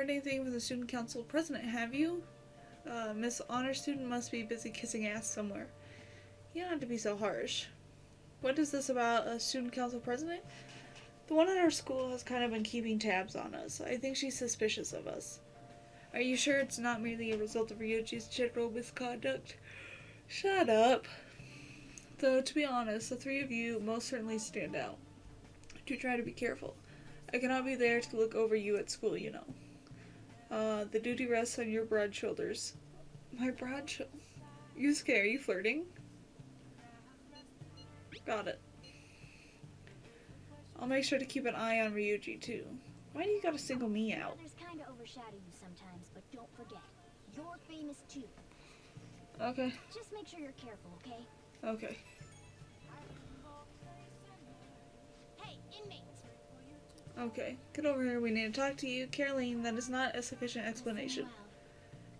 heard anything from the student council president, have you? Miss Honor Student must be busy kissing ass somewhere. You don't have to be so harsh. What is this about a student council president? The one at our school has kind of been keeping tabs on us. I think she's suspicious of us. Are you sure it's not merely a result of Ryuji's general misconduct? Shut up. Though, to be honest, the three of you most certainly stand out. Do try to be careful. I cannot be there to look over you at school, you know. The duty rests on your broad shoulders. My broad shoulders? You scared? Are you flirting? Got it. I'll make sure to keep an eye on Ryuji, too. Why do you gotta single me out? Others kinda overshadow you sometimes, but don't forget, you're famous too. Okay. Just make sure you're careful, okay? Okay. Hey, inmate! Okay. Get over here. We need to talk to you. Caroline, that is not a sufficient explanation.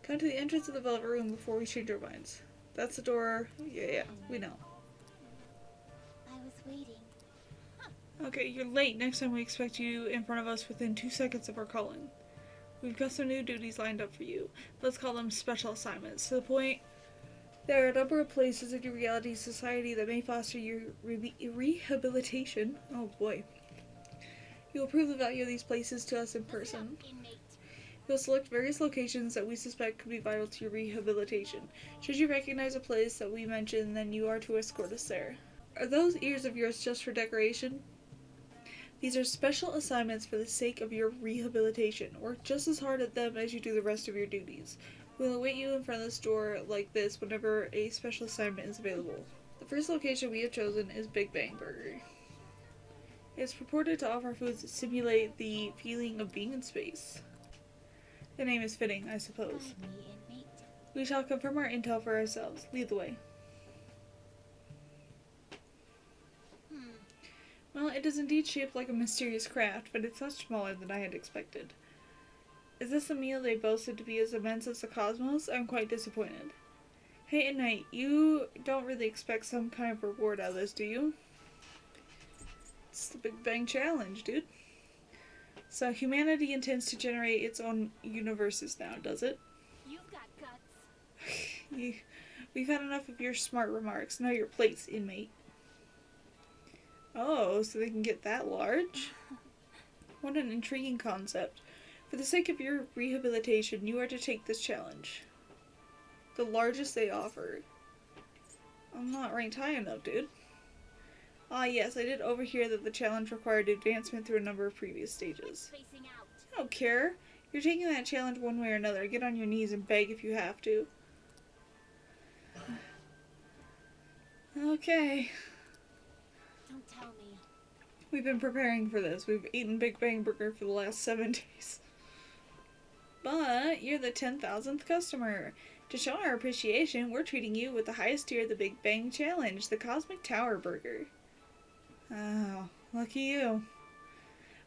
Come to the entrance of the velvet room before we change our minds. That's the door. Yeah, we know. I was waiting. Okay, you're late. Next time we expect you in front of us within 2 seconds of our calling. We've got some new duties lined up for you. Let's call them special assignments. To the point, there are a number of places in your reality society that may foster your rehabilitation. Oh boy. You'll prove the value of these places to us in person. You'll select various locations that we suspect could be vital to your rehabilitation. Should you recognize a place that we mention, then you are to escort us there. Are those ears of yours just for decoration? These are special assignments for the sake of your rehabilitation. Work just as hard at them as you do the rest of your duties. We'll await you in front of this door like this whenever a special assignment is available. The first location we have chosen is Big Bang Burger. It's purported to offer foods that simulate the feeling of being in space. The name is fitting, I suppose. We shall confirm our intel for ourselves. Lead the way. Well, it is indeed shaped like a mysterious craft, but it's much smaller than I had expected. Is this a meal they boasted to be as immense as the cosmos? I'm quite disappointed. Hey, at night, you don't really expect some kind of reward out of this, do you? It's the Big Bang Challenge, dude. So humanity intends to generate its own universes now, does it? You've got guts. We've had enough of your smart remarks. Know your place, inmate. Oh, so they can get that large? What an intriguing concept. For the sake of your rehabilitation, you are to take this challenge. The largest they offer. I'm not ranked high enough, dude. Ah, yes, I did overhear that the challenge required advancement through a number of previous stages. I don't care. You're taking that challenge one way or another. Get on your knees and beg if you have to. Okay. Don't tell me. We've been preparing for this. We've eaten Big Bang Burger for the last 7 days. But you're the 10,000th customer. To show our appreciation, we're treating you with the highest tier of the Big Bang Challenge, the Cosmic Tower Burger. Oh, lucky you.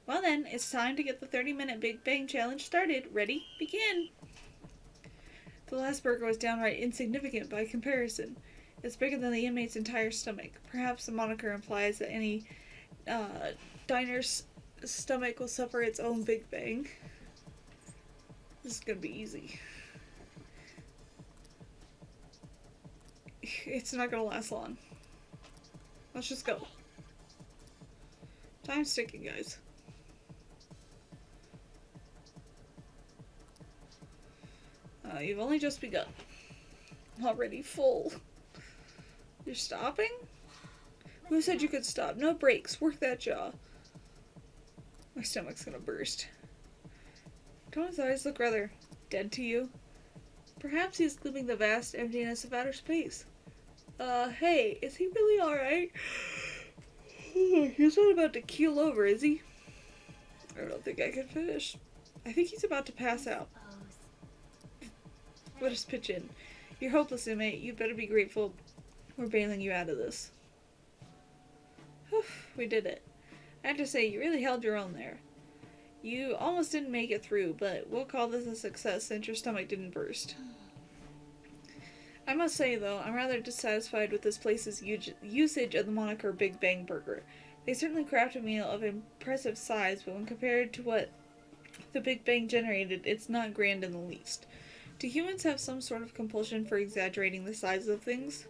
Well then, it's time to get the 30-minute Big Bang Challenge started. Ready? Begin! The last burger was downright insignificant by comparison. It's bigger than the inmate's entire stomach. Perhaps the moniker implies that any diner's stomach will suffer its own Big Bang. This is gonna be easy. It's not gonna last long. Let's just go. Time's ticking, guys. You've only just begun. Already full. You're stopping? Who said you could stop? No breaks. Work that jaw. My stomach's gonna burst. Don't his eyes look rather dead to you? Perhaps he's glimpsing the vast emptiness of outer space. Hey, is he really alright? He's not about to keel over, is he? I don't think I can finish. I think he's about to pass out. Let us pitch in. You're hopeless, inmate. You better be grateful we're bailing you out of this. Whew, we did it. I have to say, you really held your own there. You almost didn't make it through, but we'll call this a success since your stomach didn't burst. I must say, though, I'm rather dissatisfied with this place's usage of the moniker Big Bang Burger. They certainly craft a meal of impressive size, but when compared to what the Big Bang generated, it's not grand in the least. Do humans have some sort of compulsion for exaggerating the size of things?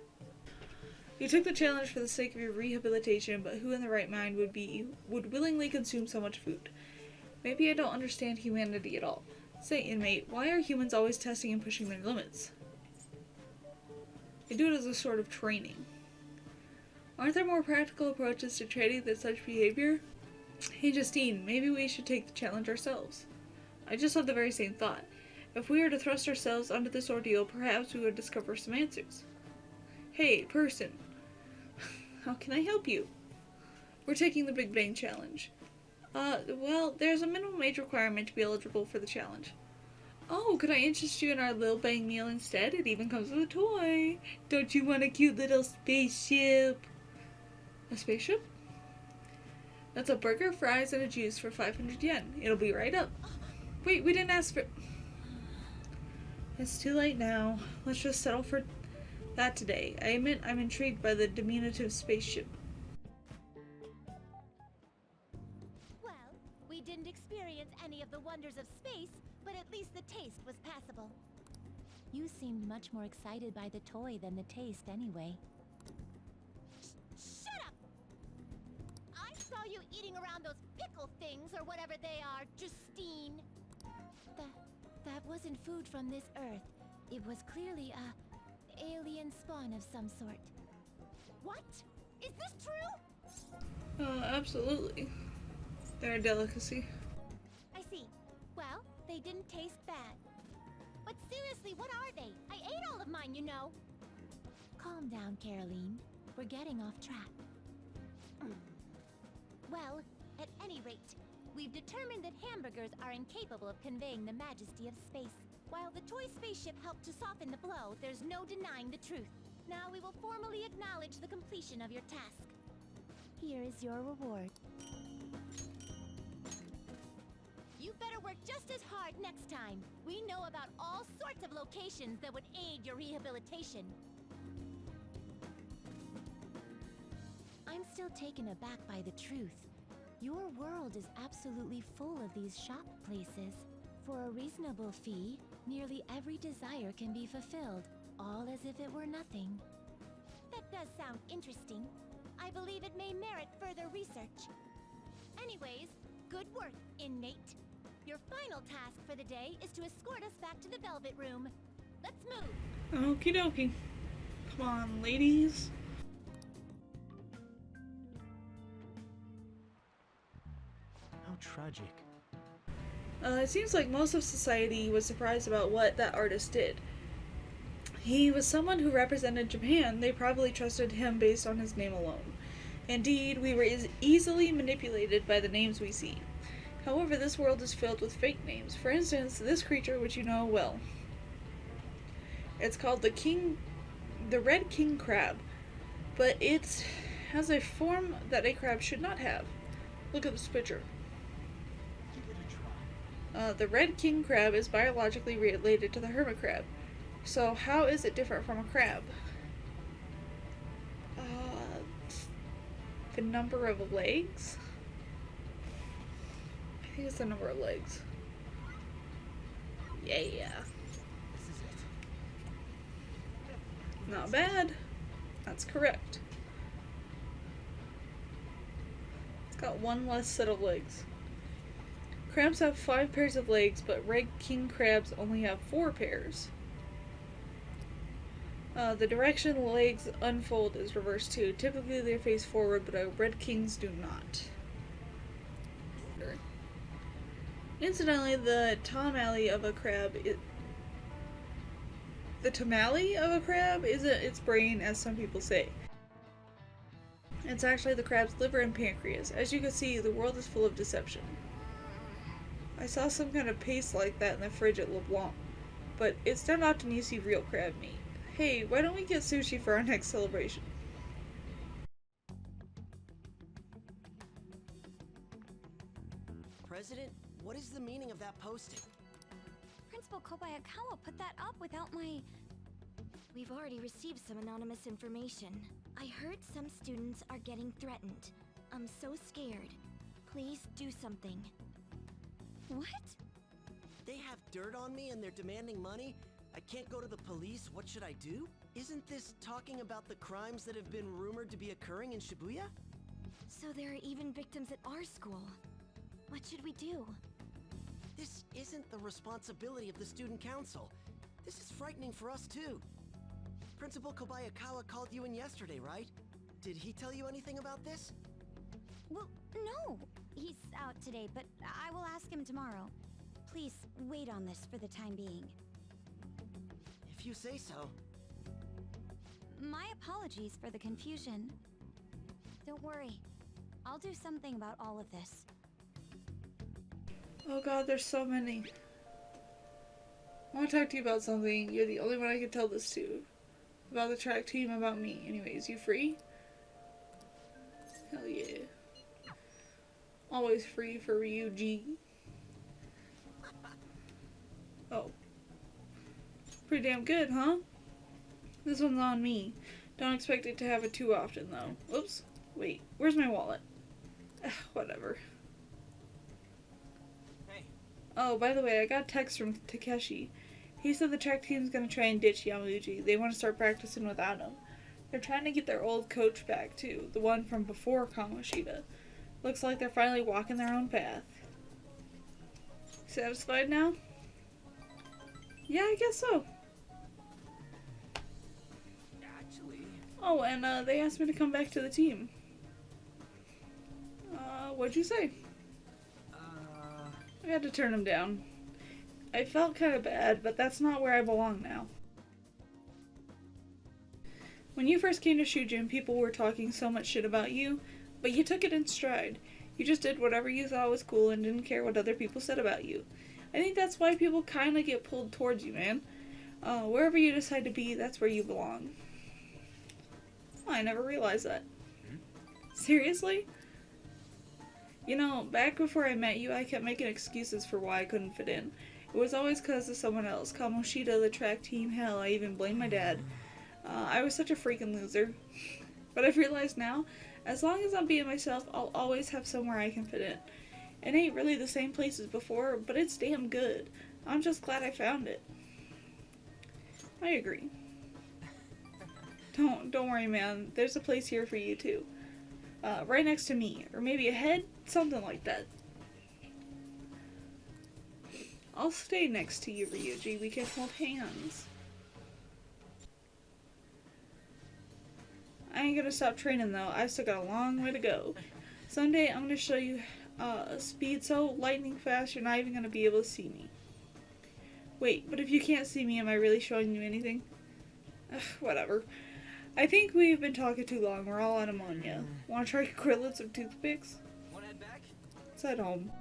You took the challenge for the sake of your rehabilitation, but who in their right mind would willingly consume so much food? Maybe I don't understand humanity at all. Say, inmate, why are humans always testing and pushing their limits? They do it as a sort of training. Aren't there more practical approaches to training than such behavior? Hey Justine, maybe we should take the challenge ourselves. I just had the very same thought. If we were to thrust ourselves onto this ordeal, perhaps we would discover some answers. Hey, person. How can I help you? We're taking the Big Bang Challenge. Well, there's a minimum age requirement to be eligible for the challenge. Oh, could I interest you in our Lil Bang meal instead? It even comes with a toy. Don't you want a cute little spaceship? A spaceship? That's a burger, fries, and a juice for 500 yen. It'll be right up. Wait, we didn't ask for... It's too late now. Let's just settle for that today. I admit I'm intrigued by the diminutive spaceship. Well, we didn't experience any of the wonders of space, but at least the taste was passable. You seemed much more excited by the toy than the taste anyway. Shut up! I saw you eating around those pickle things or whatever they are, Justine. That wasn't food from this Earth. It was clearly a alien spawn of some sort. What? Is this true? Absolutely. They're a delicacy. I see. Well, they didn't taste bad. But seriously, what are they? I ate all of mine, you know. Calm down, Caroline. We're getting off track. Well, at any rate, we've determined that hamburgers are incapable of conveying the majesty of space. While the toy spaceship helped to soften the blow, there's no denying the truth. Now we will formally acknowledge the completion of your task. Here is your reward. You better work just as hard next time. We know about all sorts of locations that would aid your rehabilitation. I'm still taken aback by the truth. Your world is absolutely full of these shop places. For a reasonable fee, nearly every desire can be fulfilled, all as if it were nothing. That does sound interesting. I believe it may merit further research. Anyways, good work, inmate. Your final task for the day is to escort us back to the Velvet Room. Let's move. Okie dokie. Come on, ladies. How tragic. It seems like most of society was surprised about what that artist did. He was someone who represented Japan. They probably trusted him based on his name alone. Indeed, we were easily manipulated by the names we see. However, this world is filled with fake names. For instance, this creature, which you know well. It's called the Red King Crab, but it has a form that a crab should not have. Look at this picture. The Red King Crab is biologically related to the hermit crab. So how is it different from a crab? The number of legs? I think it's the number of legs. Yeah. This is it. Not bad. That's correct. It's got one less set of legs. Crabs have 5 pairs of legs, but red king crabs only have 4 pairs. The direction the legs unfold is reversed too. Typically they face forward, but red kings do not. Incidentally, the tamale of a crab isn't its brain, as some people say. It's actually the crab's liver and pancreas. As you can see, the world is full of deception. I saw some kind of paste like that in the fridge at LeBlanc, but it's not often you see real crab meat. Hey, why don't we get sushi for our next celebration? President, what is the meaning of that posting? Principal Kobayakawa put that up without my... We've already received some anonymous information. I heard some students are getting threatened. I'm so scared. Please do something. What? They have dirt on me and they're demanding money? I can't go to the police, what should I do? Isn't this talking about the crimes that have been rumored to be occurring in Shibuya? So there are even victims at our school. What should we do? This isn't the responsibility of the student council. This is frightening for us too. Principal Kobayakawa called you in yesterday, right? Did he tell you anything about this? Well, no. He's out today, but I will ask him tomorrow. Please wait on this for the time being. If you say so. My apologies for the confusion. Don't worry. I'll do something about all of this. Oh god, there's so many. I want to talk to you about something. You're the only one I can tell this to. About the track team, about me. Anyways, you free? Hell yeah. Always free for Ryuji. Oh. Pretty damn good, huh? This one's on me. Don't expect it to have it too often, though. Oops. Wait, where's my wallet? Whatever. Hey. Oh, by the way, I got a text from Takeshi. He said the track team's gonna try and ditch Yamauchi. They want to start practicing without him. They're trying to get their old coach back, too. The one from before Kamoshida. Looks like they're finally walking their own path. Satisfied now? Yeah, I guess so. Actually... Oh, and they asked me to come back to the team. What'd you say? I had to turn him down. I felt kind of bad, but that's not where I belong now. When you first came to Shujin, people were talking so much shit about you, but you took it in stride. You just did whatever you thought was cool and didn't care what other people said about you. I think that's why people kind of get pulled towards you, man. Wherever you decide to be, that's where you belong. Oh, I never realized that. Seriously? You know, back before I met you, I kept making excuses for why I couldn't fit in. It was always because of someone else. Kamoshida, the track team, hell, I even blamed my dad. I was such a freaking loser. But I've realized now, as long as I'm being myself, I'll always have somewhere I can fit in. It ain't really the same place as before, but it's damn good. I'm just glad I found it. I agree. Don't worry, man. There's a place here for you, too. Right next to me. Or maybe ahead? Something like that. I'll stay next to you, Ryuji. We can hold hands. I ain't gonna stop training, though. I've still got a long way to go. Someday, I'm gonna show you speed so lightning fast you're not even gonna be able to see me. Wait, but if you can't see me, am I really showing you anything? Ugh, whatever. I think we've been talking too long. We're all on ammonia. Wanna try grilling some toothpicks? Wanna head back? Let's head home.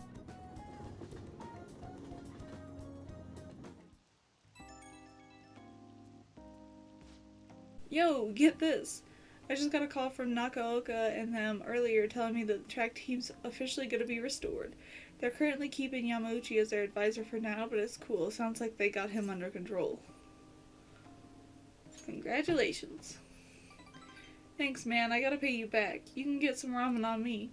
Yo, get this. I just got a call from Nakaoka and them earlier telling me that the track team's officially going to be restored. They're currently keeping Yamauchi as their advisor for now, but it's cool. It sounds like they got him under control. Congratulations. Thanks, man. I gotta pay you back. You can get some ramen on me.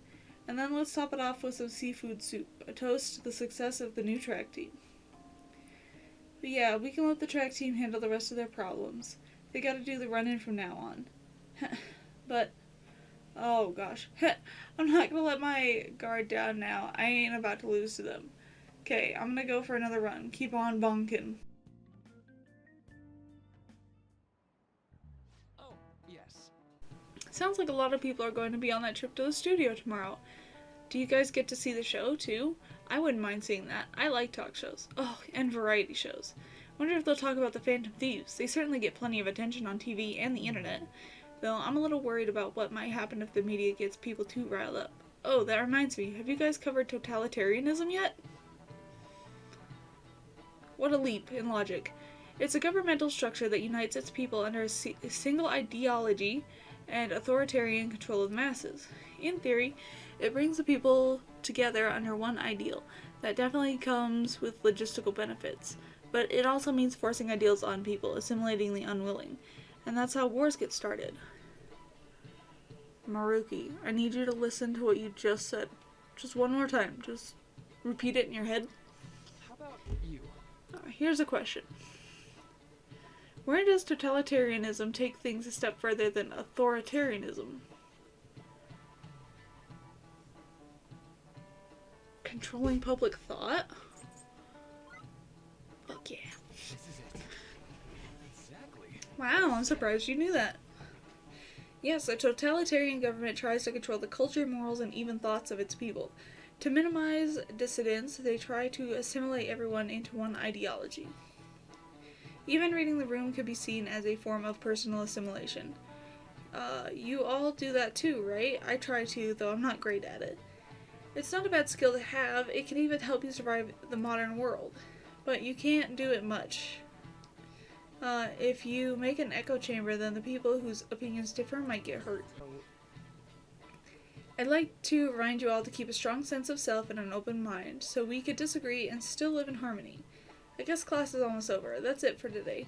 And then let's top it off with some seafood soup. A toast to the success of the new track team. But yeah, we can let the track team handle the rest of their problems. They gotta do the run-in from now on. But, oh gosh. I'm not gonna let my guard down now. I ain't about to lose to them. Okay, I'm gonna go for another run. Keep on bonking. Oh, yes. Sounds like a lot of people are going to be on that trip to the studio tomorrow. Do you guys get to see the show, too? I wouldn't mind seeing that. I like talk shows. Oh, and variety shows. Wonder if they'll talk about the Phantom Thieves. They certainly get plenty of attention on TV and the internet. Though I'm a little worried about what might happen if the media gets people too riled up. Oh, that reminds me. Have you guys covered totalitarianism yet? What a leap in logic. It's a governmental structure that unites its people under a single ideology and authoritarian control of the masses. In theory, it brings the people together under one ideal. That definitely comes with logistical benefits. But it also means forcing ideals on people, assimilating the unwilling. And that's how wars get started. Maruki, I need you to listen to what you just said. Just one more time. Just repeat it in your head. How about You. Here's a question. Where does totalitarianism take things a step further than authoritarianism? Controlling public thought? Fuck yeah. This is it. Exactly. Wow, I'm surprised you knew that. Yes, a totalitarian government tries to control the culture, morals, and even thoughts of its people. To minimize dissidents, they try to assimilate everyone into one ideology. Even reading the room could be seen as a form of personal assimilation. You all do that too, right? I try to, though I'm not great at it. It's not a bad skill to have, it can even help you survive the modern world. But you can't do it much. If you make an echo chamber, then the people whose opinions differ might get hurt. I'd like to remind you all to keep a strong sense of self and an open mind, so we could disagree and still live in harmony. I guess class is almost over. That's it for today.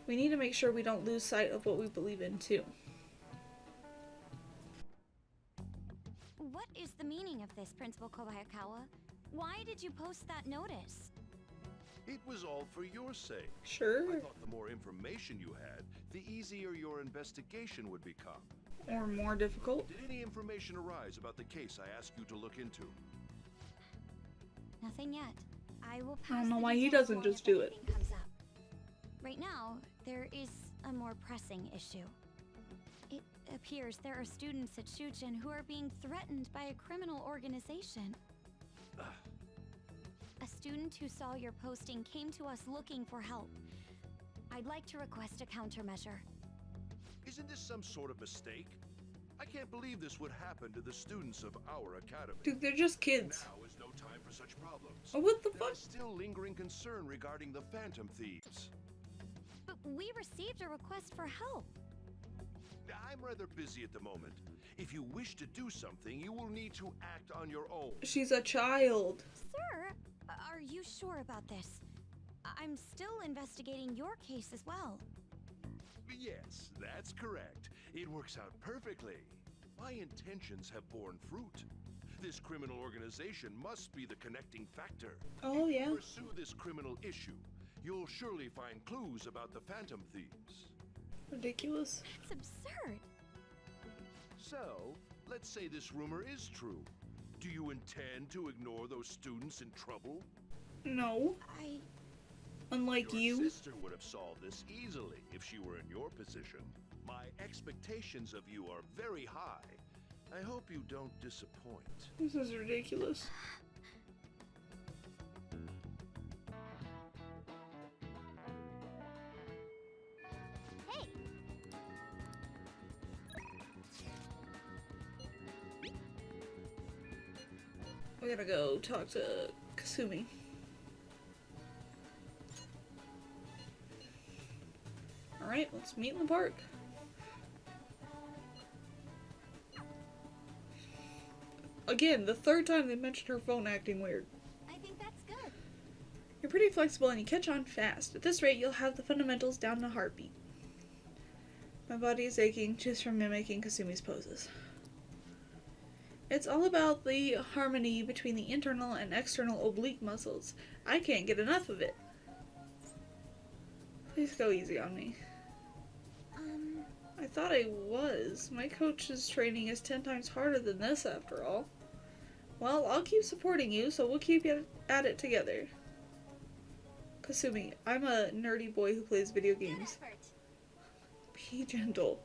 We need to make sure we don't lose sight of what we believe in, too. What is the meaning of this, Principal Kobayakawa? Why did you post that notice? It was all for your sake. Sure. I thought the more information you had, the easier your investigation would become. Or more difficult. Did any information arise about the case I asked you to look into? Nothing yet. I will pass I don't know the why he details doesn't along just if do it. anything comes up. Right now, there is a more pressing issue. It appears there are students at Shujin who are being threatened by a criminal organization. A student who saw your posting came to us looking for help. I'd like to request a countermeasure. Isn't this some sort of mistake? I can't believe this would happen to the students of our academy. Dude, they're just kids. Now is no time for such problems. Oh, what the There fuck? is still lingering concern regarding the Phantom Thieves. But we received a request for help. I'm rather busy at the moment. If you wish to do something, you will need to act on your own. She's a child. Sir, are you sure about this? I'm still investigating your case as well. Yes, that's correct. It works out perfectly. My intentions have borne fruit. This criminal organization must be the connecting factor. Oh, yeah. Pursue this criminal issue. You'll surely find clues about the Phantom Thieves. Ridiculous. It's absurd. So, let's say this rumor is true. Do you intend to ignore those students in trouble? No. Unlike Your you. sister would have solved this easily if she were in your position. My expectations of you are very high. I hope you don't disappoint. This is ridiculous. Hey, We gotta go talk to Kasumi. Alright, let's meet in the park. Again, the third time they mentioned her phone acting weird. I think that's good. You're pretty flexible and you catch on fast. At this rate, you'll have the fundamentals down to heartbeat. My body is aching just from mimicking Kasumi's poses. It's all about the harmony between the internal and external oblique muscles. I can't get enough of it. Please go easy on me. I thought I was. My coach's training is 10 times harder than this, after all. Well, I'll keep supporting you, so we'll keep at it together. Kasumi, I'm a nerdy boy who plays video games. Be gentle.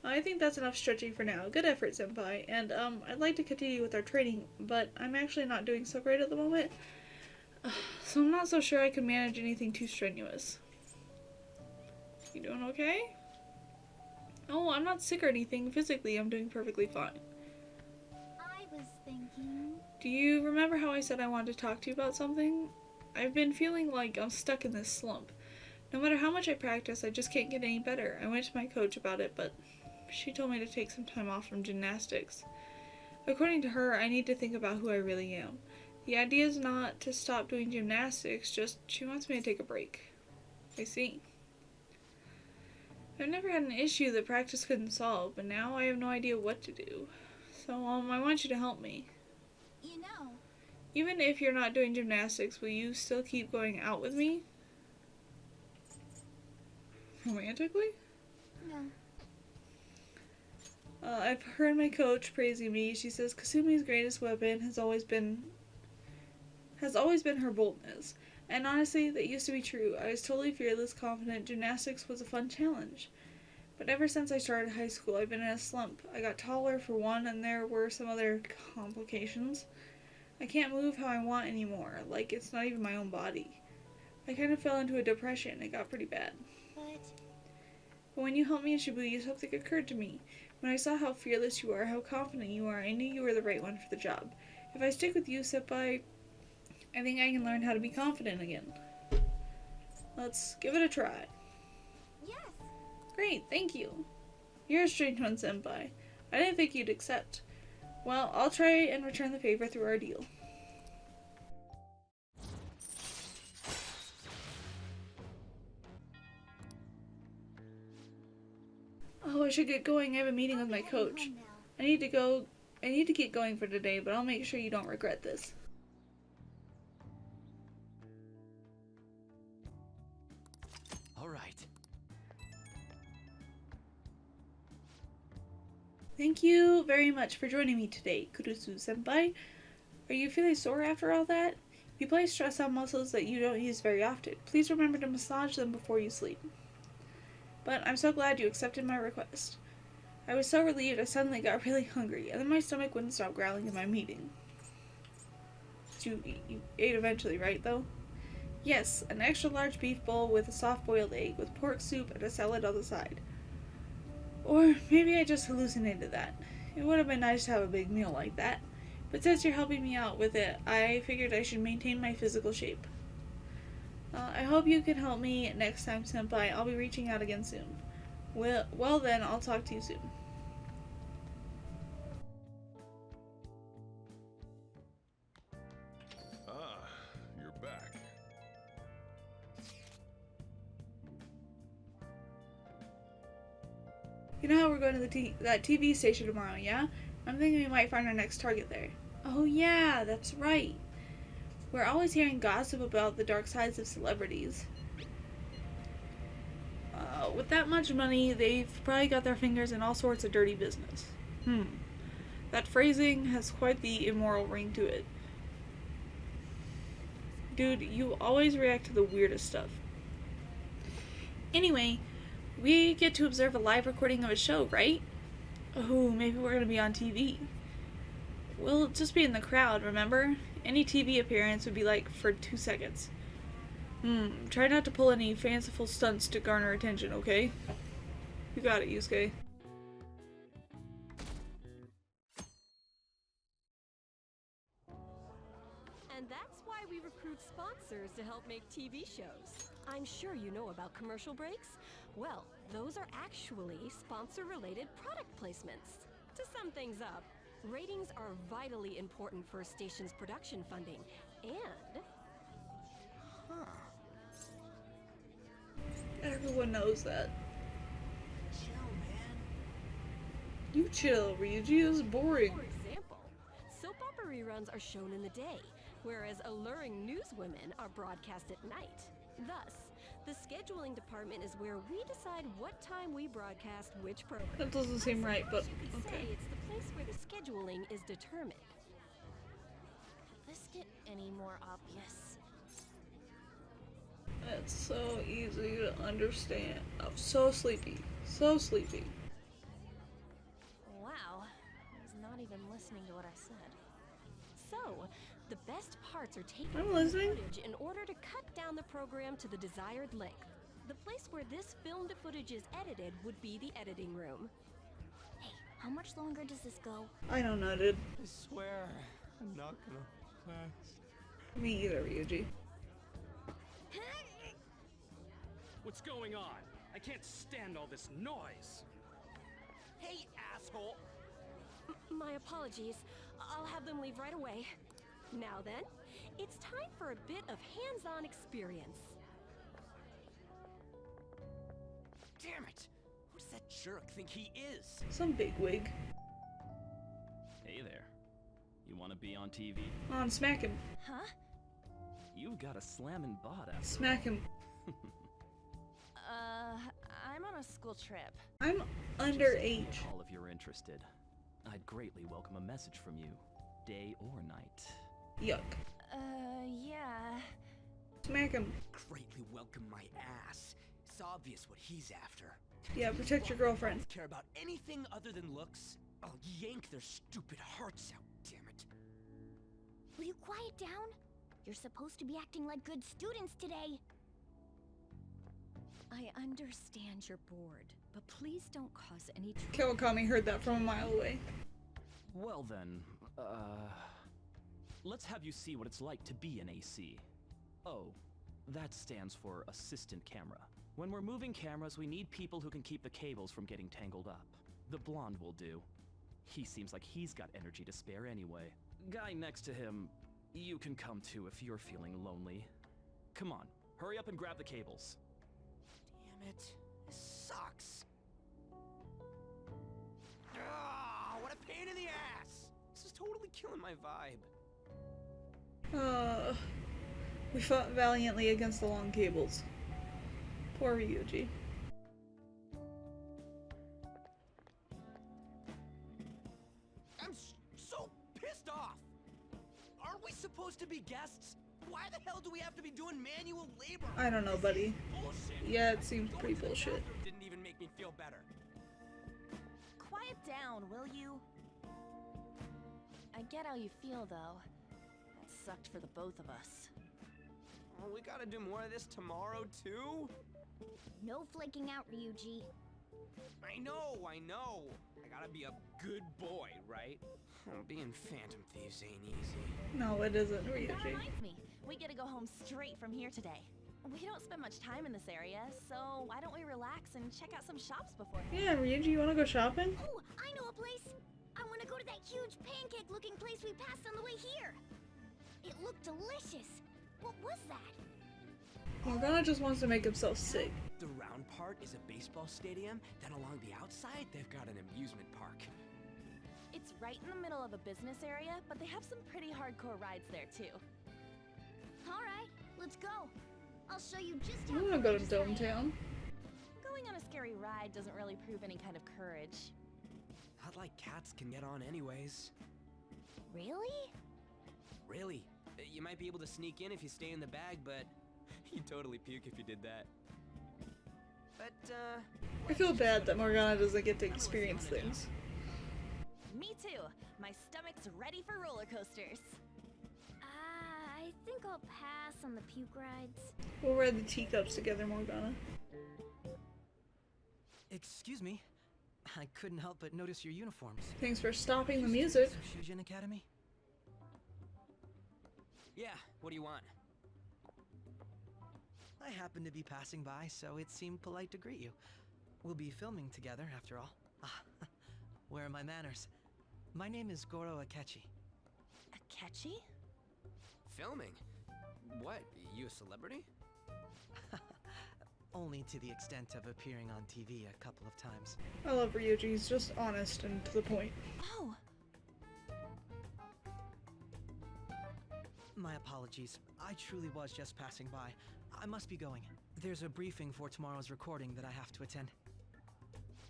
I think that's enough stretching for now. Good effort, senpai. And, I'd like to continue with our training, but I'm actually not doing so great at the moment. So I'm not so sure I can manage anything too strenuous. You doing okay? Oh, I'm not sick or anything. Physically, I'm doing perfectly fine. I was thinking... Do you remember how I said I wanted to talk to you about something? I've been feeling like I'm stuck in this slump. No matter how much I practice, I just can't get any better. I went to my coach about it, but she told me to take some time off from gymnastics. According to her, I need to think about who I really am. The idea is not to stop doing gymnastics, just she wants me to take a break. I see. I've never had an issue that practice couldn't solve, but now I have no idea what to do. So, I want you to help me. You know, Even if you're not doing gymnastics, will you still keep going out with me? Romantically? No. I've heard my coach praising me. She says Kasumi's greatest weapon has always been her boldness. And honestly, that used to be true. I was totally fearless, confident. Gymnastics was a fun challenge. But ever since I started high school, I've been in a slump. I got taller for one, and there were some other complications. I can't move how I want anymore. Like, it's not even my own body. I kind of fell into a depression. It got pretty bad. But when you helped me in Shibuya, something occurred to me. When I saw how fearless you are, how confident you are, I knew you were the right one for the job. If I stick with you, Senpai, I think I can learn how to be confident again. Let's give it a try. Yes. Great, thank you. You're a strange one, Senpai. I didn't think you'd accept. Well, I'll try and return the favor through our deal. Oh, I should get going. I have a meeting with my coach. I need to get going for today, but I'll make sure you don't regret this. All right. Thank you very much for joining me today, Kurusu-senpai. Are you feeling sore after all that? You place stress on muscles that you don't use very often. Please remember to massage them before you sleep. But I'm so glad you accepted my request. I was so relieved I suddenly got really hungry, and then my stomach wouldn't stop growling in my meeting. You ate eventually, right, though? Yes, an extra large beef bowl with a soft-boiled egg, with pork soup and a salad on the side. Or maybe I just hallucinated that. It would have been nice to have a big meal like that. But since you're helping me out with it, I figured I should maintain my physical shape. I hope you can help me next time, Senpai. I'll be reaching out again soon. Well then, I'll talk to you soon. Ah, you're back. You know how we're going to that TV station tomorrow, yeah? I'm thinking we might find our next target there. Oh yeah, that's right. We're always hearing gossip about the dark sides of celebrities. With that much money, they've probably got their fingers in all sorts of dirty business. That phrasing has quite the immoral ring to it. Dude, you always react to the weirdest stuff. Anyway, we get to observe a live recording of a show, right? Oh, maybe we're gonna be on TV. We'll just be in the crowd, remember? Any TV appearance would be like for 2 seconds. Try not to pull any fanciful stunts to garner attention, okay? You got it, Yusuke. And that's why we recruit sponsors to help make TV shows. I'm sure you know about commercial breaks. Well, those are actually sponsor-related product placements. To sum things up, ratings are vitally important for a station's production funding, and... Everyone knows that. Chill, man. You chill, Ryuji is boring. For example, soap opera reruns are shown in the day, whereas alluring newswomen are broadcast at night. Thus, the scheduling department is where we decide what time we broadcast which program. That doesn't seem right, but You could say okay. it's the place where the scheduling is determined. Could this get any more obvious? It's so easy to understand. I'm so sleepy. So sleepy. Wow, I was not even listening to what I said. So, the best parts are taken I'm from the listening. footage in order to cut down the program to the desired length. The place where this filmed footage is edited would be the editing room. Hey, how much longer does this go? I don't know, dude. I swear, I'm not gonna last. Me either, Ryuji. What's going on? I can't stand all this noise. Hey, asshole! My apologies. I'll have them leave right away. Now then, it's time for a bit of hands-on experience. Damn it! Who does that jerk think he is? Some bigwig. Hey there. You want want to be on TV? On, smack him. Huh? You've got a slammin' bod after Smack him. I'm on a school trip. I'm Just underage. call if you're interested. I'd greatly welcome a message from you, day or night. Yuck. Yeah. Smack him. Greatly welcome my ass. It's obvious what he's after. Yeah, protect your girlfriend. Don't care about anything other than looks. I'll yank their stupid hearts out, damn it. Will you quiet down? You're supposed to be acting like good students today. I understand you're bored, but please don't cause any Kawakami heard that from a mile away. Well then, let's have you see what it's like to be an AC. Oh, that stands for assistant camera. When we're moving cameras, we need people who can keep the cables from getting tangled up. The blonde will do. He seems like he's got energy to spare anyway. Guy next to him, you can come too if you're feeling lonely. Come on, hurry up and grab the cables. Damn it. This sucks. Ah, what a pain in the ass! This is totally killing my vibe. We fought valiantly against the long cables. Poor Ryuji. I'm so pissed off! Aren't we supposed to be guests? Why the hell do we have to be doing manual labor? I don't know, buddy. Bullshit. Yeah, it seems Going pretty to the bullshit. bathroom didn't even make me feel better. Quiet down, will you? I get how you feel, though. That sucked for the both of us. Oh, we gotta do more of this tomorrow, too? No flaking out, Ryuji. I know. I gotta be a good boy, right? Being Phantom Thieves ain't easy. No, it isn't, That Ryuji. reminds me, we get to go home straight from here today. We don't spend much time in this area, so why don't we relax and check out some shops before? Yeah, Ryuji, you wanna go shopping? Oh, I know a place. I want to go to that huge pancake-looking place we passed on the way here. It looked delicious. What was that? Morgana just wants to make himself sick. The round part is a baseball stadium, then along the outside, they've got an amusement park. It's right in the middle of a business area, but they have some pretty hardcore rides there too. All right, let's go. I'll show you just I how. wanna go to courageous I am. Dome Town. Going on a scary ride doesn't really prove any kind of courage. Not like cats can get on anyways. Really? Really, you might be able to sneak in if you stay in the bag, but you'd totally puke if you did that. But, I feel bad that Morgana doesn't get to experience things. Me too. My stomach's ready for roller coasters. I think I'll pass on the puke rides. We'll ride the teacups together, Morgana. Excuse me. I couldn't help but notice your uniforms. Thanks for stopping the music. Shujin Academy? yeah, what do you want? I happened to be passing by, so it seemed polite to greet you. We'll be filming together, after all. Ah, where are my manners? My name is Goro Akechi. Akechi? Filming? What, you a celebrity? Only to the extent of appearing on TV a couple of times. I love Ryuji, he's just honest and to the point. Oh, My apologies. I truly was just passing by. I must be going. There's a briefing for tomorrow's recording that I have to attend.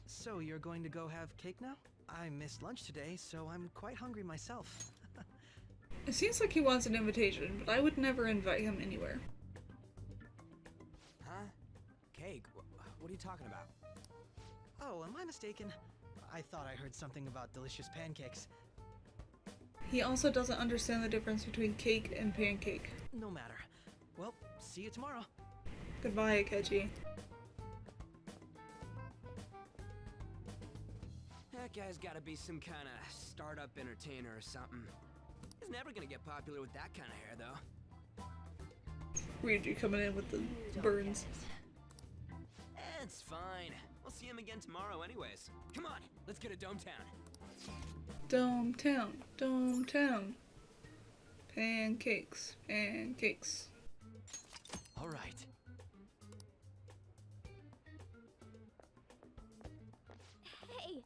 So, you're going to go have cake now? I missed lunch today, so I'm quite hungry myself. It seems like he wants an invitation, but I would never invite him anywhere. Huh? Cake? What are you talking about? Oh, am I mistaken? I thought I heard something about delicious pancakes. He also doesn't understand the difference between cake and pancake. No matter. Well, see you tomorrow. Goodbye, Akechi. That guy's gotta be some kind of startup entertainer or something. He's never gonna get popular with that kind of hair, though. Ryuji coming in with the burns. It's fine. We'll see him again tomorrow anyways. Come on, let's go to Dome Town. Dome Town, Dome Town. Pancakes, pancakes. All right. Hey,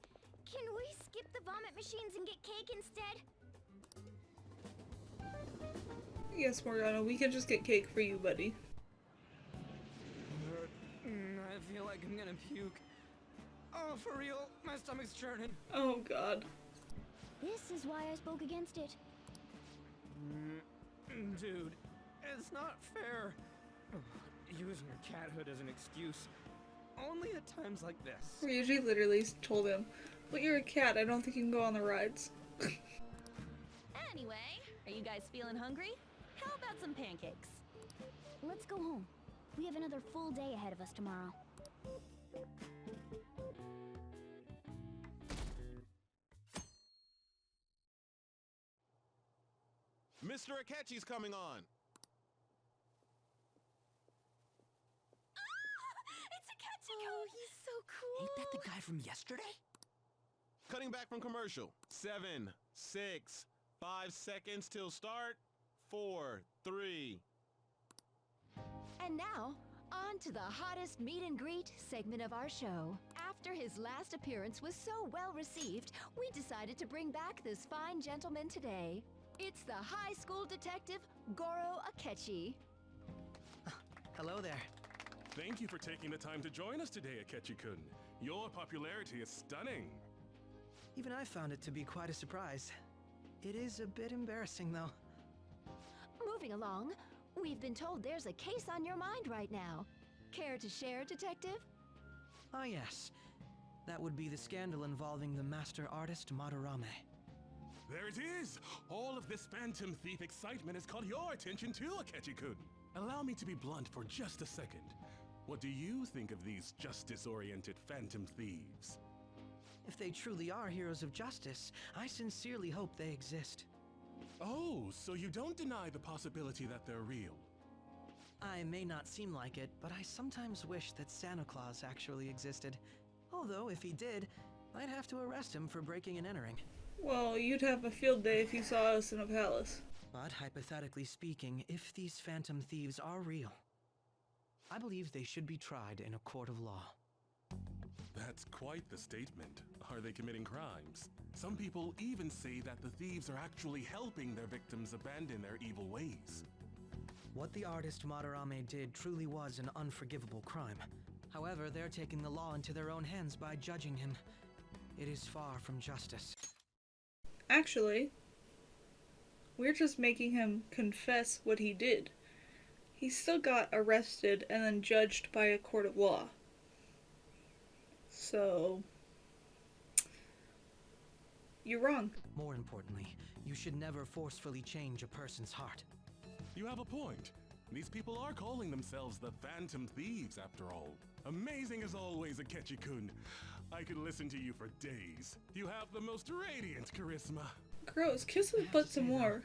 can we skip the vomit machines and get cake instead? Yes, Morgana, we can just get cake for you, buddy. I feel like I'm gonna puke. Oh, for real, my stomach's churning. Oh god. This is why I spoke against it. Dude, it's not fair. Using your cathood as an excuse. Only at times like this. Ryuji literally told him, "But you're a cat, I don't think you can go on the rides." Anyway, are you guys feeling hungry? How about some pancakes? Let's go home. We have another full day ahead of us tomorrow. Mr. Akechi's coming on. It's Akechi! Oh, he's so cool! Ain't that the guy from yesterday? Cutting back from commercial. 7, 6, 5 seconds till start. 4, 3. And now, on to the hottest meet and greet segment of our show. After his last appearance was so well received, we decided to bring back this fine gentleman today. It's the high school detective, Goro Akechi. Hello there. Thank you for taking the time to join us today, Akechi-kun. Your popularity is stunning. Even I found it to be quite a surprise. It is a bit embarrassing, though. Moving along, we've been told there's a case on your mind right now. Care to share, Detective? Ah, yes. That would be the scandal involving the master artist Madarame. There it is! All of this Phantom Thief excitement has caught your attention too, Akechi-kun. Allow me to be blunt for just a second. What do you think of these justice-oriented Phantom Thieves? If they truly are heroes of justice, I sincerely hope they exist. Oh, so you don't deny the possibility that they're real? I may not seem like it, but I sometimes wish that Santa Claus actually existed. Although, if he did, I'd have to arrest him for breaking and entering. Well, you'd have a field day if you saw us in a palace. But hypothetically speaking, if these Phantom Thieves are real, I believe they should be tried in a court of law. That's quite the statement. Are they committing crimes? Some people even say that the thieves are actually helping their victims abandon their evil ways. What the artist Madarame did truly was an unforgivable crime. However, they're taking the law into their own hands by judging him. It is far from justice. Actually, we're just making him confess what he did. He still got arrested and then judged by a court of law. So, you're wrong. More importantly, you should never forcefully change a person's heart. You have a point. These people are calling themselves the Phantom Thieves, after all. Amazing as always, Akechi-kun. I could listen to you for days. You have the most radiant charisma. Gross, kiss his butt some more.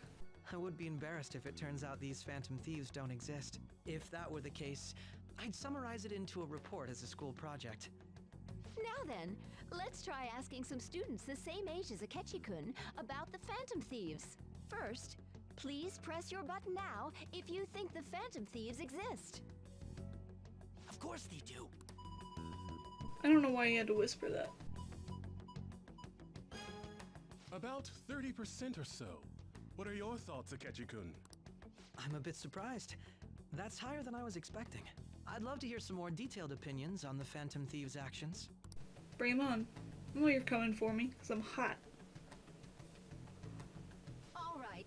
I would be embarrassed if it turns out these Phantom Thieves don't exist. If that were the case, I'd summarize it into a report as a school project. Now then, let's try asking some students the same age as Akechi-kun about the Phantom Thieves. First, please press your button now if you think the Phantom Thieves exist. Of course they do. I don't know why you had to whisper that. About 30% or so. What are your thoughts, Akechi-kun? I'm a bit surprised. That's higher than I was expecting. I'd love to hear some more detailed opinions on the Phantom Thieves' actions. Bring him on. I know you're coming for me, because I'm hot. All right,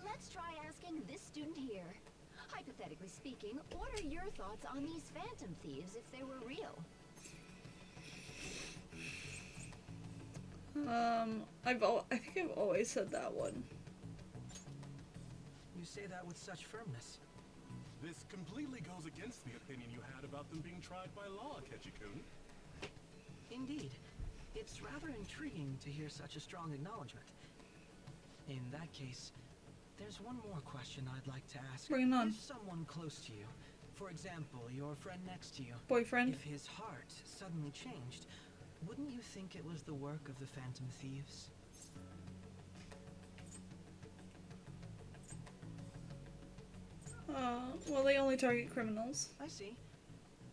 let's try asking this student here. Hypothetically speaking, what are your thoughts on these Phantom Thieves if they were real? I think I've always said that one. You say that with such firmness. This completely goes against the opinion you had about them being tried by law, Akechi-kun. Indeed. It's rather intriguing to hear such a strong acknowledgement. In that case, there's one more question I'd like to ask. Bring him on. If someone close to you, for example, your friend next to you, Boyfriend? if his heart suddenly changed, wouldn't you think it was the work of the Phantom Thieves? Well, they only target criminals. I see.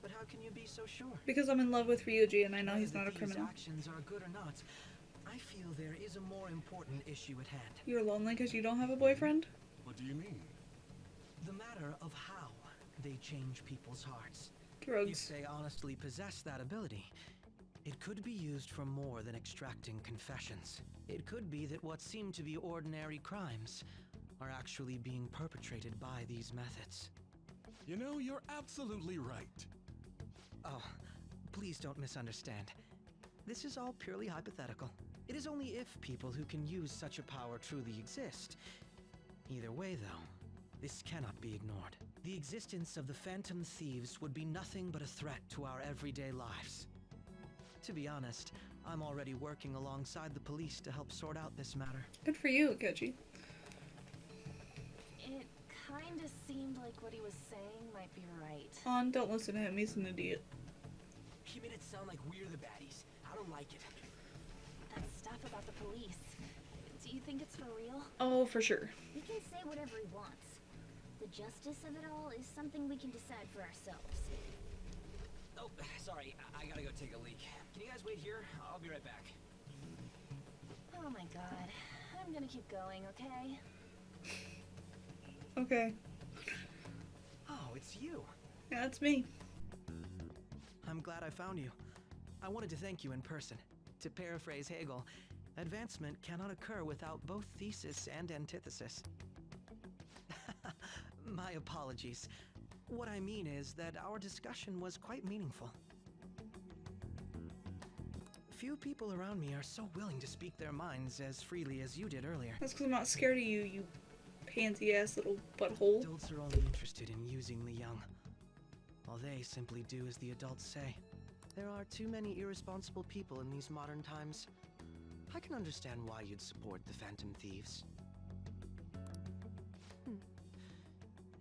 But how can you be so sure? Because I'm in love with Ryuji and I know he's not a Whether criminal. these actions are good or not, I feel there is a more important issue at hand. You're lonely because you don't have a boyfriend? What do you mean? The matter of how they change people's hearts. Drugs. If they honestly possess that ability, it could be used for more than extracting confessions. It could be that what seem to be ordinary crimes are actually being perpetrated by these methods. You know, you're absolutely right. Oh, please don't misunderstand. This is all purely hypothetical. It is only if people who can use such a power truly exist. Either way, though, this cannot be ignored. The existence of the Phantom Thieves would be nothing but a threat to our everyday lives. To be honest, I'm already working alongside the police to help sort out this matter. Good for you, Akechi. It kinda seemed like what he was saying might be right. On, don't listen to him, he's an idiot. He made it sound like we're the baddies. I don't like it. That stuff about the police. Do you think it's for real? Oh, for sure. He can say whatever he wants. The justice of it all is something we can decide for ourselves. Oh, sorry. I gotta go take a leak. Can you guys wait here? I'll be right back. Oh my god. I'm gonna keep going, okay? Okay. Oh, it's you. Yeah, it's me. I'm glad I found you. I wanted to thank you in person. To paraphrase Hegel, advancement cannot occur without both thesis and antithesis. My apologies. What I mean is that our discussion was quite meaningful. Few people around me are so willing to speak their minds as freely as you did earlier. That's because I'm not scared of you, you pansy-ass little butthole. Adults are only interested in using the young, while they simply do as the adults say. There are too many irresponsible people in these modern times. I can understand why you'd support the Phantom Thieves.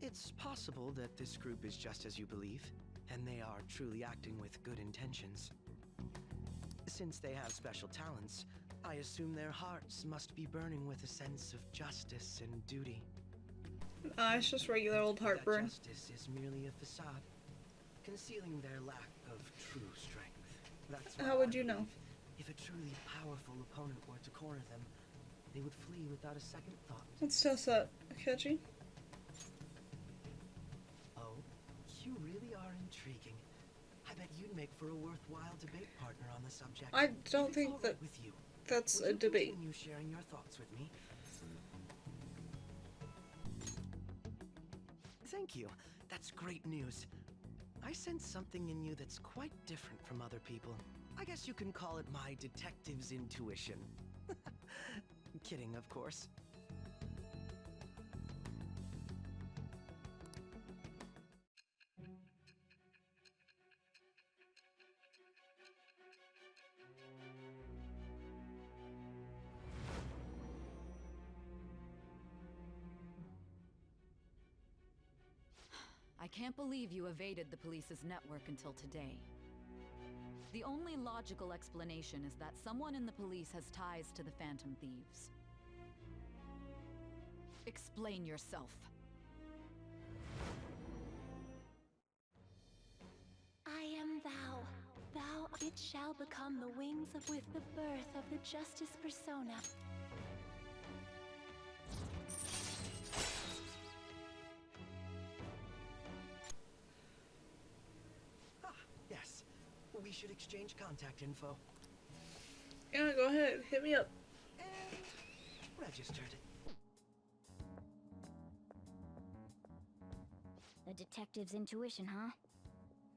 It's possible that this group is just as you believe, and they are truly acting with good intentions. Since they have special talents, I assume their hearts must be burning with a sense of justice and duty. It's just regular old heartburn. That justice is merely a facade, concealing their lack of true strength. That's why How would I you know? believe if a truly powerful opponent were to corner them, they would flee without a second thought. Let's test that, Akechi. Oh, you really are intriguing. I bet you'd make for a worthwhile debate partner on the subject. I don't If it's think all that right with you, that's would a you debate. continue sharing your thoughts with me? Thank you. That's great news. I sense something in you that's quite different from other people. I guess you can call it my detective's intuition. Kidding, of course. I can't believe you evaded the police's network until today. The only logical explanation is that someone in the police has ties to the Phantom Thieves. Explain yourself. I am thou. Thou, it shall become the wings of with the birth of the justice persona. Yes. We should exchange contact info. Yeah, go ahead, hit me up. And registered. The detective's intuition, huh?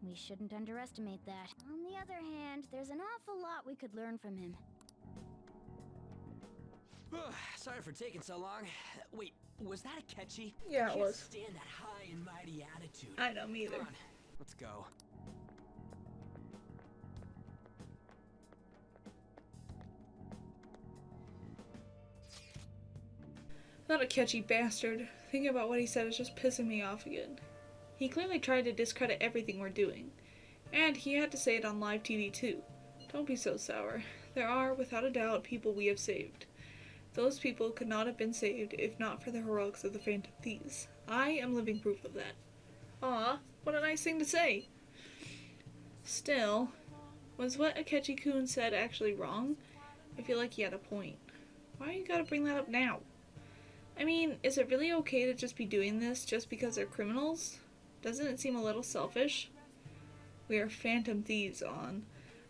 We shouldn't underestimate that. On the other hand, there's an awful lot we could learn from him. Sorry for taking so long. Wait, was that a catchy? Yeah, it I can't was. stand that high and mighty attitude. I know, me either. Come on, let's go. Not a catchy bastard. Thinking about what he said is just pissing me off again. He clearly tried to discredit everything we're doing. And he had to say it on live TV too. Don't be so sour. There are, without a doubt, people we have saved. Those people could not have been saved if not for the heroics of the Phantom Thieves. I am living proof of that. Aw, what a nice thing to say. Still, was what Akechi-kun said actually wrong? I feel like he had a point. Why you gotta bring that up now? I mean, is it really okay to just be doing this just because they're criminals? Doesn't it seem a little selfish? We are phantom thieves, On.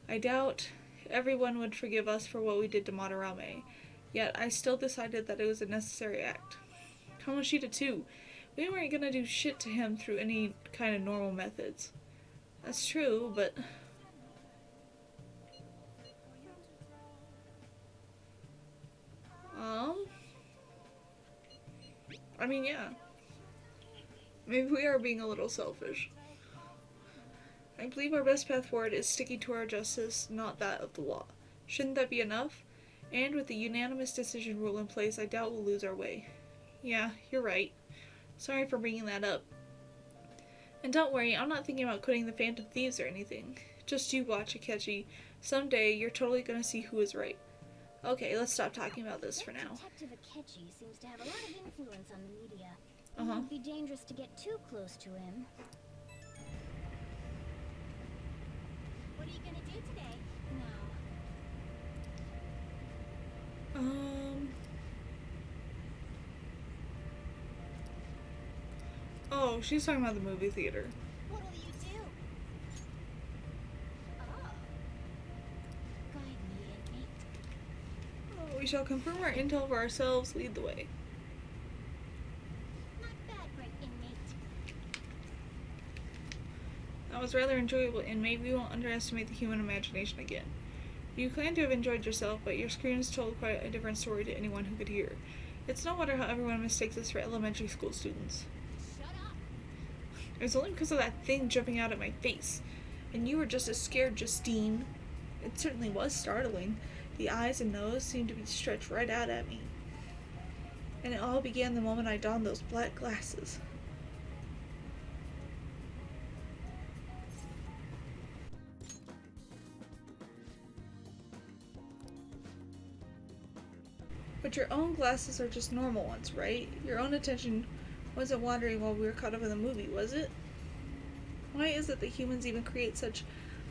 I doubt everyone would forgive us for what we did to Madarame, yet I still decided that it was a necessary act. Kamoshida too. We weren't gonna do shit to him through any kind of normal methods. That's true, but... I mean, yeah. Maybe we are being a little selfish. I believe our best path forward is sticking to our justice, not that of the law. Shouldn't that be enough? And with the unanimous decision rule in place, I doubt we'll lose our way. Yeah, you're right. Sorry for bringing that up. And don't worry, I'm not thinking about quitting the Phantom Thieves or anything. Just you watch, Akechi. Someday, you're totally gonna see who is right. Okay, let's stop talking about this for now. Detective Akechi seems to have a lot of influence on the media. It would be dangerous to get too close to him. What are you gonna do today? Oh, she's talking about the movie theater. What'll you do? Oh. Guide me, inmate. We shall confirm our intel for ourselves, lead the way. Not bad for an inmate. That was rather enjoyable, inmate. We won't underestimate the human imagination again. You claim to have enjoyed yourself, but your screams told quite a different story to anyone who could hear. It's no wonder how everyone mistakes us for elementary school students. Shut up! It was only because of that thing jumping out at my face. And you were just as scared, Justine. It certainly was startling. The eyes and nose seemed to be stretched right out at me. And it all began the moment I donned those black glasses. But your own glasses are just normal ones, right? Your own attention wasn't wandering while we were caught up in the movie, was it? Why is it that humans even create such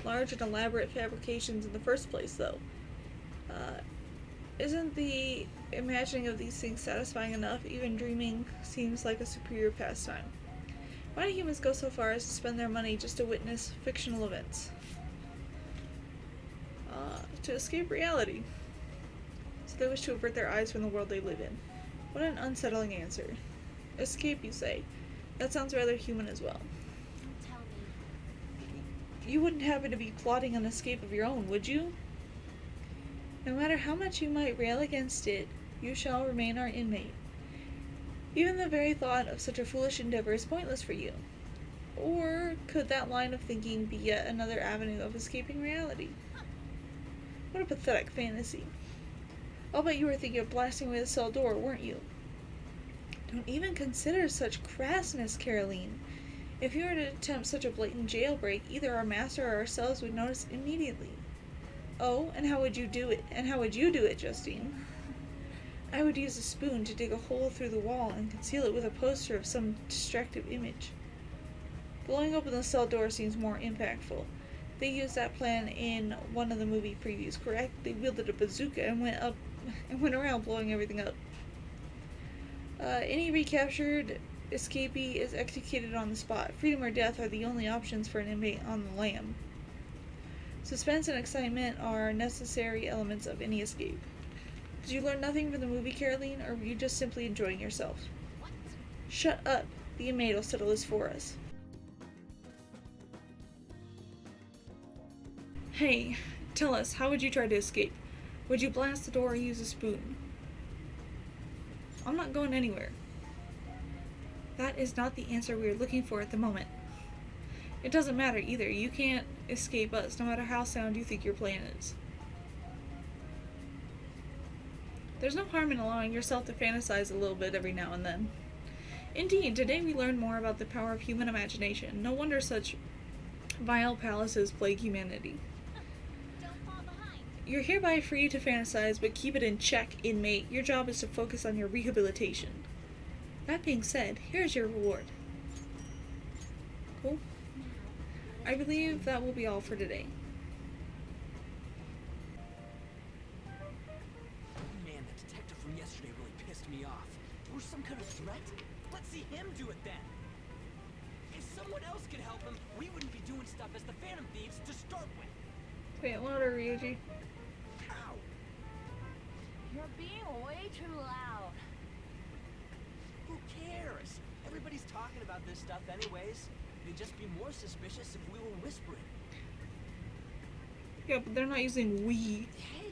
large and elaborate fabrications in the first place, though? Isn't the imagining of these things satisfying enough? Even dreaming seems like a superior pastime. Why do humans go so far as to spend their money just to witness fictional events? To escape reality. So they wish to avert their eyes from the world they live in. What an unsettling answer. Escape, you say. That sounds rather human as well. Don't tell me. You wouldn't happen to be plotting an escape of your own, would you? No matter how much you might rail against it, you shall remain our inmate. Even the very thought of such a foolish endeavor is pointless for you. Or could that line of thinking be yet another avenue of escaping reality? What a pathetic fantasy. I'll bet you were thinking of blasting away the cell door, weren't you? Don't even consider such crassness, Caroline. If you were to attempt such a blatant jailbreak, either our master or ourselves would notice immediately. Oh, and how would you do it? And how would you do it, Justine? I would use a spoon to dig a hole through the wall and conceal it with a poster of some distractive image. Blowing open the cell door seems more impactful. They used that plan in one of the movie previews, correct? They wielded a bazooka and went around blowing everything up. Any recaptured escapee is executed on the spot. Freedom or death are the only options for an inmate on the lam. Suspense and excitement are necessary elements of any escape. Did you learn nothing from the movie, Caroline, or were you just simply enjoying yourself? What? Shut up. The inmate will settle this for us. Hey, tell us, how would you try to escape? Would you blast the door or use a spoon? I'm not going anywhere. That is not the answer we are looking for at the moment. It doesn't matter either. You can't escape us, no matter how sound you think your plan is. There's no harm in allowing yourself to fantasize a little bit every now and then. Indeed, today we learned more about the power of human imagination. No wonder such vile palaces plague humanity. Don't fall behind. You're hereby free to fantasize, but keep it in check, inmate. Your job is to focus on your rehabilitation. That being said, here's your reward. Cool? I believe that will be all for today. Man, the detective from yesterday really pissed me off. Through some kind of threat? Let's see him do it then. If someone else could help him, we wouldn't be doing stuff as the Phantom Thieves to start with. Wait, louder, Ryuji. Ow! You're being way too loud. Who cares? Everybody's talking about this stuff anyways. They'd just be more suspicious if we were whispering. Yeah, but they're not using we. Hey,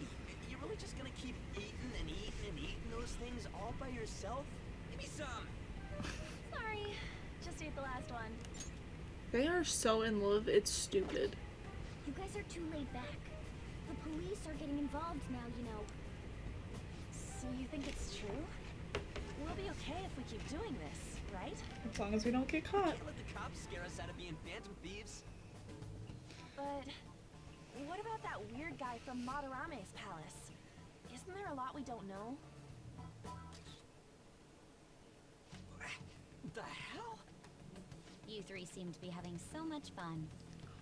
you're really just gonna keep eating and eating and eating those things all by yourself? Give me some! Sorry, just ate the last one. They are so in love, it's stupid. You guys are too laid back. The police are getting involved now, you know. So you think it's true? We'll be okay if we keep doing this, right? As long as we don't get caught. Can't let the cops scare us out of being Phantom Thieves. But what about that weird guy from Madarame's palace? Isn't there a lot we don't know? The hell? You three seem to be having so much fun.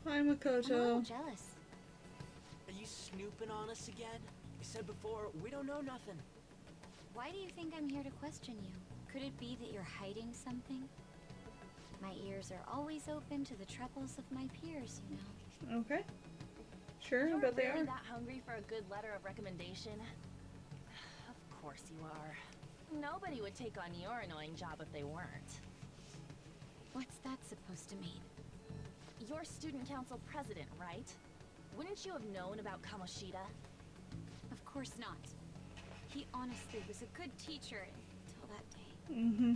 Hi, I'm a Makoto. little jealous. Are you snooping on us again? You said before, we don't know nothing. Why do you think I'm here to question you? Could it be that you're hiding something? My ears are always open to the troubles of my peers, you know. Okay. Sure, You're but they really are. that hungry for a good letter of recommendation? Of course you are. Nobody would take on your annoying job if they weren't. What's that supposed to mean? You're student council president, right? Wouldn't you have known about Kamoshida? Of course not. He honestly was a good teacher until that day. Mm-hmm.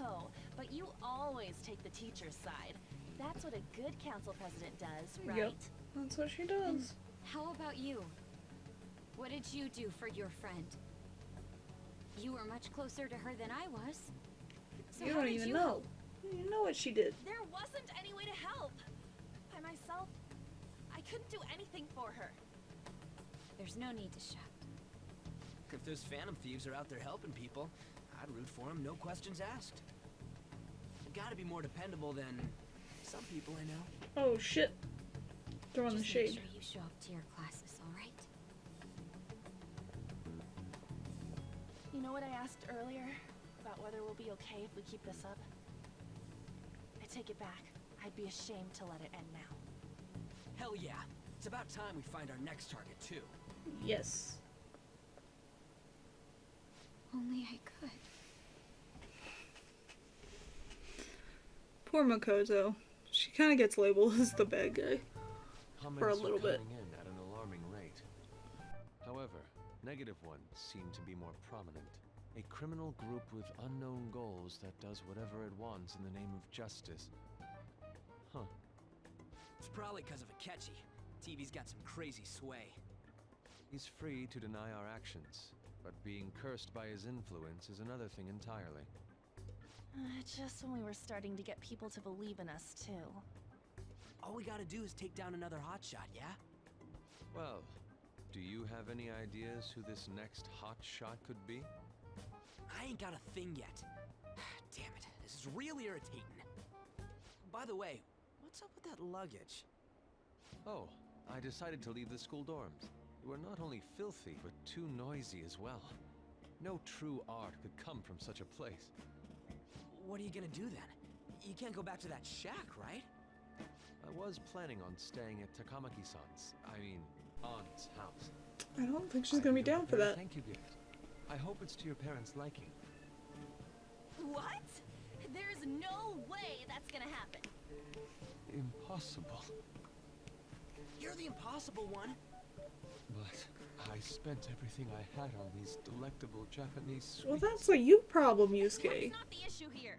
Oh, but you always take the teacher's side. That's what a good council president does, right? Yep, that's what she does. How about you? What did you do for your friend? You were much closer to her than I was. So You how don't did even you know. help? You know what she did. There wasn't any way to help. By myself, I couldn't do anything for her. There's no need to shout. If those Phantom Thieves are out there helping people, I'd root for them, no questions asked. They gotta be more dependable than some people I know. Oh shit. Throwing the Just shade. make sure you show up to your classes, all right? You know what I asked earlier? About whether we'll be okay if we keep this up? I take it back. I'd be ashamed to let it end now. Hell yeah. It's about time we find our next target, too. Yes. Only I could. Poor Makoto. She kind of gets labeled as the bad guy. Comments For a are little bit. coming in at an alarming rate. However, negative ones seem to be more prominent. A criminal group with unknown goals that does whatever it wants in the name of justice. Huh. It's probably because of Akechi. TV's got some crazy sway. He's free to deny our actions, but being cursed by his influence is another thing entirely. Just when we were starting to get people to believe in us, too. All we gotta do is take down another hotshot, yeah? Well, do you have any ideas who this next hot shot could be? I ain't got a thing yet. Damn it, this is really irritating. By the way, what's up with that luggage? Oh, I decided to leave the school dorms. You are not only filthy, but too noisy as well. No true art could come from such a place. What are you gonna do then? You can't go back to that shack, right? I was planning on staying at Takamaki-san's, aunt's house. I don't think she's gonna be down for that. Thank you gift. I hope it's to your parents' liking. What? There's no way that's gonna happen. Impossible. You're the impossible one. But I spent everything I had on these delectable Japanese sweets. Well, that's a you problem, Yusuke. That's not the issue here.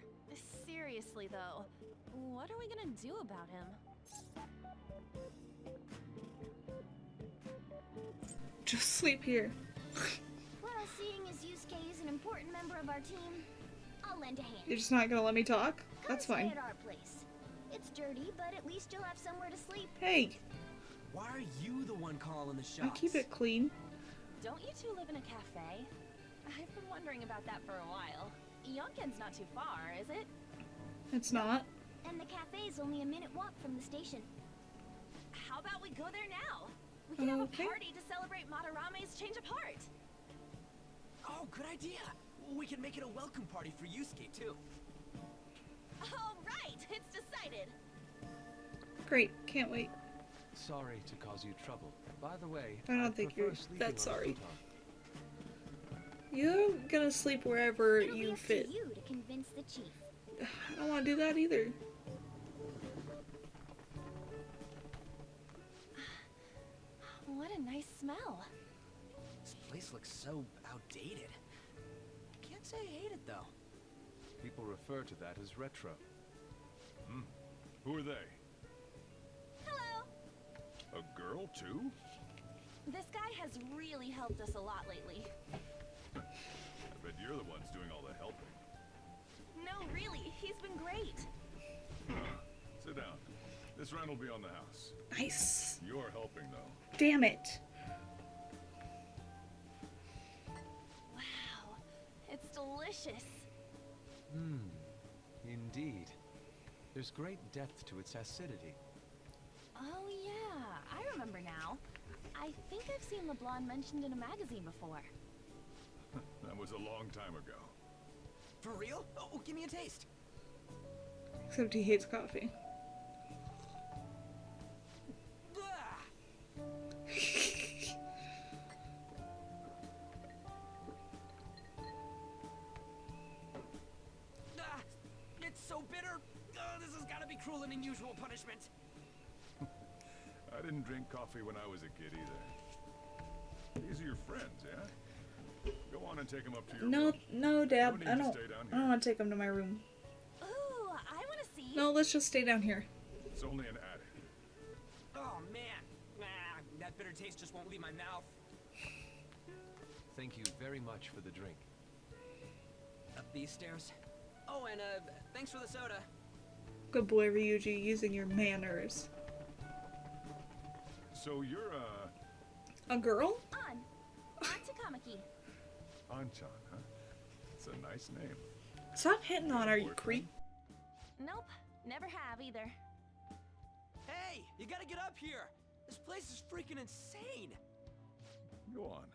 Seriously, though, what are we gonna do about him? Just sleep here. Well, seeing as Yusuke is an important member of our team, I'll lend a hand. You're just not gonna let me talk? Come That's stay fine. at our place. It's dirty, but at least you'll have somewhere to sleep. Hey, Why are you the one calling the I shots? keep it clean. Don't you two live in a cafe? I've been wondering about that for a while. Yonken's not too far, is it? It's not. And the cafe's only a minute walk from the station. How about we go there now? We can have a Okay. party to celebrate Madarame's change of heart. Oh, good idea. We can make it a welcome party for Yusuke, too. All right, it's decided. Great, can't wait. Sorry to cause you trouble. By the way, I don't think prefer you're sleeping that on a sorry. futon. You're gonna sleep wherever It'll you be up fit. to you to convince the chief. I don't want to do that either. What a nice smell. This place looks so outdated. Can't say I hate it, though. People refer to that as retro. Who are they? Hello. A girl, too? This guy has really helped us a lot lately. I bet you're the ones doing all the helping. No, really, he's been great. Sit down. This rent will be on the house. Nice. You're helping, though. Damn it. Wow, it's delicious. Indeed. There's great depth to its acidity. Oh yeah, I remember now. I think I've seen the blonde mentioned in a magazine before. That was a long time ago. For real? Oh, give me a taste. Except he hates coffee. It's so bitter. This has got to be cruel and unusual punishment. I didn't drink coffee when I was a kid either. These are your friends, yeah? Go on and take them up to your room. No, Dad. No need I to don't. stay down I don't want to take him to my room. Ooh, I want to see. No, let's just stay down here. It's only an attic. Oh, man. That bitter taste just won't leave my mouth. Thank you very much for the drink. Up these stairs. Oh, and thanks for the soda. Good boy, Ryuji, using your manners. So you're, A girl? On Takamaki. Anchan, huh? It's a nice name. Stop hitting on her, you creep. Nope, never have either. Hey, you gotta get up here. This place is freaking insane. Go on.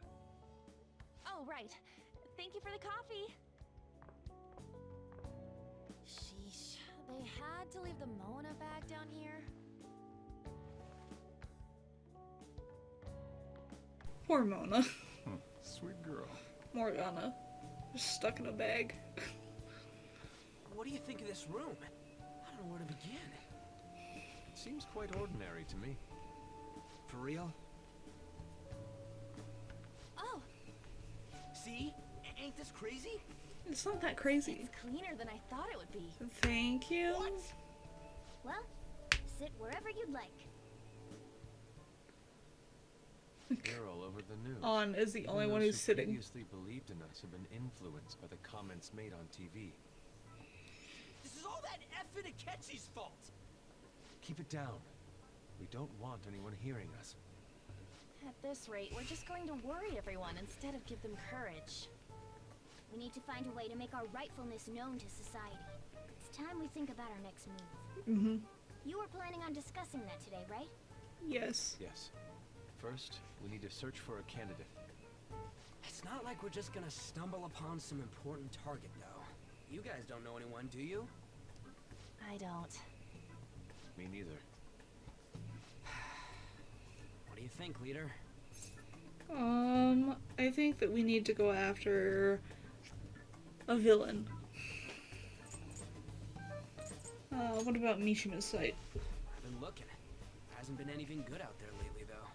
Oh, right. Thank you for the coffee. Sheesh, they had to leave the Mona bag down here. Poor Mona. Sweet girl. Morgana. Just stuck in a bag. What do you think of this room? I don't know where to begin. It seems quite ordinary to me. For real? Oh, See? Ain't this crazy? It's not that crazy. it's cleaner than I thought it would be. Thank you. Well, sit wherever you'd like. They're all over the news. On is the only Even one those who's who sitting. previously believed in us have been influenced by the comments made on TV. This is all that effing Akechi's fault. Keep it down. We don't want anyone hearing us. At this rate, we're just going to worry everyone instead of give them courage. We need to find a way to make our rightfulness known to society. It's time we think about our next move. Mm-hmm. You were planning on discussing that today, right? Yes. Yes. First, we need to search for a candidate. It's not like we're just gonna stumble upon some important target, though. You guys don't know anyone, do you? I don't. Me neither. What do you think, leader? I think that we need to go after a villain. What about Mishima's site? I've been looking. Hasn't been anything good out there lately, though.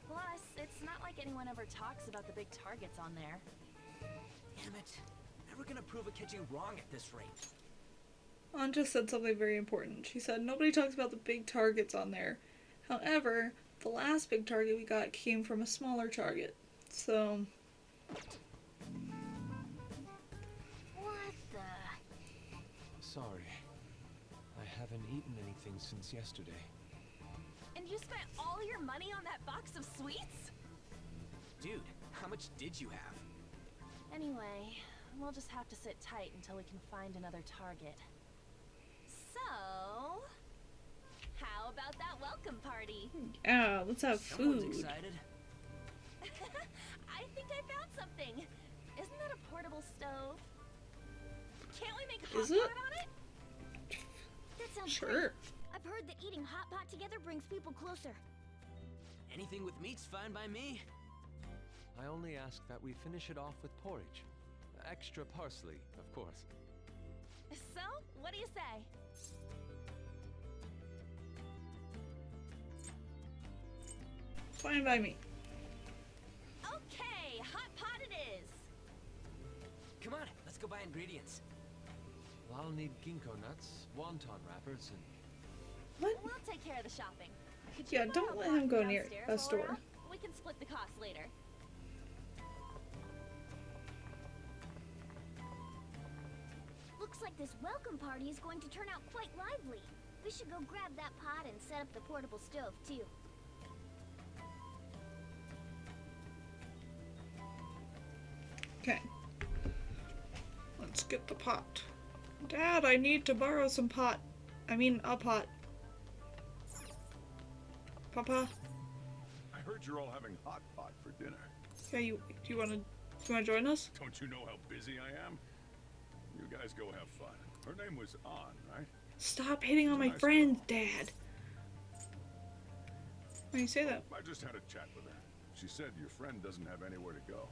Plus, it's not like anyone ever talks about the big targets on there. Damn it. Never gonna prove Akechi wrong at this rate. Anja said something very important. She said, nobody talks about the big targets on there. However, the last big target we got came from a smaller target. So... What the... Sorry. I haven't eaten anything since yesterday. And you spent all your money on that box of sweets? Dude, how much did you have? Anyway, we'll just have to sit tight until we can find another target. So... how about that welcome party? Yeah, let's have Someone's food. excited. I think I found something! Isn't that a portable Is hot it? pot on it? That sounds Sure. great. I've heard that eating hot pot together brings people closer. Anything with meat's fine by me. I only ask that we finish it off with porridge. Extra parsley, of course. So, what do you say? Fine by me. Okay, hot pot it is. Come on, let's go buy ingredients. Well, I'll need ginkgo nuts, wonton wrappers, and What? We'll take care of the shopping. Could Yeah, you don't let him go near downstairs a while we're store. out? We can split the cost later. Looks like this welcome party is going to turn out quite lively. We should go grab that pot and set up the portable stove, too. Okay. Let's get the pot. Dad, I need to borrow some pot. I mean, a pot. Papa? I heard you're all having hot pot for dinner. Yeah, do you wanna join us? Don't you know how busy I am? You guys go have fun. Her name was An, right? Stop hitting on my Nice friends, Dad. Why do you say that? I just had a chat with her. She said your friend doesn't have anywhere to go.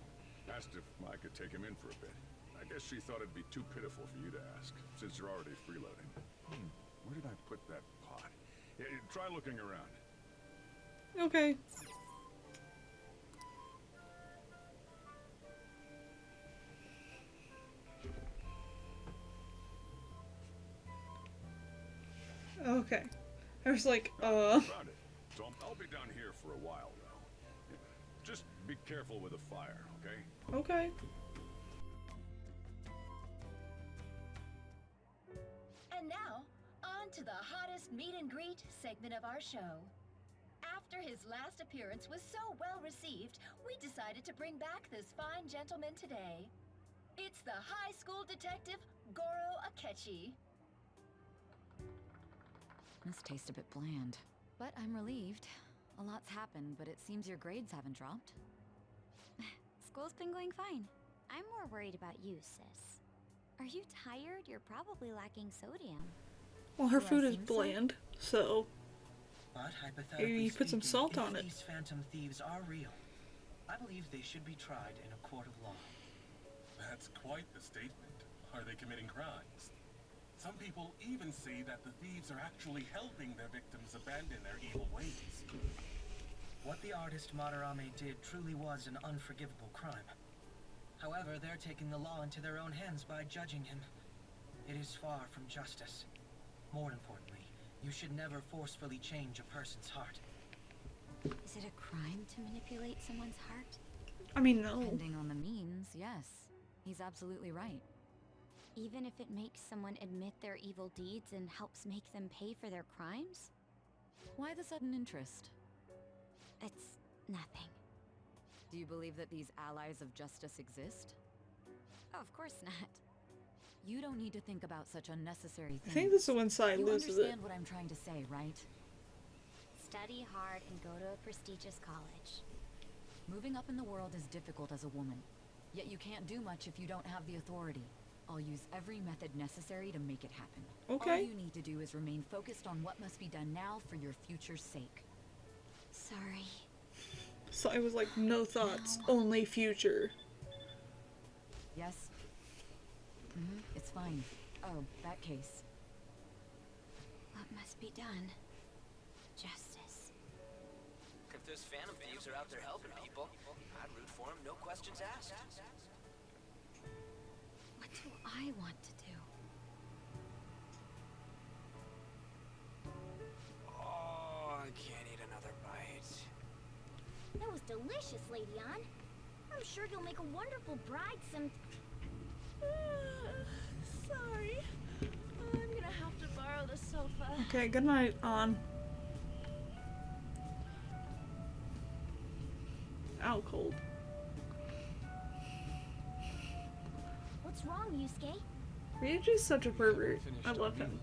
Asked if I could take him in for a bit. I guess she thought it'd be too pitiful for you to ask, since you're already freeloading. Where did I put that pot? Yeah, try looking around. Okay. Okay. I was like, Found it. So I'll be down here for a while, though. Just be careful with the fire, okay? Okay. And now, on to the hottest meet and greet segment of our show. After his last appearance was so well received, we decided to bring back this fine gentleman today. It's the high school detective, Goro Akechi. This tastes a bit bland, but I'm relieved. A lot's happened, but it seems your grades haven't dropped. School's been going fine. I'm more worried about you, sis. Are you tired? You're probably lacking sodium. Well, her Do I food is seem so? bland, so But hypothetically maybe you put some speaking, salt on if it. these phantom thieves are real, I believe they should be tried in a court of law. That's quite the statement. Are they committing crimes? Some people even say that the thieves are actually helping their victims abandon their evil ways. What the artist Madarame did truly was an unforgivable crime. However, they're taking the law into their own hands by judging him. It is far from justice. More importantly, you should never forcefully change a person's heart. Is it a crime to manipulate someone's heart? I mean, no. Depending on the means, yes. He's absolutely right. Even if it makes someone admit their evil deeds and helps make them pay for their crimes? Why the sudden interest? It's nothing. Do you believe that these allies of justice exist? Oh, of course not. You don't need to think about such unnecessary I things. think this is when Sai You loses understand it. what I'm trying to say, right? Study hard and go to a prestigious college. Moving up in the world is difficult as a woman. Yet you can't do much if you don't have the authority. I'll use every method necessary to make it happen. Okay. All you need to do is remain focused on what must be done now for your future's sake. Sorry. Sai was like, no thoughts, only future. Yes? It's fine. Oh, that case. What must be done? Justice. If those phantom thieves are out there helping people, I'd root for them, no questions asked. What do I want to do? Oh, I can't eat another bite. That was delicious, Lady An. I'm sure you'll make a wonderful bride some... Sorry. I'm gonna have to borrow the sofa. Okay, good night, On. Ow, cold. What's wrong, Yusuke? Ryuji's such a pervert. Finished I love on him.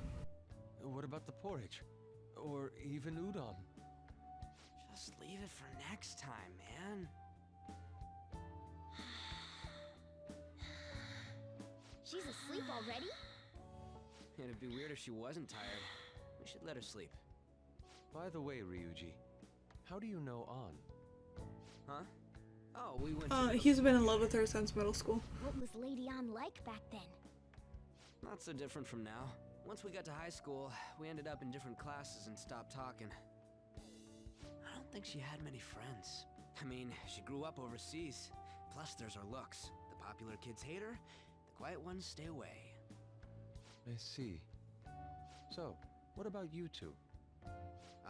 you. What about the porridge? Or even udon? Just leave it for next time, man. She's asleep already? It'd be weird if she wasn't tired. We should let her sleep. By the way, Ryuji, how do you know An? Huh? Oh, we went to... He's been in love with her since middle school. What was Lady An like back then? Not so different from now. Once we got to high school, we ended up in different classes and stopped talking. I don't think she had many friends. I mean, she grew up overseas. Plus, there's her looks. The popular kids hate her, the quiet ones stay away. I see. So, what about you two?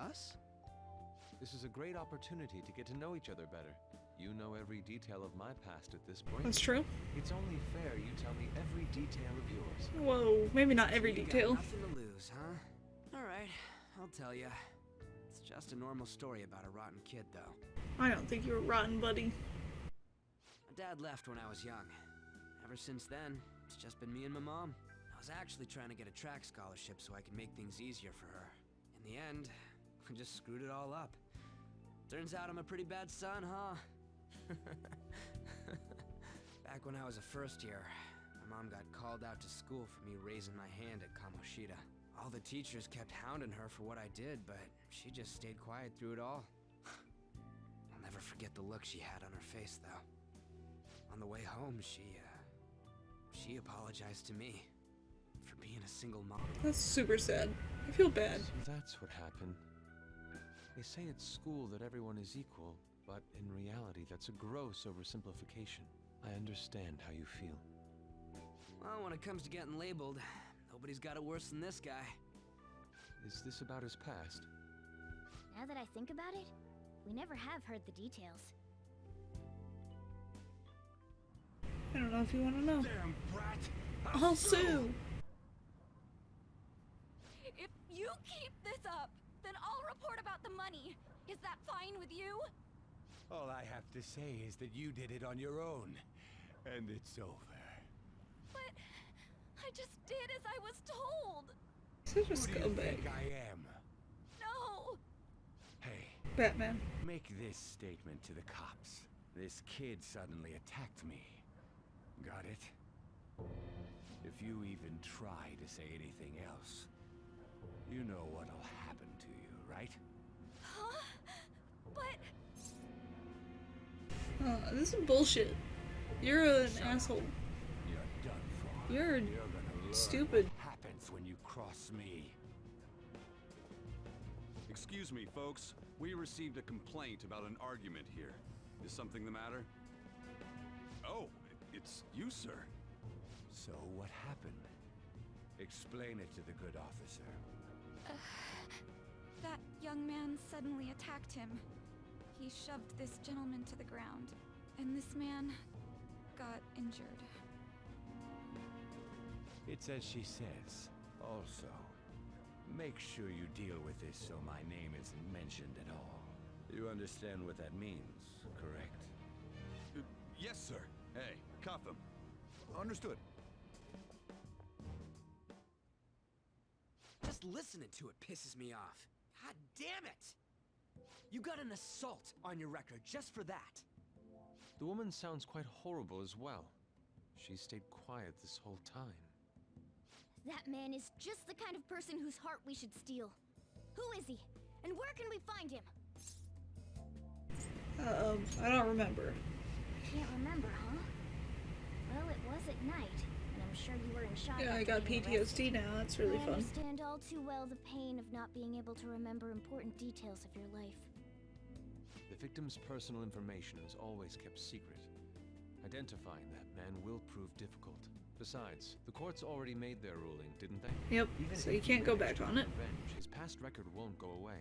Us? This is a great opportunity to get to know each other better. You know every detail of my past at this point. That's true. It's only fair you tell me every detail of yours. Whoa, maybe not every You detail. got nothing to lose, huh? Alright, I'll tell you. It's just a normal story about a rotten kid, though. I don't think you were rotten, buddy. My dad left when I was young. Ever since then, it's just been me and my mom. I was actually trying to get a track scholarship so I could make things easier for her. In the end, I just screwed it all up. Turns out I'm a pretty bad son, huh? Back when I was a first year, my mom got called out to school for me raising my hand at Kamoshida. All the teachers kept hounding her for what I did, but she just stayed quiet through it all. I'll never forget the look she had on her face, though. On the way home, she apologized to me for being a single mom. That's super sad. I feel bad. So that's what happened. They say at school that everyone is equal, but in reality that's a gross oversimplification. I understand how you feel. Well, when it comes to getting labeled, nobody's got it worse than this guy. Is this about his past? Now that I think about it, we never have heard the details. I don't know if you want to know. Damn brat! I'll sue. If you keep this up, then I'll report about the money. Is that fine with you? All I have to say is that you did it on your own, and it's over. But I just did as I was told. Such a Who do you scumbag. think I am? No. Hey, Batman. make this statement to the cops. This kid suddenly attacked me. Got it? If you even try to say anything else, you know what'll happen to you, right? Huh? But This is bullshit. You're an asshole. You're done for. You're gonna learn stupid. what happens when you cross me. Excuse me, folks. We received a complaint about an argument here. Is something the matter? Oh, it's you, sir. So what happened? Explain it to the good officer. that young man suddenly attacked him. He shoved this gentleman to the ground, and this man got injured. It's as she says. Also, make sure you deal with this so my name isn't mentioned at all. You understand what that means, correct? Yes, sir. Hey, cuff him. Understood. Just listening to it pisses me off. God damn it! You got an assault on your record just for that. The woman sounds quite horrible as well. She stayed quiet this whole time. That man is just the kind of person whose heart we should steal. Who is he? And where can we find him? I don't remember. Can't remember, huh? Well, it was at night, and I'm sure you were in shock. Yeah, I after got being PTSD arrested. now. That's really I fun. understand all too well the pain of not being able to remember important details of your life. The victim's personal information is always kept secret. Identifying that man will prove difficult. Besides, the courts already made their ruling, didn't they? Yep, Even so if you can't he go managed back to on it. revenge, his past record won't go away.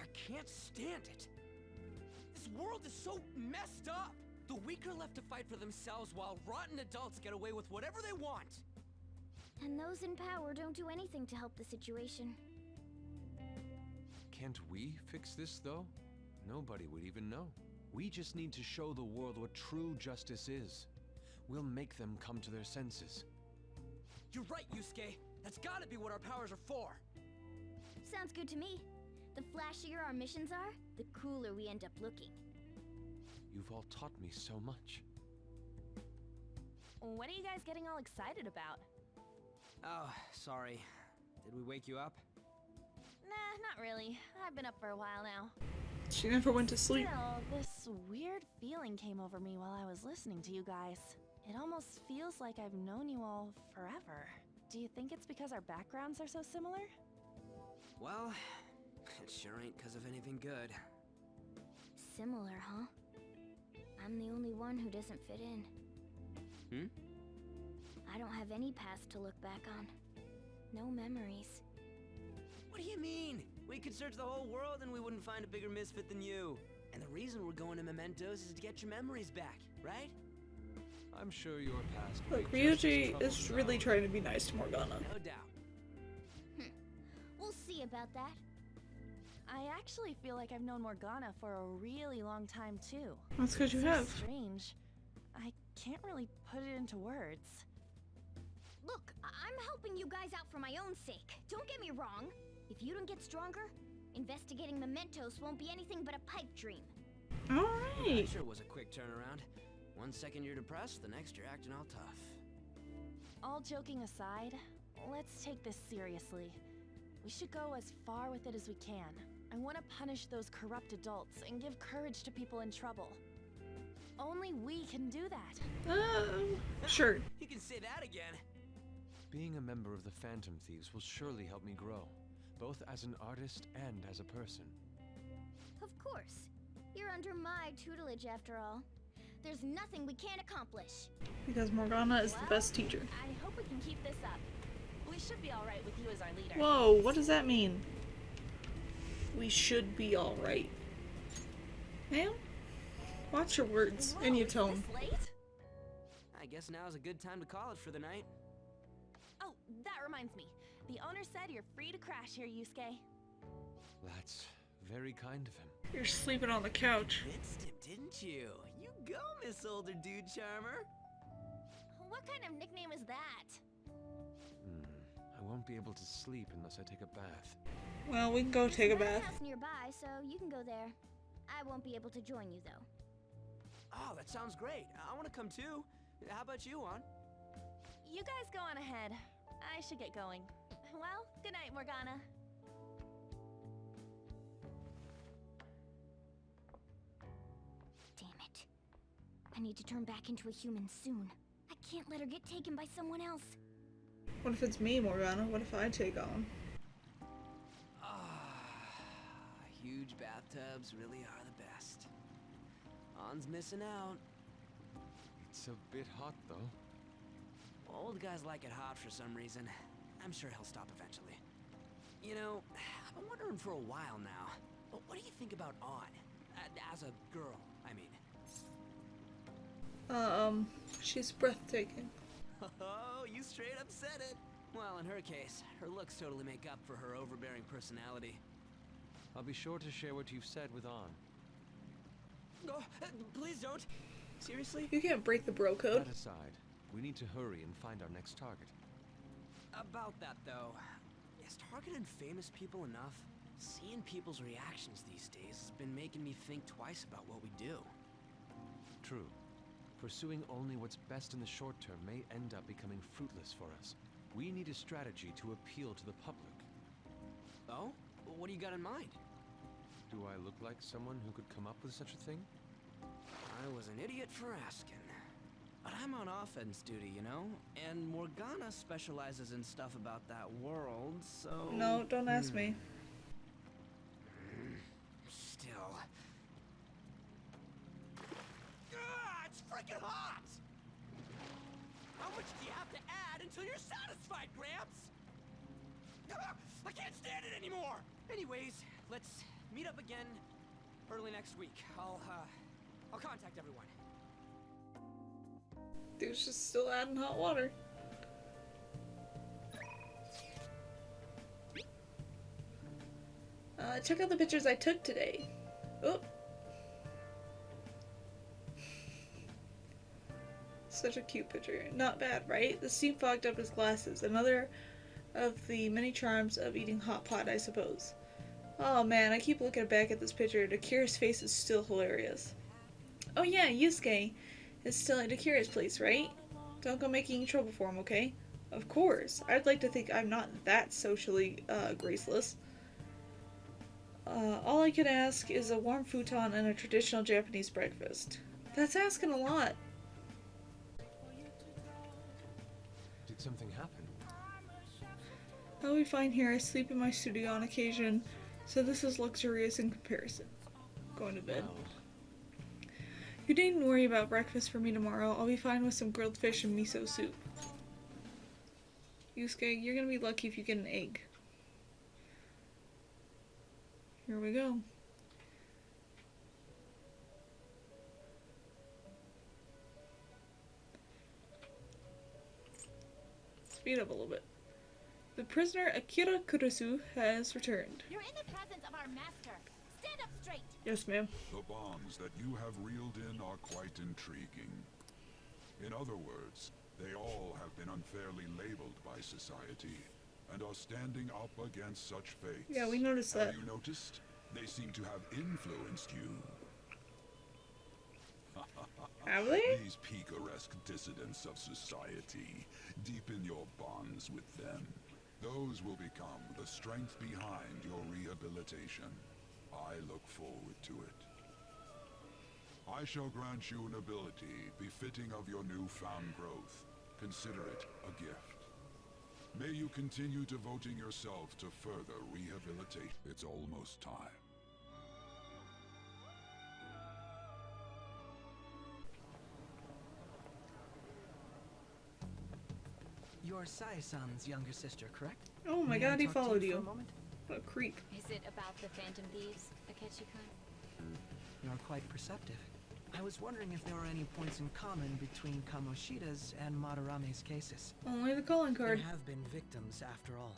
I can't stand it. This world is so messed up. The weak are left to fight for themselves while rotten adults get away with whatever they want. And those in power don't do anything to help the situation. Can't we fix this, though? Nobody would even know. We just need to show the world what true justice is. We'll make them come to their senses. You're right, Yusuke. That's gotta be what our powers are for. Sounds good to me. The flashier our missions are, the cooler we end up looking. You've all taught me so much. What are you guys getting all excited about? Oh, sorry. Did we wake you up? Nah, not really. I've been up for a while now. She never went to sleep. Still, this weird feeling came over me while I was listening to you guys. It almost feels like I've known you all forever. Do you think it's because our backgrounds are so similar? Well, it sure ain't because of anything good. Similar, huh? I'm the only one who doesn't fit in. I don't have any past to look back on. No memories. What do you mean? We could search the whole world and we wouldn't find a bigger misfit than you. And the reason we're going to Mementos is to get your memories back, right? I'm sure your past. Look, Ryuji is really trying to be nice to Morgana. No doubt. We'll see about that. I actually feel like I've known Morgana for a really long time too. That's because you It's have. so strange. I can't really put it into words. Look, I'm helping you guys out for my own sake. Don't get me wrong. If you don't get stronger, investigating Mementos won't be anything but a pipe dream. Alright. Sure was a quick turnaround. 1 second you're depressed, the next you're acting all tough. All joking aside, let's take this seriously. We should go as far with it as we can. I want to punish those corrupt adults and give courage to people in trouble. Only we can do that. Sure. You can say that again. Being a member of the Phantom Thieves will surely help me grow, both as an artist and as a person. Of course. You're under my tutelage after all. There's nothing we can't accomplish. Because Morgana is the best teacher. I hope we can keep this up. We should be alright with you as our leader. Whoa, what does that mean? We should be alright. Ma'am? Watch your words and your tone. Late? I guess now's a good time to call it for the night. Oh, that reminds me. The owner said you're free to crash here, Yusuke. That's very kind of him. You're sleeping on the couch. Convinced him, didn't you? You go, Miss Older Dude Charmer. What kind of nickname is that? I won't be able to sleep unless I take a bath. Well, we can go take a There's bath. a house nearby, so you can go there. I won't be able to join you though. Oh, that sounds great. I want to come too. How about you, Juan? You guys go on ahead. I should get going. Well, good night, Morgana. Damn it. I need to turn back into a human soon. I can't let her get taken by someone else. What if it's me, Morgana? What if I take on? Huge bathtubs really are the best. Juan's missing out. It's a bit hot, though. Old guys like it hot for some reason. I'm sure he'll stop eventually. You know, I've been wondering for a while now. But what do you think about On? As a girl, I mean. She's breathtaking. Oh, you straight up said it. Well, in her case, her looks totally make up for her overbearing personality. I'll be sure to share what you've said with On. Oh, please don't. Seriously? You can't break the bro code. That aside, we need to hurry and find our next target. About that, though, is targeting famous people enough? Seeing people's reactions these days has been making me think twice about what we do. True. Pursuing only what's best in the short term may end up becoming fruitless for us. We need a strategy to appeal to the public. Oh? What do you got in mind? Do I look like someone who could come up with such a thing? I was an idiot for asking. But I'm on offense duty, you know? And Morgana specializes in stuff about that world, so... No, don't ask me. Still... it's freaking hot! How much do you have to add until you're satisfied, Gramps? I can't stand it anymore! Anyways, let's meet up again early next week. I'll contact everyone. Dude's just still adding hot water. Check out the pictures I took today. Oh. Such a cute picture. Not bad, right? The steam fogged up his glasses. Another of the many charms of eating hot pot, I suppose. Oh man, I keep looking back at this picture. Dakira's face is still hilarious. Oh yeah, Yusuke is still at Dakira's place, right? Don't go making trouble for him, okay? Of course. I'd like to think I'm not that socially graceless. All I could ask is a warm futon and a traditional Japanese breakfast. That's asking a lot. Did something happen? I'll be fine here. I sleep in my studio on occasion, so this is luxurious in comparison. Going to bed. You needn't worry about breakfast for me tomorrow. I'll be fine with some grilled fish and miso soup. Yusuke, you're gonna be lucky if you get an egg. Here we go. Speed up a little bit. The prisoner Akira Kurusu has returned. You're in the presence of our master. Stand up straight. Yes, ma'am. The bonds that you have reeled in are quite intriguing. In other words, they all have been unfairly labeled by society and are standing up against such fates. Yeah, we noticed that. Have you noticed? They seem to have influenced you. Have they? These picaresque dissidents of society, deepen your bonds with them. Those will become the strength behind your rehabilitation. I look forward to it. I shall grant you an ability befitting of your newfound growth. Consider it a gift. May you continue devoting yourself to further rehabilitation. It's almost time. You're Sai-san's younger sister, correct? Oh my May god, I he talk to followed for you. a moment? What a creep. Is it about the Phantom Thieves, Akechi-kun? You're quite perceptive. I was wondering if there were any points in common between Kamoshida's and Madarame's cases. Only the calling card. There have been victims, after all.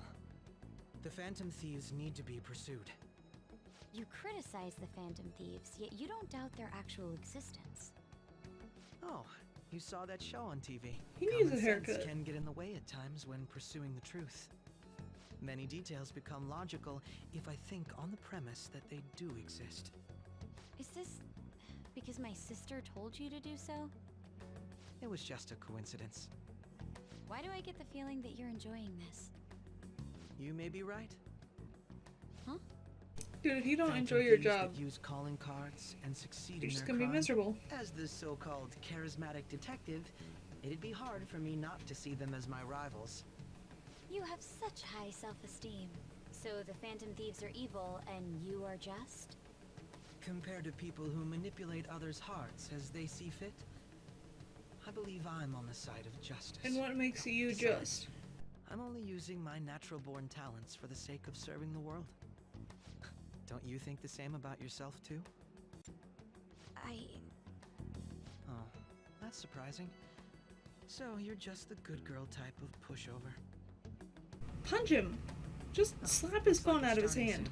The Phantom Thieves need to be pursued. You criticize the Phantom Thieves, yet you don't doubt their actual existence. Oh, you saw that show on TV. He needs a Common haircut. sense can get in the way at times when pursuing the truth. Many details become logical if I think on the premise that they do exist. Is this because my sister told you to do so? It was just a coincidence. Why do I get the feeling that you're enjoying this? You may be right. Huh? Dude, if you don't Phantom enjoy your thieves job, that use calling cards and succeed you're in just their gonna be crime. miserable. As the so-called charismatic detective, it'd be hard for me not to see them as my rivals. You have such high self-esteem. So the Phantom Thieves are evil and you are just? Compared to people who manipulate others' hearts as they see fit, I believe I'm on the side of justice. And what makes you Besides, just? I'm only using my natural-born talents for the sake of serving the world. Don't you think the same about yourself, too? Oh, that's surprising. So, you're just the good girl type of pushover. Punch him! Just slap his phone out of his starting hand.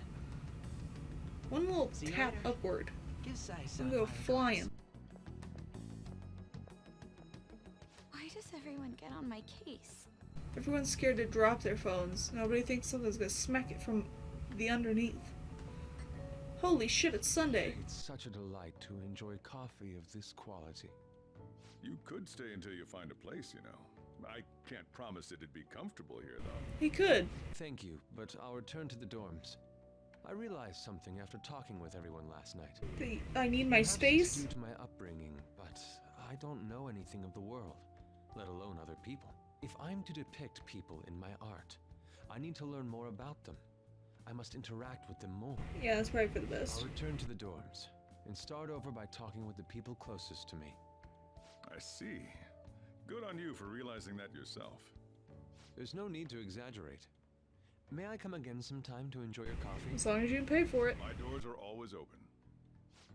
One little See you tap later. upward. Give Sai-san And go my flying. Why does everyone get on my case? Everyone's scared to drop their phones. Nobody thinks someone's gonna smack it from the underneath. Holy shit, it's Sunday. It's such a delight to enjoy coffee of this quality. You could stay until you find a place, you know. I can't promise it'd be comfortable here, though. He could. Thank you, but I'll return to the dorms. I realized something after talking with everyone last night. I need my Perhaps space. It's due to my upbringing, but I don't know anything of the world, let alone other people. If I'm to depict people in my art, I need to learn more about them. I must interact with them more. Yeah, that's probably for the best. I'll return to the dorms and start over by talking with the people closest to me. I see. Good on you for realizing that yourself. There's no need to exaggerate. May I come again sometime to enjoy your coffee? As long as you can pay for it. My doors are always open.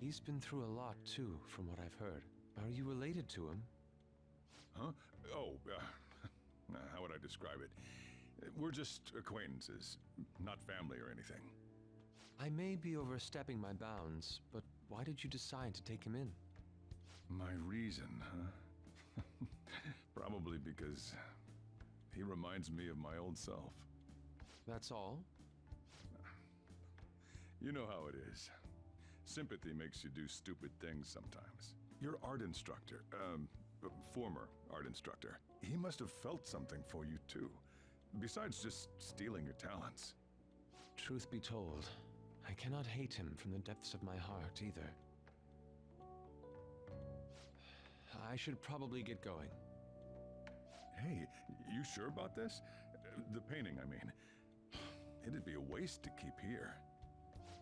He's been through a lot, too, from what I've heard. Are you related to him? Huh? Oh, how would I describe it? We're just acquaintances, not family or anything. I may be overstepping my bounds, but why did you decide to take him in? My reason, huh? Probably because he reminds me of my old self. That's all? You know how it is. Sympathy makes you do stupid things sometimes. Your art instructor, former art instructor, He must have felt something for you too, besides just stealing your talents. Truth be told, I cannot hate him from the depths of my heart either. I should probably get going. Hey, you sure about this? The painting, I mean. It'd be a waste to keep here.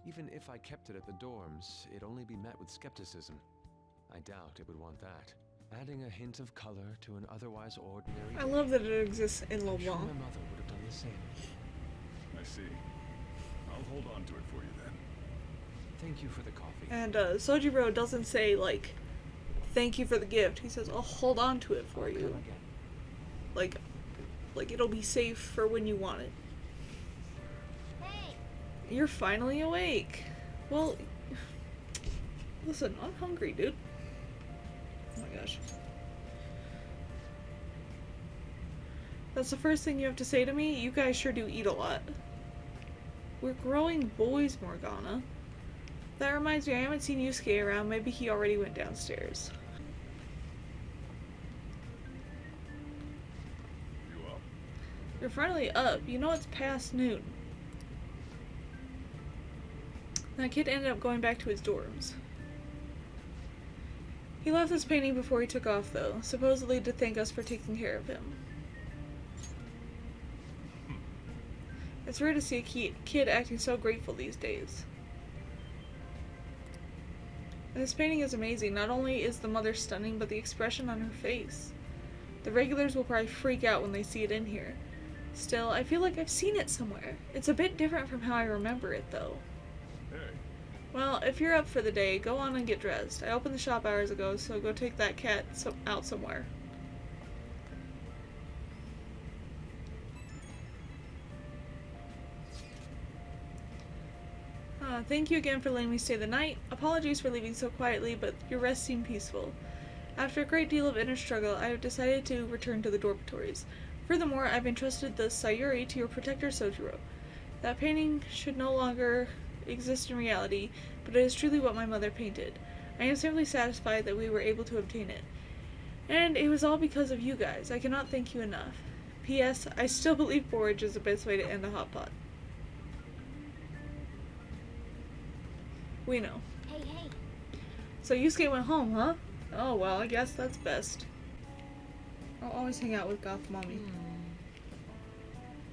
Even if I kept it at the dorms, it'd only be met with skepticism. I doubt it would want that. Adding a hint of color to an otherwise ordinary I love that it exists in I'm sure LeBlanc. my mother would have done the same. I see. I'll hold on to it for you then. Thank you for the coffee. And Sojiro doesn't say, like, thank you for the gift. He says, I'll hold on to it for you. Like it'll be safe for when you want it. Hey! You're finally awake. Well, listen, I'm hungry, dude. Oh my gosh. That's the first thing you have to say to me? You guys sure do eat a lot. We're growing boys, Morgana. That reminds me, I haven't seen Yusuke around. Maybe he already went downstairs. You up? You're finally up. You know it's past noon. That kid ended up going back to his dorms. He left this painting before he took off, though, supposedly to thank us for taking care of him. It's rare to see a kid acting so grateful these days. And this painting is amazing. Not only is the mother stunning, but the expression on her face. The regulars will probably freak out when they see it in here. Still, I feel like I've seen it somewhere. It's a bit different from how I remember it, though. Hey. Well, if you're up for the day, go on and get dressed. I opened the shop hours ago, so go take that cat out somewhere. Thank you again for letting me stay the night. Apologies for leaving so quietly, but your rest seemed peaceful. After a great deal of inner struggle, I have decided to return to the dormitories. Furthermore, I've entrusted the Sayuri to your protector Sojiro. That painting should no longer exist in reality, but it is truly what my mother painted. I am simply satisfied that we were able to obtain it. And it was all because of you guys. I cannot thank you enough. P.S. I still believe porridge is the best way to end a hot pot. We know. Hey, hey. So Yusuke went home, huh? Oh, well, I guess that's best. I'll always hang out with Goth Mommy.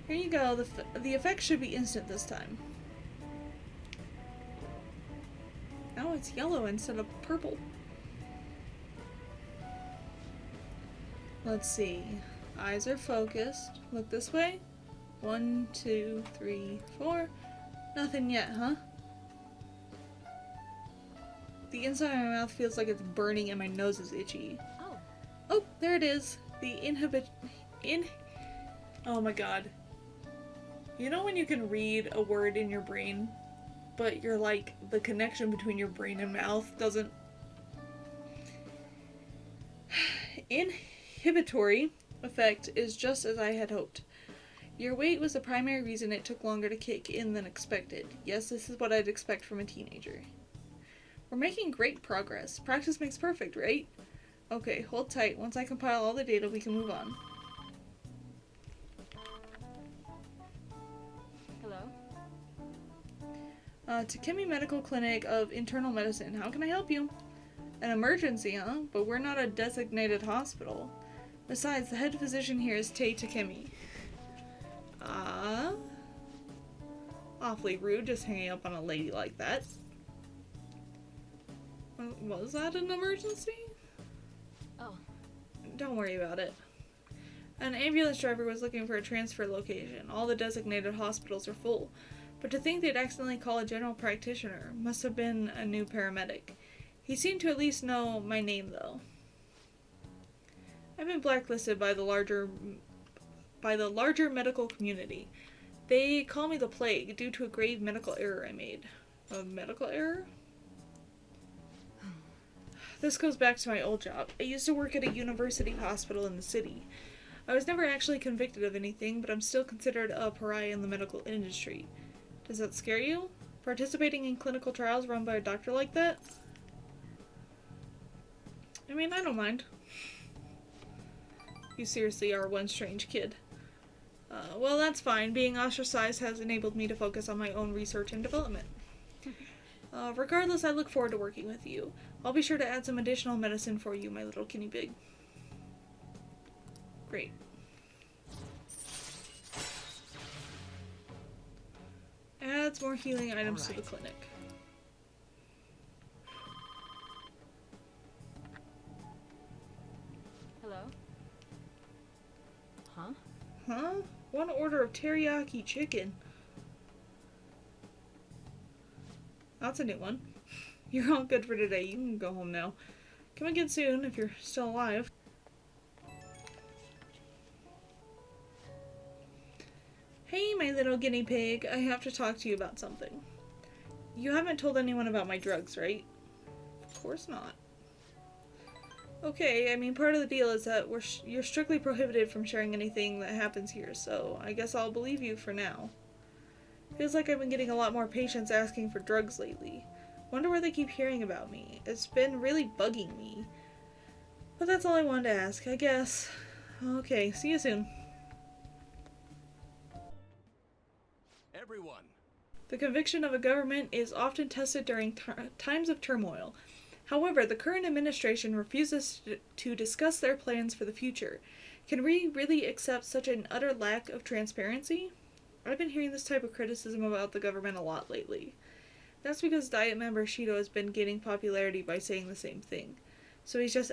Here you go. The effect should be instant this time. Now it's yellow instead of purple. Let's see. Eyes are focused. Look this way. 1, 2, 3, 4. Nothing yet, huh? The inside of my mouth feels like it's burning and my nose is itchy. Oh, there it is. Oh my god. You know when you can read a word in your brain, but you're like, the connection between your brain and mouth doesn't... Inhibitory effect is just as I had hoped. Your weight was the primary reason it took longer to kick in than expected. Yes, this is what I'd expect from a teenager. We're making great progress. Practice makes perfect, right? Okay, hold tight. Once I compile all the data, we can move on. Hello? Takemi Medical Clinic of Internal Medicine. How can I help you? An emergency, huh? But we're not a designated hospital. Besides, the head physician here is Tei Takemi. Awfully rude, just hanging up on a lady like that. Was that an emergency? Oh. Don't worry about it. An ambulance driver was looking for a transfer location. All the designated hospitals are full. But to think they'd accidentally call a general practitioner must have been a new paramedic. He seemed to at least know my name, though. I've been blacklisted by the larger medical community. They call me the Plague due to a grave medical error I made. A medical error? This goes back to my old job. I used to work at a university hospital in the city. I was never actually convicted of anything, but I'm still considered a pariah in the medical industry. Does that scare you? Participating in clinical trials run by a doctor like that? I mean, I don't mind. You seriously are one strange kid. Well, that's fine. Being ostracized has enabled me to focus on my own research and development. Regardless, I look forward to working with you. I'll be sure to add some additional medicine for you, my little guinea pig. Great. Adds more healing items to the clinic. Hello? Huh? Huh? One order of teriyaki chicken. That's a new one. You're all good for today. You can go home now. Come again soon if you're still alive. Hey, my little guinea pig. I have to talk to you about something. You haven't told anyone about my drugs, right? Of course not. Okay, I mean, part of the deal is that you're strictly prohibited from sharing anything that happens here, so I guess I'll believe you for now. Feels like I've been getting a lot more patients asking for drugs lately. Wonder where they keep hearing about me. It's been really bugging me. But that's all I wanted to ask, I guess. Okay, see you soon. Everyone! The conviction of a government is often tested during times of turmoil. However, the current administration refuses to discuss their plans for the future. Can we really accept such an utter lack of transparency? I've been hearing this type of criticism about the government a lot lately. That's because Diet member Shido has been gaining popularity by saying the same thing. So he's just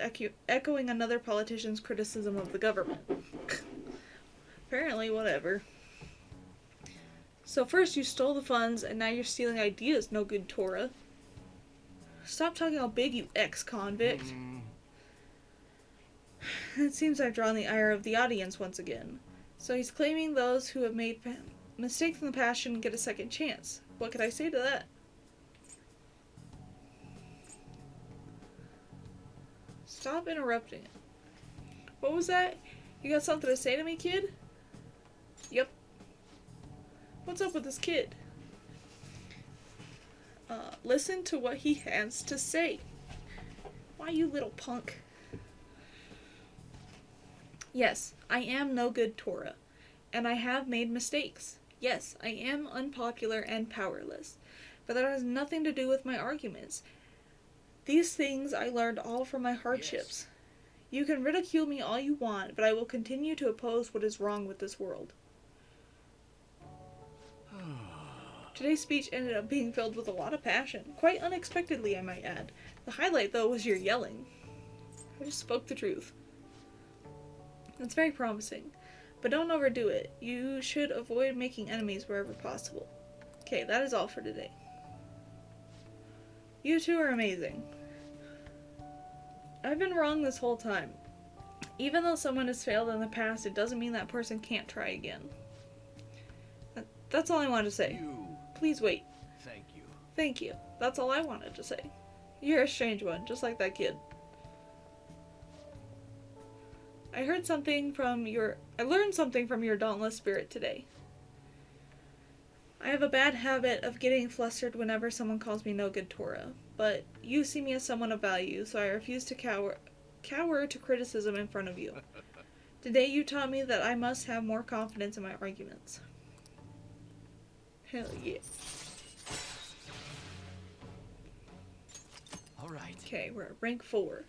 echoing another politician's criticism of the government. Apparently, whatever. So first you stole the funds, and now you're stealing ideas, no good Tora. Stop talking all big, you ex-convict. It seems I've drawn the ire of the audience once again. So he's claiming those who have made mistakes in the past shouldn't get a second chance. What could I say to that? Stop interrupting it. What was that? You got something to say to me, kid? Yep. What's up with this kid? Listen to what he has to say. Why, you little punk? Yes, I am no good Tora, and I have made mistakes. Yes, I am unpopular and powerless, but that has nothing to do with my arguments. These things I learned all from my hardships. Yes. You can ridicule me all you want, but I will continue to oppose what is wrong with this world. Today's speech ended up being filled with a lot of passion. Quite unexpectedly, I might add. The highlight, though, was your yelling. I just spoke the truth. It's very promising. But don't overdo it. You should avoid making enemies wherever possible. Okay, that is all for today. You two are amazing. I've been wrong this whole time. Even though someone has failed in the past, it doesn't mean that person can't try again. That's all I wanted to say. Please wait. Thank you. Thank you. That's all I wanted to say. You're a strange one, just like that kid. I learned something from your dauntless spirit today. I have a bad habit of getting flustered whenever someone calls me no good Tora, but you see me as someone of value, so I refuse to cower to criticism in front of you. Today you taught me that I must have more confidence in my arguments. Hell yeah. Alright. Okay, we're at rank 4.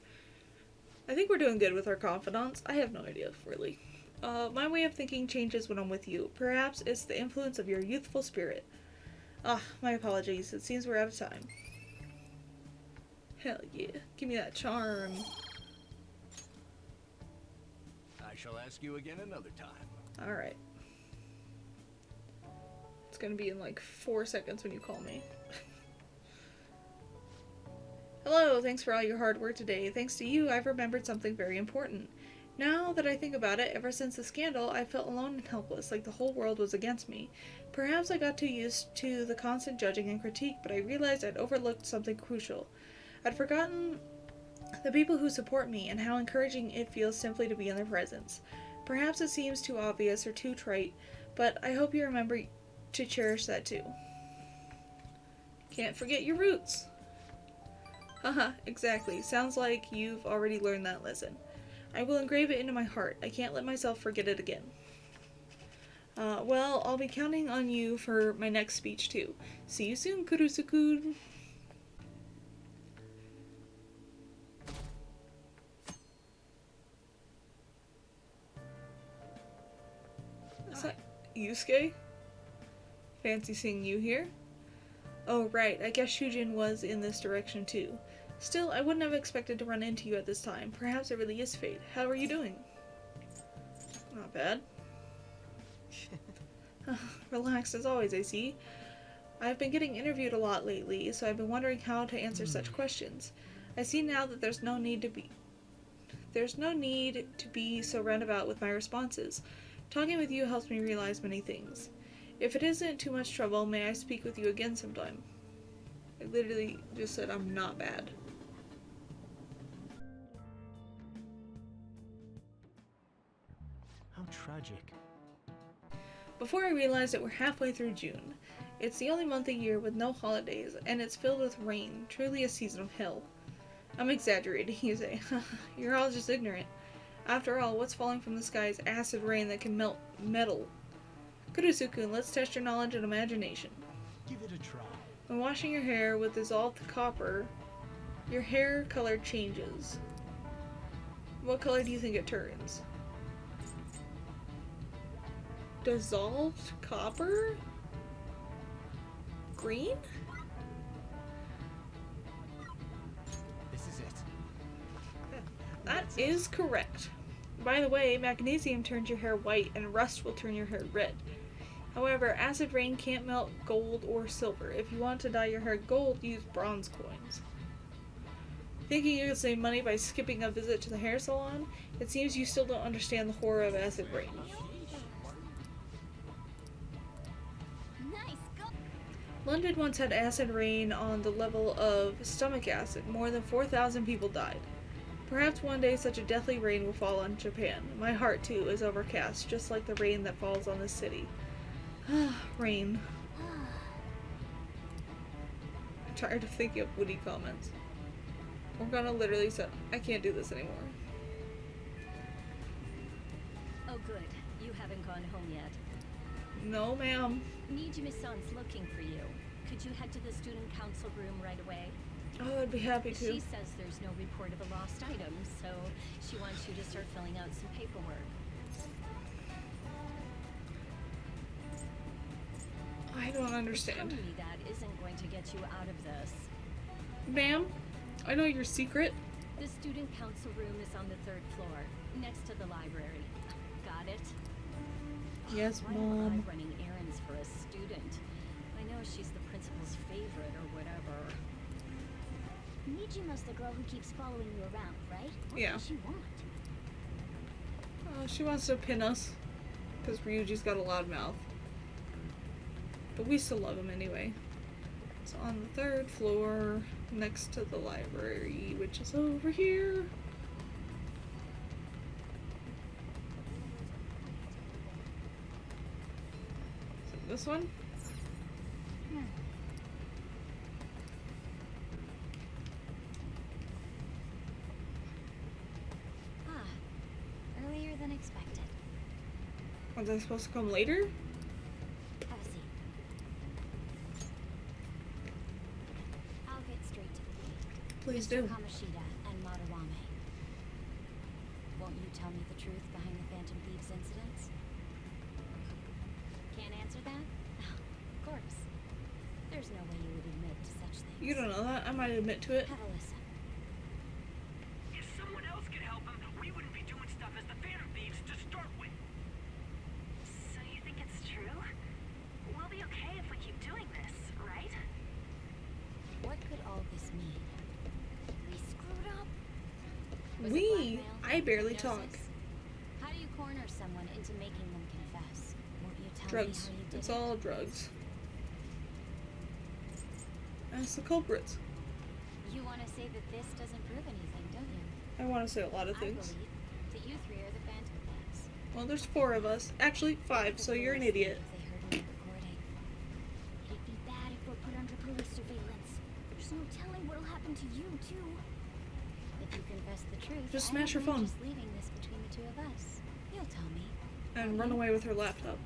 I think we're doing good with our confidants. I have no idea, really. My way of thinking changes when I'm with you. Perhaps it's the influence of your youthful spirit. My apologies. It seems we're out of time. Hell yeah. Give me that charm. I shall ask you again another time. Alright. It's gonna be in like 4 seconds when you call me. Hello, thanks for all your hard work today. Thanks to you, I've remembered something very important. Now that I think about it, ever since the scandal, I felt alone and helpless, like the whole world was against me. Perhaps I got too used to the constant judging and critique, but I realized I'd overlooked something crucial. I'd forgotten the people who support me and how encouraging it feels simply to be in their presence. Perhaps it seems too obvious or too trite, but I hope you remember to cherish that too. Can't forget your roots. Haha, exactly. Sounds like you've already learned that lesson. I will engrave it into my heart. I can't let myself forget it again. Well, I'll be counting on you for my next speech too. See you soon, Kurusu-kun. Is that Yusuke? Fancy seeing you here. Oh right, I guess Shujin was in this direction too. Still, I wouldn't have expected to run into you at this time. Perhaps it really is fate. How are you doing? Not bad. Relaxed as always, I see. I've been getting interviewed a lot lately, so I've been wondering how to answer such questions. I see now that there's no need to be so roundabout with my responses. Talking with you helps me realize many things. If it isn't too much trouble, may I speak with you again sometime? I literally just said I'm not bad. How tragic. Before I realized that we're halfway through June. It's the only month a year with no holidays, and it's filled with rain, truly a season of hell. I'm exaggerating, you say. You're all just ignorant. After all, what's falling from the sky is acid rain that can melt metal. Kurusu-kun, let's test your knowledge and imagination. Give it a try. When washing your hair with dissolved copper, your hair color changes. What color do you think it turns? Dissolved copper? Green? This is it. That is correct. By the way, magnesium turns your hair white and rust will turn your hair red. However, acid rain can't melt gold or silver. If you want to dye your hair gold, use bronze coins. Thinking you could save money by skipping a visit to the hair salon? It seems you still don't understand the horror of acid rain. London once had acid rain on the level of stomach acid. More than 4,000 people died. Perhaps one day such a deathly rain will fall on Japan. My heart, too, is overcast, just like the rain that falls on this city. Rain. I'm tired of thinking of witty comments. We're gonna literally say, I can't do this anymore. Oh good, you haven't gone home yet. No, ma'am. Nijime-san's looking for you. Could you head to the student council room right away? Oh, I'd be happy to. She says there's no report of a lost item, so she wants you to start filling out some paperwork. I don't understand. Telling me that isn't going to get you out of this. Ma'am, I know your secret. The student council room is on the 3rd floor, next to the library. Got it? Yes, Why am Mom. I running errands for a student? I know she's the principal's favorite or whatever. Nijima's the girl who keeps following you around, right? What Yeah. does she want? She wants to pin us. Because Ryuji's got a loud mouth. But we still love him anyway. It's on the 3rd floor, next to the library, which is over here. Is it this one? Earlier than expected. Was I supposed to come later? Have a seat. I'll get straight to the point. Please Mr. do. Kamoshida and Maruwame. Won't you tell me the truth behind the Phantom Thieves incidents? Can't answer that? Of course. There's no way you would admit to such things. You don't know that. I might admit to it. Have a listen. If someone else could help him, we wouldn't be doing stuff as the Phantom Thieves to start with. So you think it's true? We'll be okay if we keep doing this, right? What could all this mean? We screwed up? Was it We? blackmail? I barely Hypnosis? talk. How do you corner someone into making them confess? Won't you tell Drugs. me how you did It's it? all drugs. That's the culprits. You want to say that this doesn't prove anything, don't you? I want to say a lot of things. I believe that you three are the Phantom Thieves. Well, there's 4 of us. Actually, 5, so you're an idiot. They heard me recording. It'd be bad if we're put under police surveillance. There's no telling what'll happen to you, too. If you confess the truth, Just I smash her don't mind phone. just leaving this between the two of us. You'll tell me. And run away with her laptop.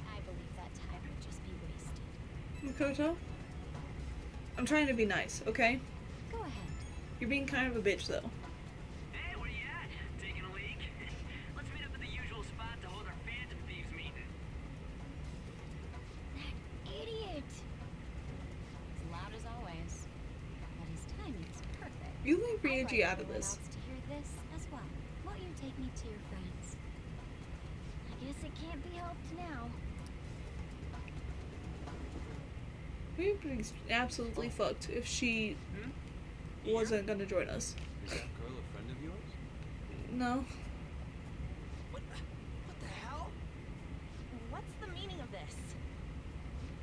I believe that time would just be wasted. Makoto? I'm trying to be nice, okay? Go ahead. You're being kind of a bitch, though. Hey, where you at? Taking a leak? Let's meet up at the usual spot to hold our Phantom Thieves meeting. Idiot! As loud as always. But his timing's perfect. You leave I'd Ryuji like out of everyone this. else to hear this as well. Won't you take me to your friends? I guess it can't be helped now. We'd be absolutely fucked if she wasn't gonna join us. Is that girl a friend of yours? No. What the hell? What's the meaning of this?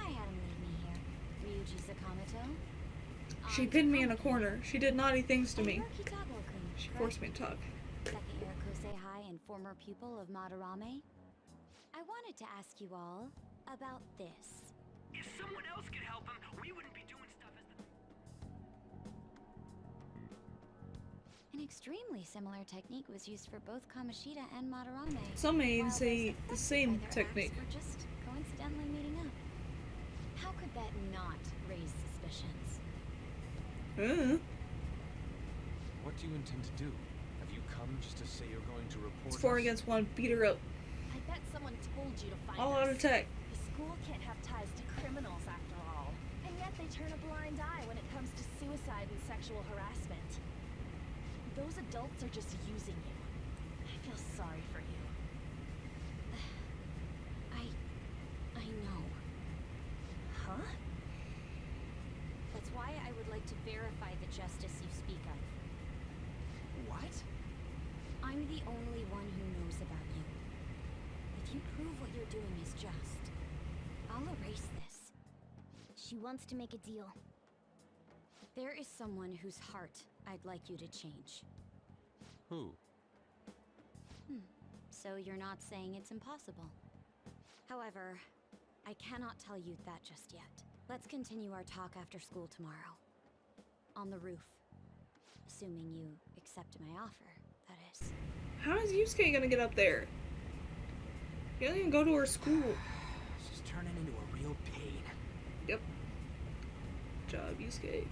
I had him leave me here. Ryuji Sakamoto. She pinned me in a corner. She did naughty things to me. Kitago-kun, She correct? forced me to talk. Second year Kosei High and former pupil of Madarame. I wanted to ask you all about this. If someone else could help him, we wouldn't be doing stuff as the... An extremely similar technique was used for both Kamoshida and Madarame. Some may even while say those the same affected by their technique. acts were just coincidentally meeting up. How could that not raise suspicions? What do you intend to do? Have you come just to say you're going to report It's 4 us? against 1. Beat her up. I bet someone told you to find All us. out attack. The school can't have ties to criminals after all. And yet they turn a blind eye when it comes to suicide and sexual harassment. Those adults are just using you. I feel sorry for you. I know. Huh? That's why I would like to verify the justice you speak of. What? I'm the only one who knows about you. If you prove what you're doing is just, I'll erase this. She wants to make a deal. There is someone whose heart I'd like you to change. Who? So you're not saying it's impossible. However, I cannot tell you that just yet. Let's continue our talk after school tomorrow. On the roof. Assuming you accept my offer, that is. How is Yusuke gonna get up there? He doesn't even go to her school. She's turning into a real pain. Yep. Good job, Yusuke.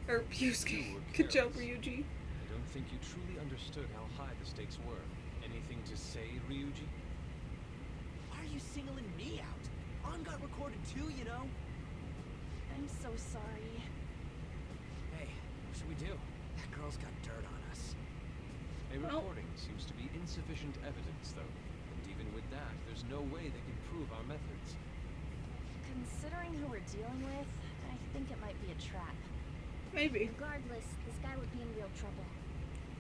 Or Yusuke. Good job, Ryuji. I don't think you truly understood how high the stakes were. Anything to say, Ryuji? Why are you singling me out? On got recorded too, you know? I'm so sorry. Hey, what should we do? That girl's got dirt on us. A recording seems to be insufficient evidence, though. And even with that, there's no way they can prove our methods. Considering who we're dealing with, I think it might be a trap. Maybe. Regardless, this guy would be in real trouble.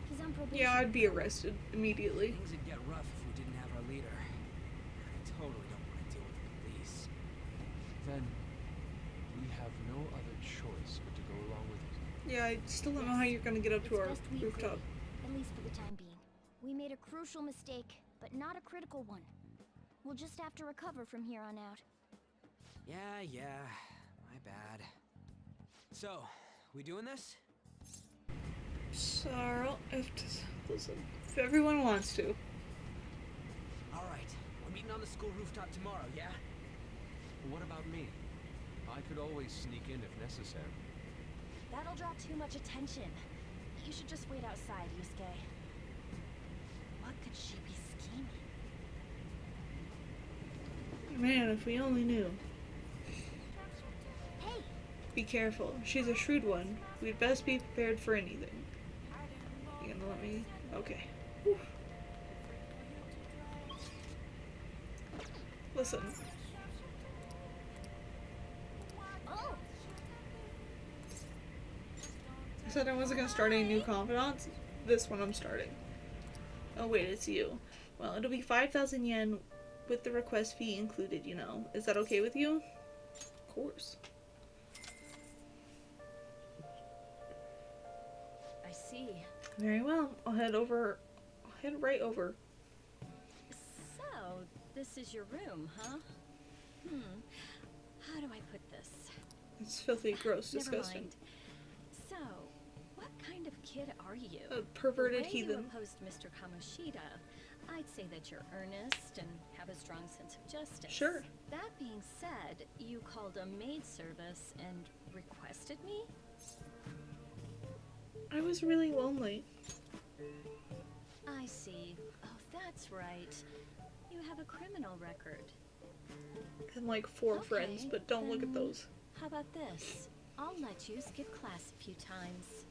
He's on probation. Yeah, I'd be arrested immediately. Things would get rough if we didn't have our leader. I totally don't want to deal with the police. Then, we have no other choice but to go along with it. Yeah, I still don't know how you're gonna get up to our Best we rooftop. agree, at least for the time being. We made a crucial mistake, but not a critical one. We'll just have to recover from here on out. Yeah, my bad. So, we doing this? So, listen, if everyone wants to. Alright, we're meeting on the school rooftop tomorrow, yeah? What about me? I could always sneak in if necessary. That'll draw too much attention. You should just wait outside, Yusuke. What could she be scheming? Man, if we only knew. Hey! Be careful. She's a shrewd one. We'd best be prepared for anything. You gonna let me? Okay. Whew. Listen. Oh! I said I wasn't gonna start any new confidants. This one I'm starting. Oh wait, it's you. Well, it'll be 5,000 yen with the request fee included, you know. Is that okay with you? Of course. I see. Very well. I'll head right over. So, this is your room, huh? How do I put this? It's filthy, gross, Never disgusting. mind. So, what kind of kid are you? A perverted the way heathen. You opposed Mr. Kamoshida, I'd say that you're earnest and have a strong sense of justice. Sure. That being said, you called a maid service and requested me? I was really lonely. I see. Oh, that's right. You have a criminal record. And like 4 friends, but don't look at then those. How about this? I'll let you skip class a few times.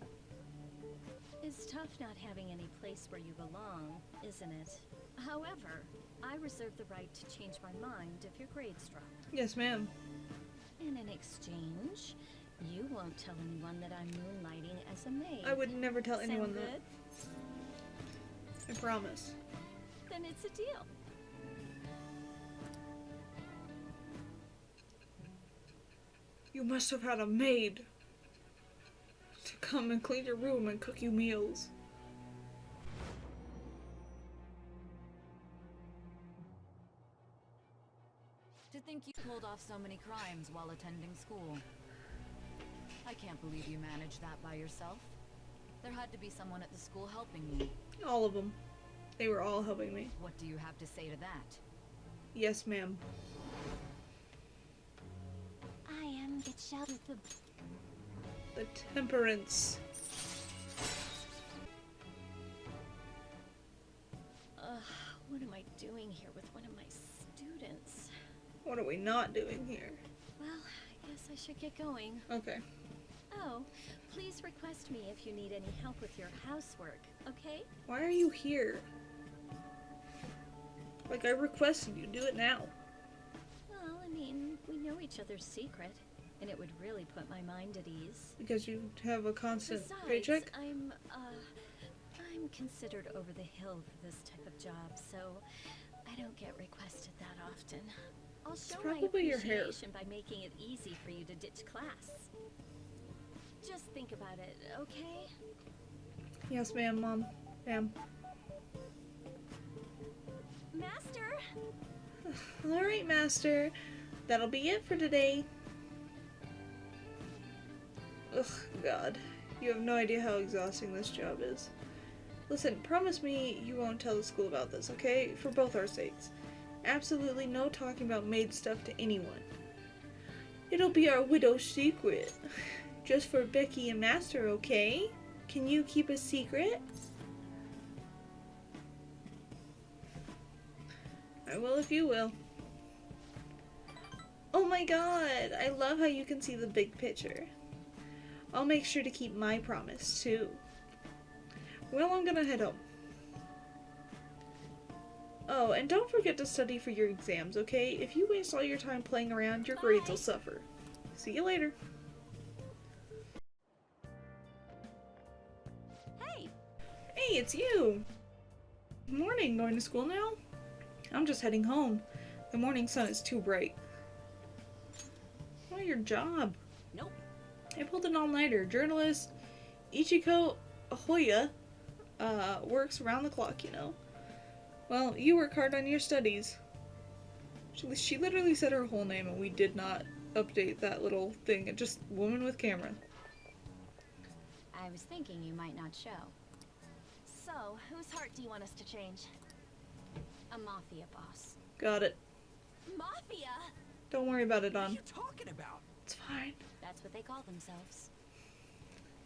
It's tough not having any place where you belong, isn't it? However, I reserve the right to change my mind if your grades drop. Yes, ma'am. In an exchange, you won't tell anyone that I'm moonlighting as a maid. I would never tell anyone Sound that. good? I promise. Then it's a deal. You must have had a maid to come and clean your room and cook you meals. To think you pulled off so many crimes while attending school. I can't believe you managed that by yourself. There had to be someone at the school helping you. All of them. They were all helping me. What do you have to say to that? Yes, ma'am. I am get shouted the The temperance. What am I doing here with one of my students? What are we not doing here? Well, I guess I should get going. Okay. Oh, please request me if you need any help with your housework, okay? Why are you here? Like, I requested you. Do it now. Well, I mean, we know each other's secret, and it would really put my mind at ease. Because you have a constant Besides, paycheck? I'm considered over the hill for this type of job, so I don't get requested that often. I'll show my probably your hair. appreciation by making it easy for you to ditch class. Just think about it, okay? Yes, ma'am, Mom. Ma'am. Master! Alright, Master. That'll be it for today. Ugh, God. You have no idea how exhausting this job is. Listen, promise me you won't tell the school about this, okay? For both our sakes. Absolutely no talking about maid stuff to anyone. It'll be our widow's secret. Just for Becky and Master, okay? Can you keep a secret? I will if you will. Oh my god, I love how you can see the big picture. I'll make sure to keep my promise, too. Well, I'm gonna head home. Oh, and don't forget to study for your exams, okay? If you waste all your time playing around, your grades will suffer. See you later. Hey! Hey, it's you! Morning, going to school now? I'm just heading home. The morning sun is too bright. Oh, your job. Nope. I pulled an all-nighter. Journalist Ichiko Ahoya works around the clock, you know. Well, you work hard on your studies. She literally said her whole name and we did not update that little thing. It just woman with camera. I was thinking you might not show. So, whose heart do you want us to change? A mafia boss. Got it. Mafia? Don't worry about it, What are on. you talking about? It's fine. That's what they call themselves.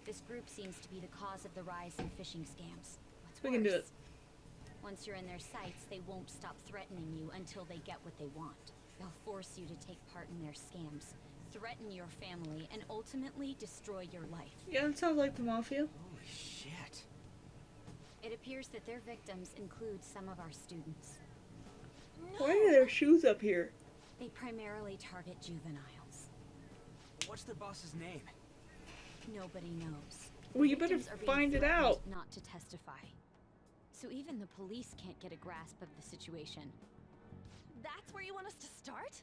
This group seems to be the cause of the rise in phishing scams. What's We can do worse, it. Once you're in their sights, they won't stop threatening you until they get what they want. They'll force you to take part in their scams, threaten your family, and ultimately destroy your life. Yeah, that sounds like the mafia. Holy shit. It appears that their victims include some of our students. Why are there shoes up here? They primarily target juveniles. What's their boss's name? Nobody knows. Well, you better Victims are being find it threatened out. Not to testify. So even the police can't get a grasp of the situation. That's where you want us to start?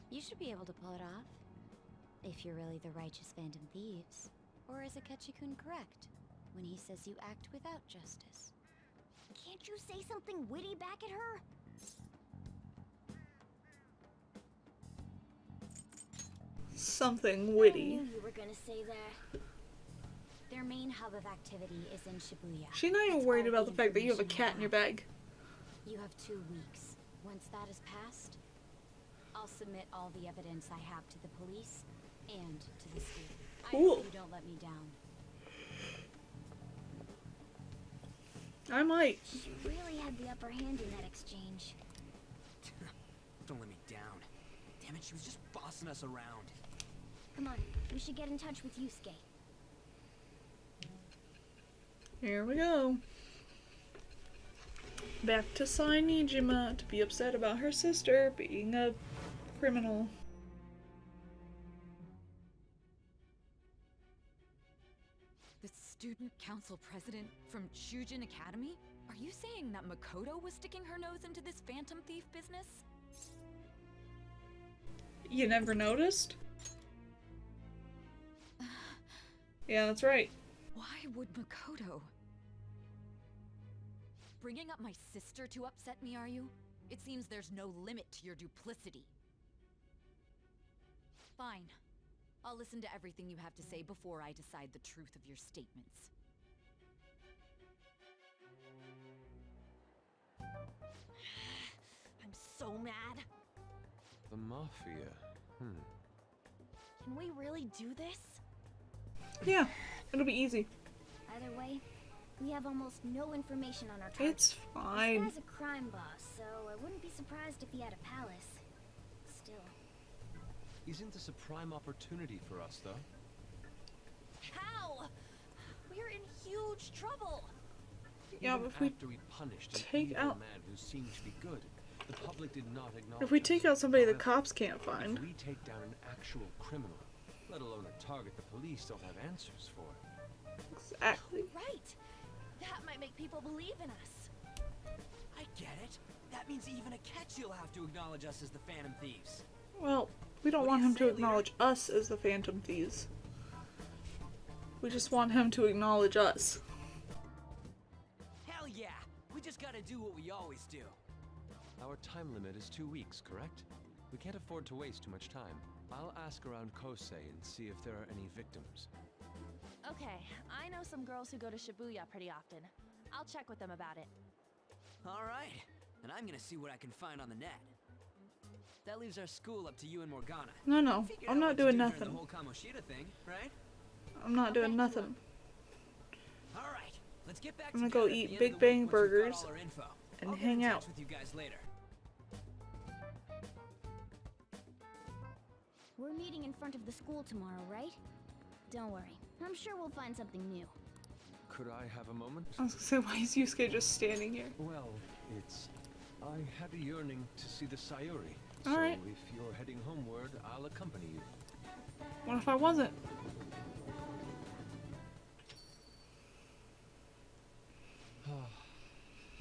You should be able to pull it off. If you're really the righteous Phantom Thieves. Or is Akechi-kun correct when he says you act without justice? Can't you say something witty back at her? something I witty. knew you were gonna say that. Their main hub of activity is in Shibuya. She's not even That's worried all about the the fact that you have a information I cat in your have. bag. You have 2 weeks. Once that is passed, I'll submit all the evidence I have to the police and to the school. I Cool. hope you don't let me down. I might. She really had the upper hand in that exchange. Don't let me down. Damn it, she was just bossing us around. Come on, we should get in touch with Yusuke. Here we go. Back to Sainijima to be upset about her sister being a criminal. The student council president from Shujin Academy? Are you saying that Makoto was sticking her nose into this phantom thief business? You never noticed? Yeah, that's right. Why would Makoto? Bringing up my sister to upset me, are you? It seems there's no limit to your duplicity. Fine. I'll listen to everything you have to say before I decide the truth of your statements. I'm so mad. The Mafia. Can we really do this? Yeah, it'll be easy. Either way, we have almost no information on our target. It's fine. This guy's a crime boss, so I wouldn't be surprised if he had a palace. Still. Isn't this a prime opportunity for us, though? How? We're in huge trouble. Yeah, Even but if we after we punished an take evil out- man who seemed to be good, the public did not acknowledge If we us. take out somebody the However, cops can't find. If we take down an actual criminal, let alone a target the police don't have answers for. Exactly. Right. That might make people believe in us. I get it. That means even a Ketch'll have to acknowledge us as the Phantom Thieves. Well, we don't want him to acknowledge us as the Phantom Thieves. We just want him to acknowledge us. Hell yeah! We just gotta do what we always do. Our time limit is 2 weeks, correct? We can't afford to waste too much time. I'll ask around Kosei and see if there are any victims. Okay, I know some girls who go to Shibuya pretty often. I'll check with them about it. Alright, and I'm gonna see what I can find on the net. That leaves our school up to you and Morgana. No, Figured I'm out not what to doing do during nothing. The whole Kamoshida thing, right? I'm not doing nothing. Alright, let's get back I'm gonna together go at eat the end Big of the week Bang once we've got burgers all our info. and I'll get hang in out. touch with you guys later. We're meeting in front of the school tomorrow, right? Don't worry. I'm sure we'll find something new. Could I have a moment? I was gonna say, why is Yusuke just standing here? Well, I had a yearning to see the Sayuri. All right. So if you're heading homeward, I'll accompany you. What if I wasn't?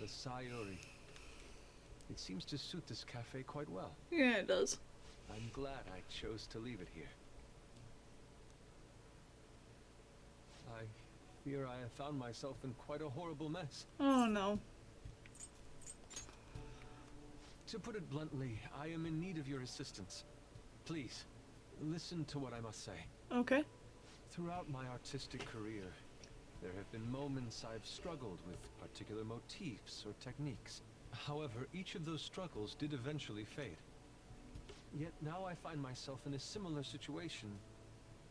The Sayuri. It seems to suit this cafe quite well. Yeah, it does. I'm glad I chose to leave it here. I fear I have found myself in quite a horrible mess. Oh no. To put it bluntly, I am in need of your assistance. Please, listen to what I must say. Okay. Throughout my artistic career, there have been moments I've struggled with particular motifs or techniques. However, each of those struggles did eventually fade. Yet now I find myself in a similar situation,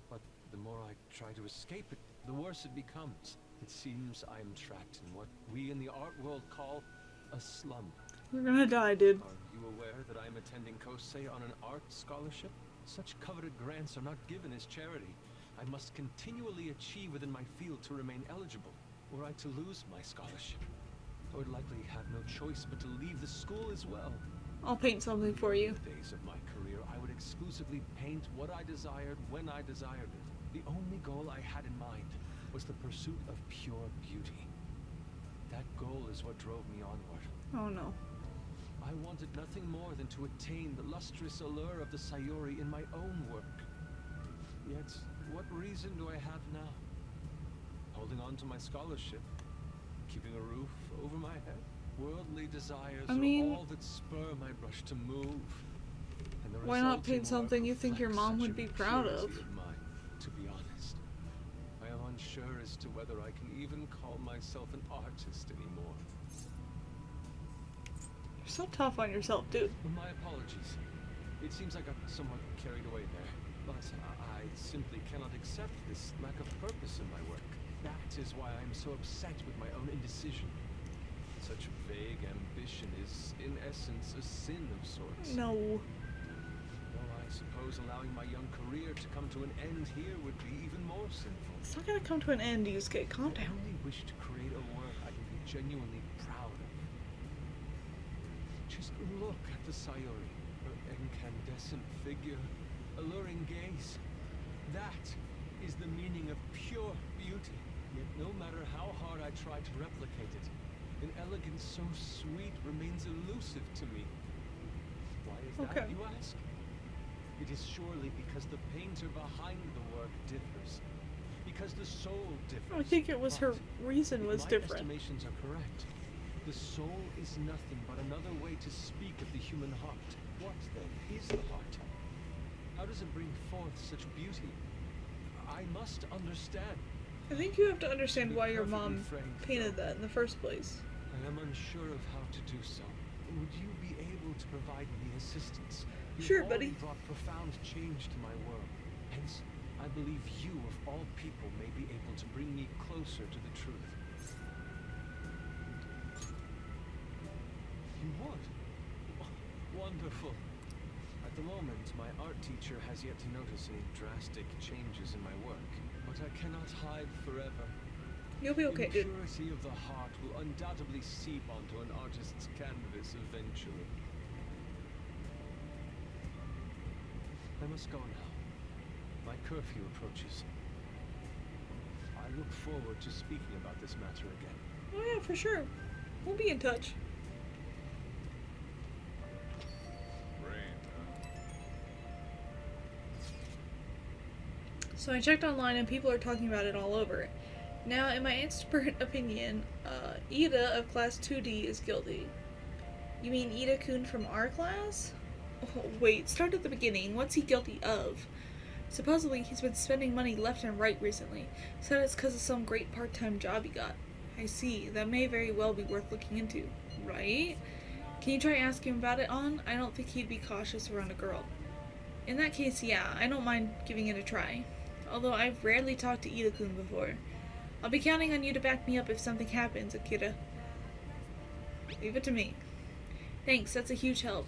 but the more I try to escape it, the worse it becomes. It seems I am trapped in what we in the art world call a slum. You're gonna die, dude. Are you aware that I am attending Kosei on an art scholarship? Such coveted grants are not given as charity. I must continually achieve within my field to remain eligible. Were I to lose my scholarship, I would likely have no choice but to leave the school as well. I'll paint something for you. In the days of my career, I would exclusively paint what I desired when I desired it. The only goal I had in mind was the pursuit of pure beauty. That goal is what drove me onward. Oh no. I wanted nothing more than to attain the lustrous allure of the Sayuri in my own work. Yet, what reason do I have now? Holding on to my scholarship, keeping a roof over my head. Worldly desires I mean, are all that spur my brush to move. And And the Why not resulting paint something you think your reflects mom such would be proud of? impurity mine, to be honest. I am unsure as to whether I can even call myself an artist anymore. You're so tough on yourself, dude. My apologies. It seems I got somewhat carried away there, but I simply cannot accept this lack of purpose in my work. That is why I am so upset with my own indecision. Such vague ambition is, in essence, a sin of sorts. No. Though I suppose allowing my young career to come to an end here would be even more sinful. It's not gonna come to an end, Yusuke. Calm I down. only wish to create a work I can be genuinely proud of. Just look at the Sayori. Her incandescent figure, alluring gaze. That is the meaning of pure beauty. Yet no matter how hard I try to replicate it, an elegance so sweet remains elusive to me. Why is that, you ask? It is surely because the painter behind the work differs. Because the soul differs. I think it was her reason was different. My estimations are correct. The soul is nothing but another way to speak of the human heart. What, then, is the heart? How does it bring forth such beauty? I must understand. I think you have to understand why your mom painted that in the first place. I am unsure of how to do so. Would you be able to provide me assistance? Sure, buddy. You've brought profound change to my world. Hence, I believe you, of all people, may be able to bring me closer to the truth. You would? Wonderful. At the moment, my art teacher has yet to notice any drastic changes in my work, but I cannot hide forever. You'll be okay, dude. The purity of the heart will undoubtedly seep onto an artist's canvas eventually. I must go now. My curfew approaches. I look forward to speaking about this matter again. Oh yeah, for sure. We'll be in touch. So I checked online and people are talking about it all over. Now, in my expert opinion, Ida of Class 2D is guilty. You mean Ida-kun from our class? Oh, wait, start at the beginning. What's he guilty of? Supposedly, he's been spending money left and right recently. Said it's because of some great part-time job he got. I see. That may very well be worth looking into. Right? Can you try asking him about it, On? I don't think he'd be cautious around a girl. In that case, yeah, I don't mind giving it a try. Although I've rarely talked to Ida-kun before. I'll be counting on you to back me up if something happens, Akira. Leave it to me. Thanks, that's a huge help.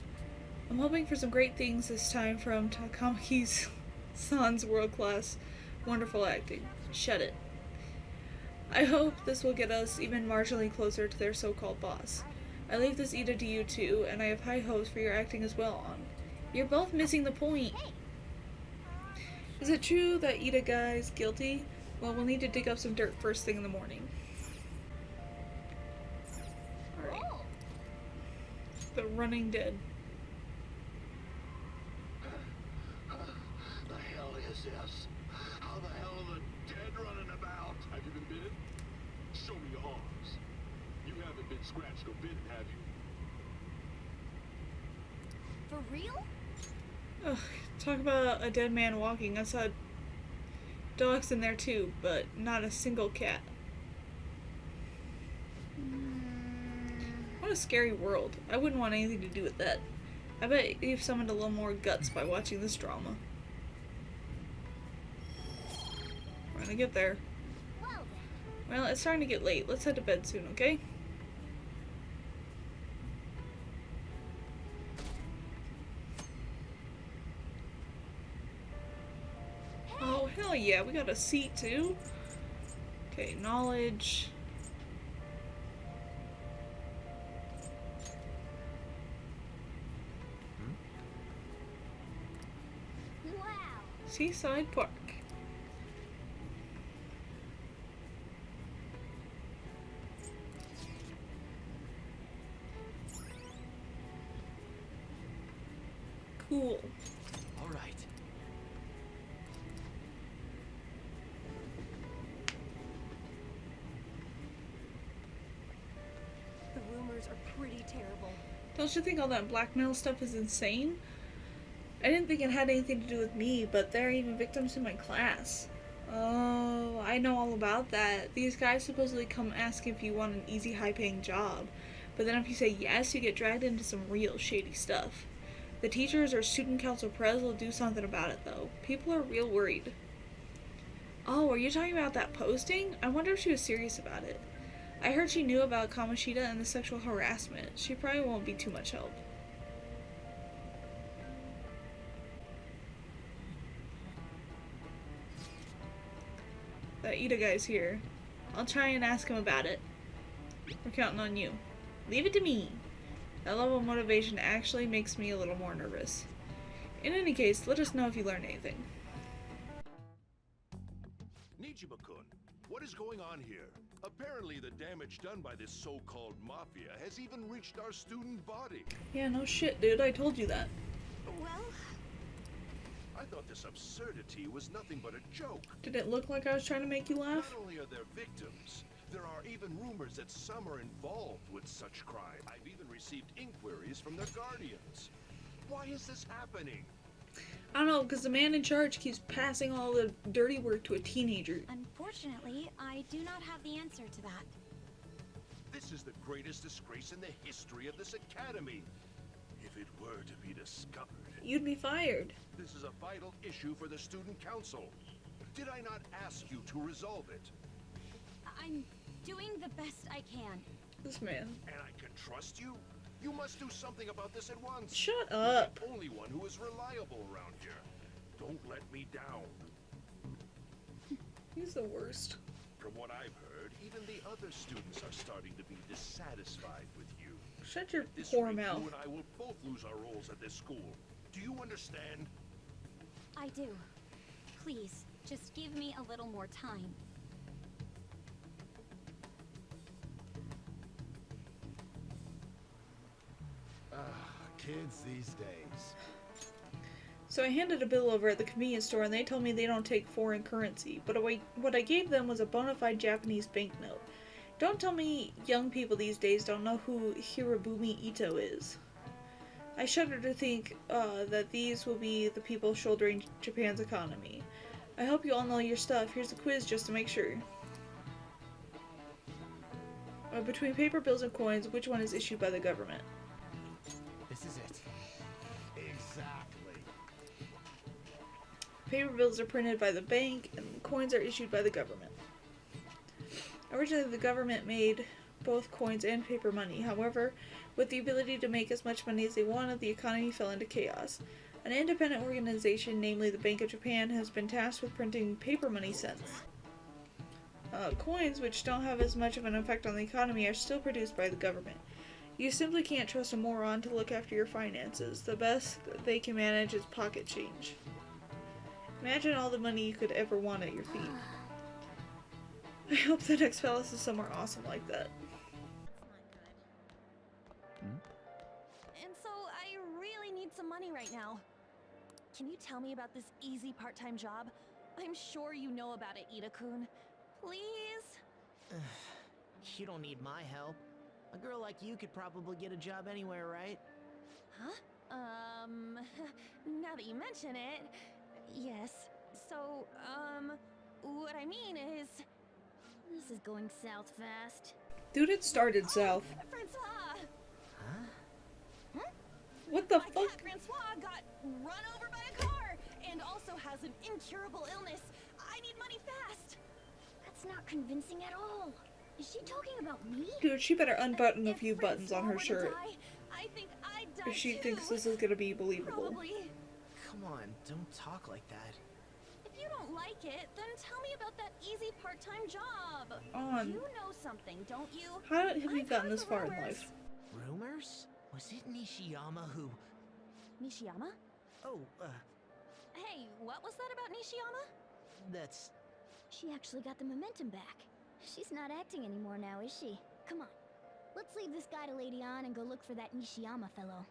I'm hoping for some great things this time from Takamaki's son's world-class, wonderful acting. Shut it. I hope this will get us even marginally closer to their so-called boss. I leave this Ida to you too, and I have high hopes for your acting as well, On. You're both missing the point. Is it true that Ida guy's guilty? Well, we'll need to dig up some dirt first thing in the morning. Alright. The Running Dead. The hell is this? How the hell are the dead running about? Have you been bitten? Show me your arms. You haven't been scratched or bitten, have you? For real? Ugh, talk about a dead man walking. I saw dogs in there too, but not a single cat. What a scary world. I wouldn't want anything to do with that. I bet it gave someone a little more guts by watching this drama. We're gonna get there. Well, it's starting to get late. Let's head to bed soon, okay? Oh, hell yeah, we got a seat too. Okay, knowledge. Wow. Seaside Park. Cool. All right. The rumors are pretty terrible. Don't you think all that blackmail stuff is insane? I didn't think it had anything to do with me, but there are even victims in my class. Oh, I know all about that. These guys supposedly come ask if you want an easy, high-paying job. But then if you say yes, you get dragged into some real shady stuff. The teachers or student council pres will do something about it, though. People are real worried. Oh, are you talking about that posting? I wonder if she was serious about it. I heard she knew about Kamoshida and the sexual harassment. She probably won't be too much help. That Ida guy's here. I'll try and ask him about it. We're counting on you. Leave it to me. That level of motivation actually makes me a little more nervous. In any case, let us know if you learn anything. Nijima-kun, what is going on here? Apparently the damage done by this so-called mafia has even reached our student body. Yeah, no shit, dude. I told you that. Well, I thought this absurdity was nothing but a joke. Did it look like I was trying to make you laugh? Not only are there victims, there are even rumors that some are involved with such crime. I've even received inquiries from their guardians. Why is this happening? I don't know, because the man in charge keeps passing all the dirty work to a teenager. Unfortunately, I do not have the answer to that. This is the greatest disgrace in the history of this academy. If it were to be discovered, You'd be fired. this is a vital issue for the student council. Did I not ask you to resolve it? I'm doing the best I can. This man. And I can trust you? You must do something about this at once. Shut You're up. the only one who is reliable around here. Don't let me down. He's the worst. From what I've heard, even the other students are starting to be dissatisfied with you. Shut your At this poor rate, mouth. You and I will both lose our roles at this school. Do you understand? I do. Please, just give me a little more time. Kids these days. So I handed a bill over at the convenience store and they told me they don't take foreign currency, but what I gave them was a bona fide Japanese banknote. Don't tell me young people these days don't know who Hirobumi Ito is. I shudder to think that these will be the people shouldering Japan's economy. I hope you all know your stuff. Here's a quiz just to make sure. Between paper bills and coins, which one is issued by the government? This is it. Exactly. Paper bills are printed by the bank, and coins are issued by the government. Originally, the government made both coins and paper money. However, with the ability to make as much money as they wanted, the economy fell into chaos. An independent organization, namely the Bank of Japan, has been tasked with printing paper money cents. Coins, which don't have as much of an effect on the economy, are still produced by the government. You simply can't trust a moron to look after your finances. The best they can manage is pocket change. Imagine all the money you could ever want at your feet. I hope the next palace is somewhere awesome like that. And so I really need some money right now. Can you tell me about this easy part-time job? I'm sure you know about it, Ida-kun. Please? You don't need my help. A girl like you could probably get a job anywhere, right? Huh? Now that you mention it, yes. So, what I mean is... This is going south fast. Dude, it started south. Francois! Huh? What the My fuck? cat Francois got run over by a car and also has an incurable illness. I need money fast. That's not convincing at all. Is she talking about me? Dude, she better unbutton a few buttons on her Francois were to shirt die, I think I'd die if she too. thinks this is gonna be believable. Probably. Come on, don't talk like that. If you don't like it, then tell me about that easy part-time job. On. You know something, don't you? How have you I've gotten heard this the far in rumors. life? Rumors? Was it Nishiyama who... Nishiyama? Oh, Hey, what was that about Nishiyama? that's... She actually got the momentum back. She's not acting anymore now, is she? Come on. Let's leave this guy to Lady On and go look for that Nishiyama fellow.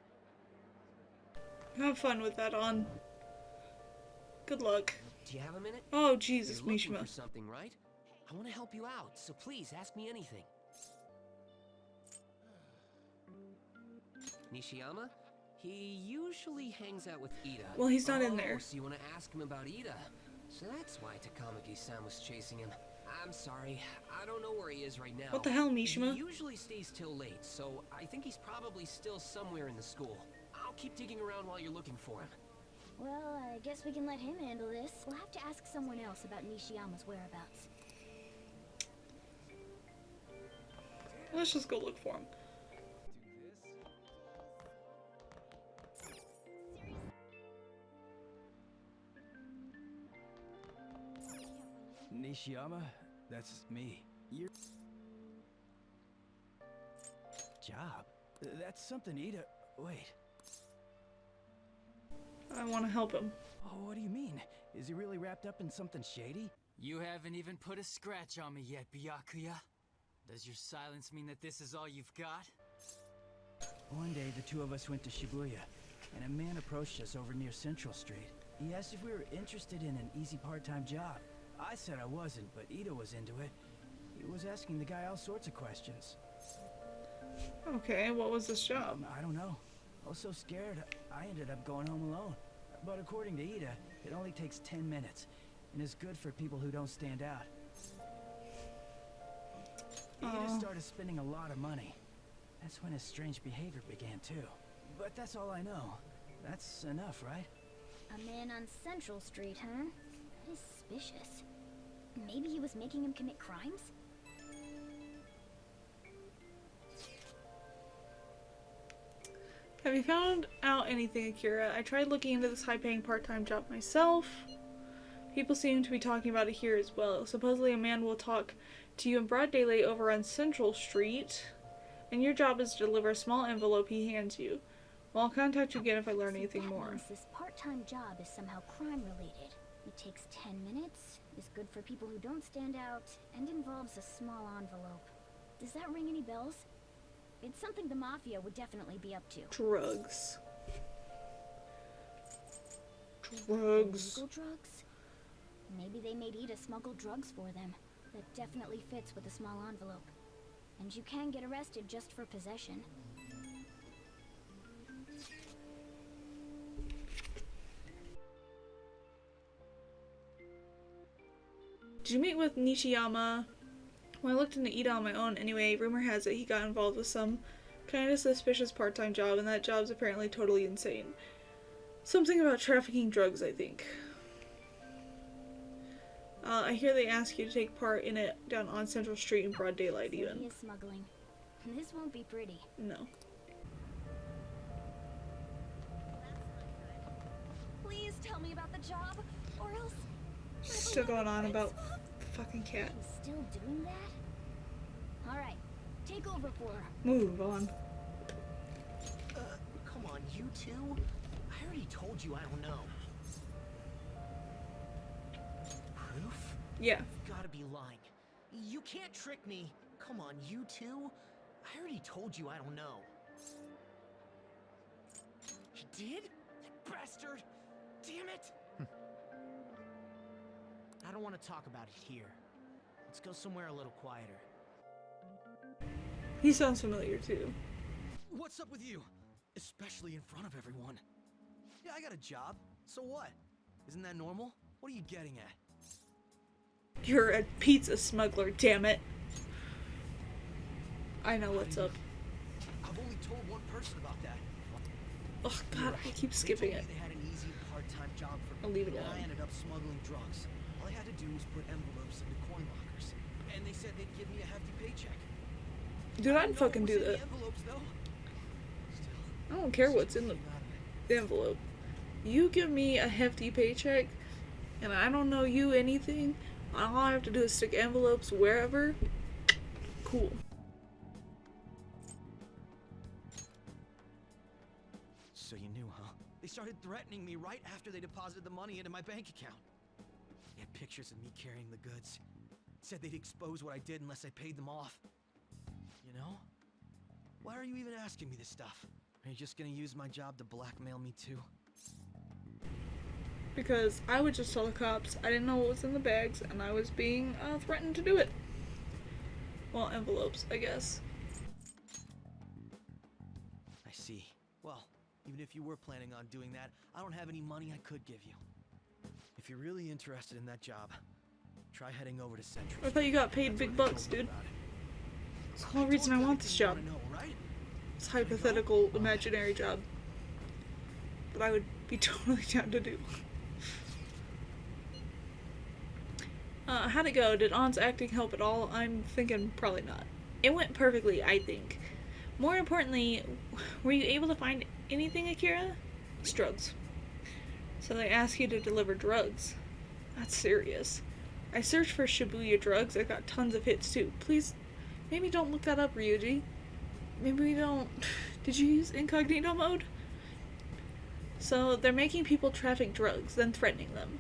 Have fun with that on. Good luck. Do you have a minute? Oh, Jesus, You're looking Mishima. for something, right? I want to help you out, so please ask me anything. Nishiyama? He usually hangs out with Ida. Well, he's not in there. So you want to ask him about Ida? So that's why Takamaki-san was chasing him. I'm sorry, I don't know where he is right now. What the hell, Mishima? He usually stays till late, so I think he's probably still somewhere in the school. I'll keep digging around while you're looking for him. Well, I guess we can let him handle this. We'll have to ask someone else about Nishiyama's whereabouts. Let's just go look for him. Nishiyama? That's me. Your job? That's something Ida... Wait. I want to help him. Oh, what do you mean? Is he really wrapped up in something shady? You haven't even put a scratch on me yet, Byakuya. Does your silence mean that this is all you've got? One day, the two of us went to Shibuya, and a man approached us over near Central Street. He asked if we were interested in an easy part-time job. I said I wasn't, but Ida was into it. He was asking the guy all sorts of questions. Okay, what was this job? I don't know. I was so scared, I ended up going home alone. But according to Ida, it only takes 10 minutes, and is good for people who don't stand out. Ida started spending a lot of money. That's when his strange behavior began too. But that's all I know. That's enough, right? A man on Central Street, huh? That is suspicious. Maybe he was making him commit crimes? Have you found out anything, Akira? I tried looking into this high-paying part-time job myself. People seem to be talking about it here as well. Supposedly a man will talk to you in broad daylight over on Central Street, and your job is to deliver a small envelope he hands you. Well, I'll contact you again if I learn anything more. Means this part-time job is somehow crime-related. It takes 10 minutes, is good for people who don't stand out, and involves a small envelope. Does that ring any bells? It's something the Mafia would definitely be up to. Drugs. Drugs. Illegal drugs? Maybe they made Ida smuggle drugs for them. That definitely fits with a small envelope. And you can get arrested just for possession. Did you meet with Nishiyama? Well, I looked into Ida on my own anyway. Rumor has it he got involved with some kind of suspicious part-time job, and that job's apparently totally insane. Something about trafficking drugs, I think. I hear they ask you to take part in it down on Central Street in broad daylight, even. He is smuggling. This won't be pretty. No. Please tell me about the job, or else... Still going on about the fucking cat. He's still doing that? Alright, take over for her. Move on. Come on, you two? I already told you I don't know. Proof? Yeah. You've gotta be lying. You can't trick me. Come on, you two? I already told you I don't know. He did? That bastard! Damn it! I don't want to talk about it here. Let's go somewhere a little quieter. He sounds familiar too. What's up with you? Especially in front of everyone. Yeah, I got a job. So what? Isn't that normal? What are you getting at? You're a pizza smuggler, damn it. I know what's up. I've only told one person about that. Oh god, I keep skipping it. They had an easy part-time job for me. I'll leave it and alone. I ended up smuggling drugs. All I had to do was put envelopes into coin lockers. And they said they'd give me a hefty paycheck. Dude, I'd fucking do that. Envelopes, though. I don't care what's in the envelope. You give me a hefty paycheck, and I don't know you anything. All I have to do is stick envelopes wherever. Cool. So you knew, huh? They started threatening me right after they deposited the money into my bank account. They had pictures of me carrying the goods. Said they'd expose what I did unless I paid them off. You know? Why are you even asking me this stuff? Are you just gonna use my job to blackmail me too? Because I would just tell the cops I didn't know what was in the bags, and I was being threatened to do it. Well, envelopes, I guess. I see. Well, Even if you were planning on doing that, I don't have any money I could give you. If you're really interested in that job, try heading over to Century. I thought you got paid big bucks, dude. That's the whole reason I want this job. It's a hypothetical, imaginary job that I would be totally down to do. How'd it go? Did On's acting help at all? I'm thinking probably not. It went perfectly, I think. More importantly, were you able to find anything, Akira? It's drugs. So they ask you to deliver drugs. That's serious. I searched for Shibuya drugs. I got tons of hits too. Please, maybe don't look that up, Ryuji. Maybe we don't... Did you use incognito mode? So they're making people traffic drugs, then threatening them.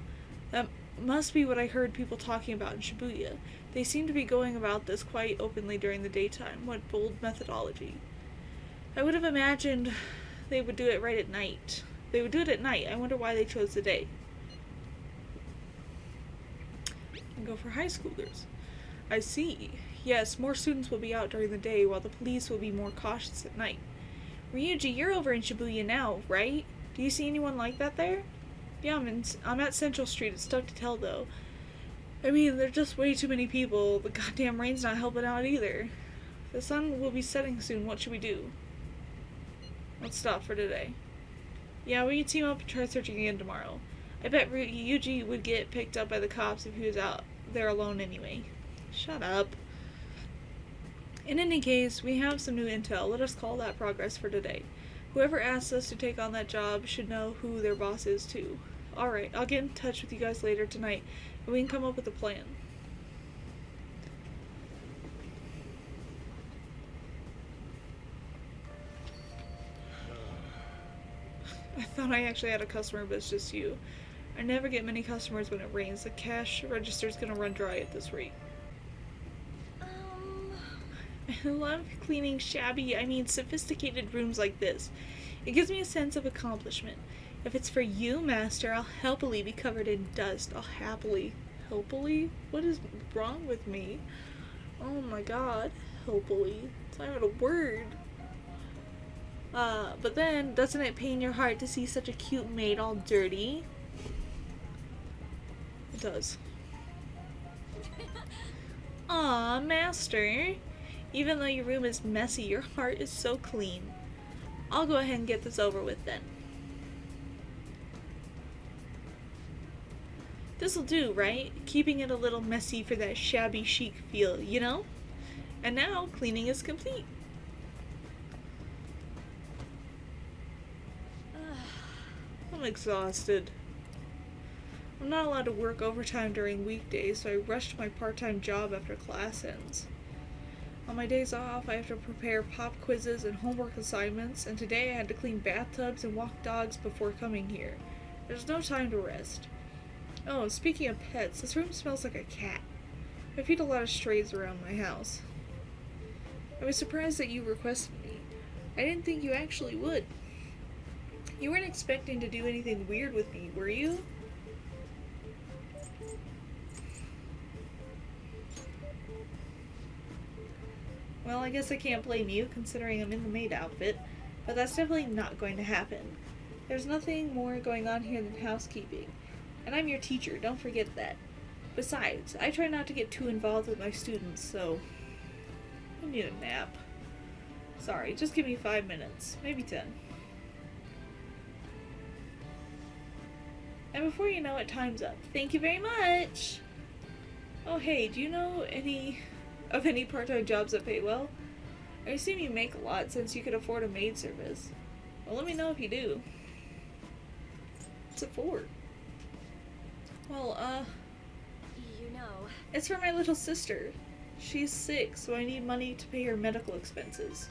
That must be what I heard people talking about in Shibuya. They seem to be going about this quite openly during the daytime. What bold methodology. I would have imagined they would do it right at night. They would do it at night. I wonder why they chose the day. And go for high schoolers. I see. Yes, more students will be out during the day while the police will be more cautious at night. Ryuji, you're over in Shibuya now, right? Do you see anyone like that there? Yeah, I'm at Central Street. It's tough to tell, though. I mean, there's just way too many people. The goddamn rain's not helping out either. The sun will be setting soon. What should we do? Let's stop for today. Yeah, we can team up and try searching again tomorrow. I bet Ryuji would get picked up by the cops if he was out there alone anyway. Shut up. In any case, we have some new intel. Let us call that progress for today. Whoever asks us to take on that job should know who their boss is too. Alright, I'll get in touch with you guys later tonight, and we can come up with a plan. I thought I actually had a customer, but it's just you. I never get many customers when it rains. The cash register's gonna run dry at this rate. I love cleaning shabby, I mean sophisticated rooms like this. It gives me a sense of accomplishment. If it's for you, Master, I'll happily be covered in dust. I'll happily. Helpily? What is wrong with me? Oh my god. Helpily. It's not even a word. But then, doesn't it pain your heart to see such a cute maid all dirty? It does. Aw, Master. Even though your room is messy, your heart is so clean. I'll go ahead and get this over with then. This'll do, right? Keeping it a little messy for that shabby chic feel, you know? And now, cleaning is complete. I'm exhausted. I'm not allowed to work overtime during weekdays, so I rushed my part-time job after class ends. On my days off, I have to prepare pop quizzes and homework assignments, and today I had to clean bathtubs and walk dogs before coming here. There's no time to rest. Oh, speaking of pets, this room smells like a cat. I feed a lot of strays around my house. I was surprised that you requested me. I didn't think you actually would. You weren't expecting to do anything weird with me, were you? Well, I guess I can't blame you, considering I'm in the maid outfit, but that's definitely not going to happen. There's nothing more going on here than housekeeping, and I'm your teacher, don't forget that. Besides, I try not to get too involved with my students, so I need a nap. Sorry, just give me 5 minutes, maybe 10. And before you know it, time's up. Thank you very much! Oh hey, do you know any part-time jobs that pay well? I assume you make a lot since you could afford a maid service. Well, let me know if you do. What's it for? Well, You know... it's for my little sister. She's sick, so I need money to pay her medical expenses.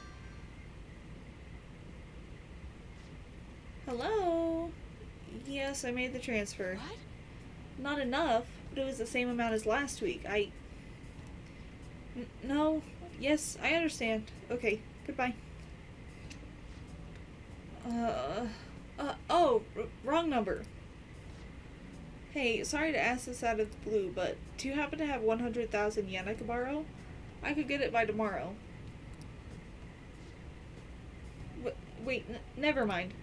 Hello? Yes, I made the transfer. What? Not enough, but it was the same amount as last week. No. Yes, I understand. Okay, goodbye. Wrong number. Hey, sorry to ask this out of the blue, but do you happen to have 100,000 yen I could borrow? I could get it by tomorrow. Wait, never mind.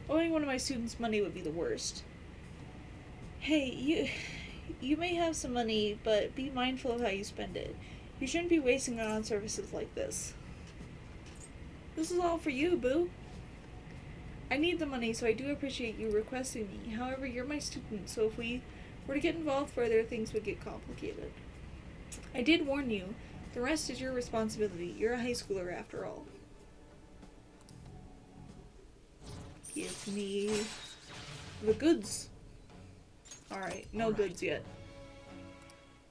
Owing one of my students money would be the worst. Hey, you may have some money, but be mindful of how you spend it. You shouldn't be wasting it on services like this. This is all for you, boo. I need the money, so I do appreciate you requesting me. However, you're my student, so if we were to get involved further, things would get complicated. I did warn you. The rest is your responsibility. You're a high schooler after all. Give me the goods. Alright, no goods yet.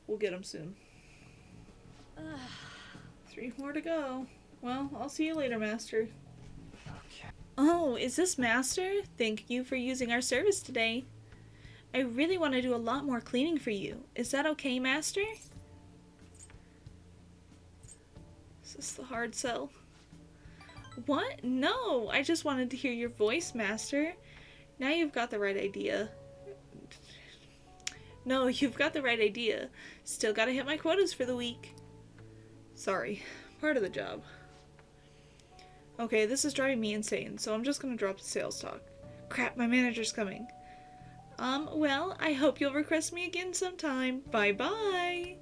We'll get them soon. 3 more to go. Well, I'll see you later, Master. Okay. Oh, is this Master? Thank you for using our service today. I really want to do a lot more cleaning for you. Is that okay, Master? Is this the hard sell? What? No! I just wanted to hear your voice, Master. Now you've got the right idea. No, you've got the right idea. Still gotta hit my quotas for the week. Sorry. Part of the job. Okay, this is driving me insane, so I'm just gonna drop the sales talk. Crap, my manager's coming. Well, I hope you'll request me again sometime. Bye-bye!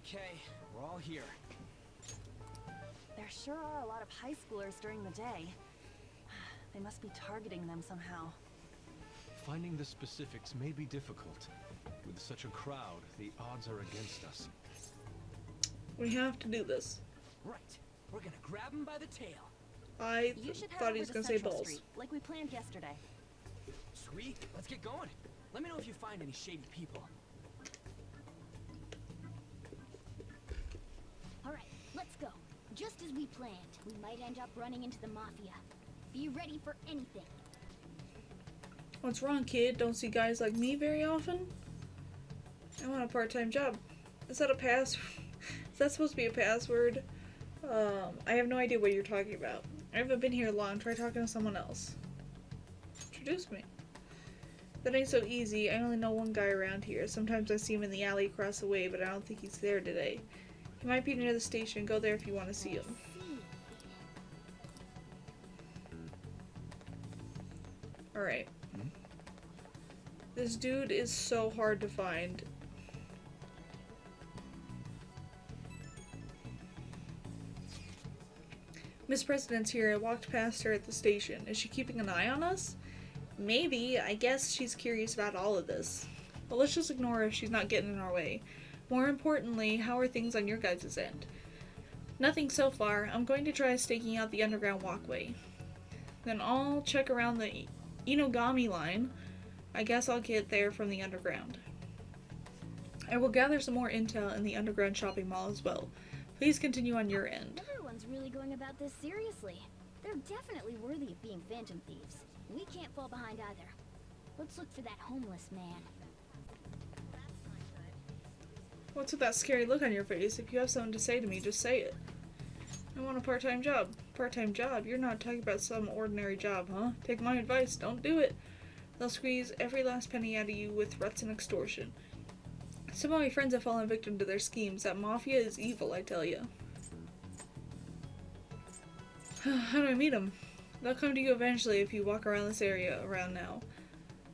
Okay, we're all here. There sure are a lot of high schoolers during the day. They must be targeting them somehow. Finding the specifics may be difficult. With such a crowd, the odds are against us. We have to do this. Right. We're gonna grab him by the tail. I You should head thought he over was to gonna say Central balls. Street, like we planned yesterday. Sweet, let's get going. Let me know if you find any shady people. Alright, let's go. Just as we planned, we might end up running into the Mafia. Be ready for anything. What's wrong, kid? Don't see guys like me very often? I want a part-time job. Is that a pass? Is that supposed to be a password? I have no idea what you're talking about. I haven't been here long. Try talking to someone else. Introduce me. That ain't so easy. I only know one guy around here. Sometimes I see him in the alley across the way, but I don't think he's there today. He might be near the station. Go there if you want to see him. Alright. This dude is so hard to find. Miss President's here. I walked past her at the station. Is she keeping an eye on us? Maybe. I guess she's curious about all of this. But let's just ignore her if she's not getting in our way. More importantly, how are things on your guys' end? Nothing so far. I'm going to try staking out the underground walkway. Then I'll check around the Inogami line. I guess I'll get there from the underground. I will gather some more intel in the underground shopping mall as well. Please continue on your end. Everyone's really going about this seriously. They're definitely worthy of being phantom thieves. We can't fall behind either. Let's look for that homeless man. What's with that scary look on your face? If you have something to say to me, just say it. I want a part-time job. Part-time job? You're not talking about some ordinary job, huh? Take my advice, don't do it. They'll squeeze every last penny out of you with threats and extortion. Some of my friends have fallen victim to their schemes. That mafia is evil, I tell you. How do I meet them? They'll come to you eventually if you walk around this area around now.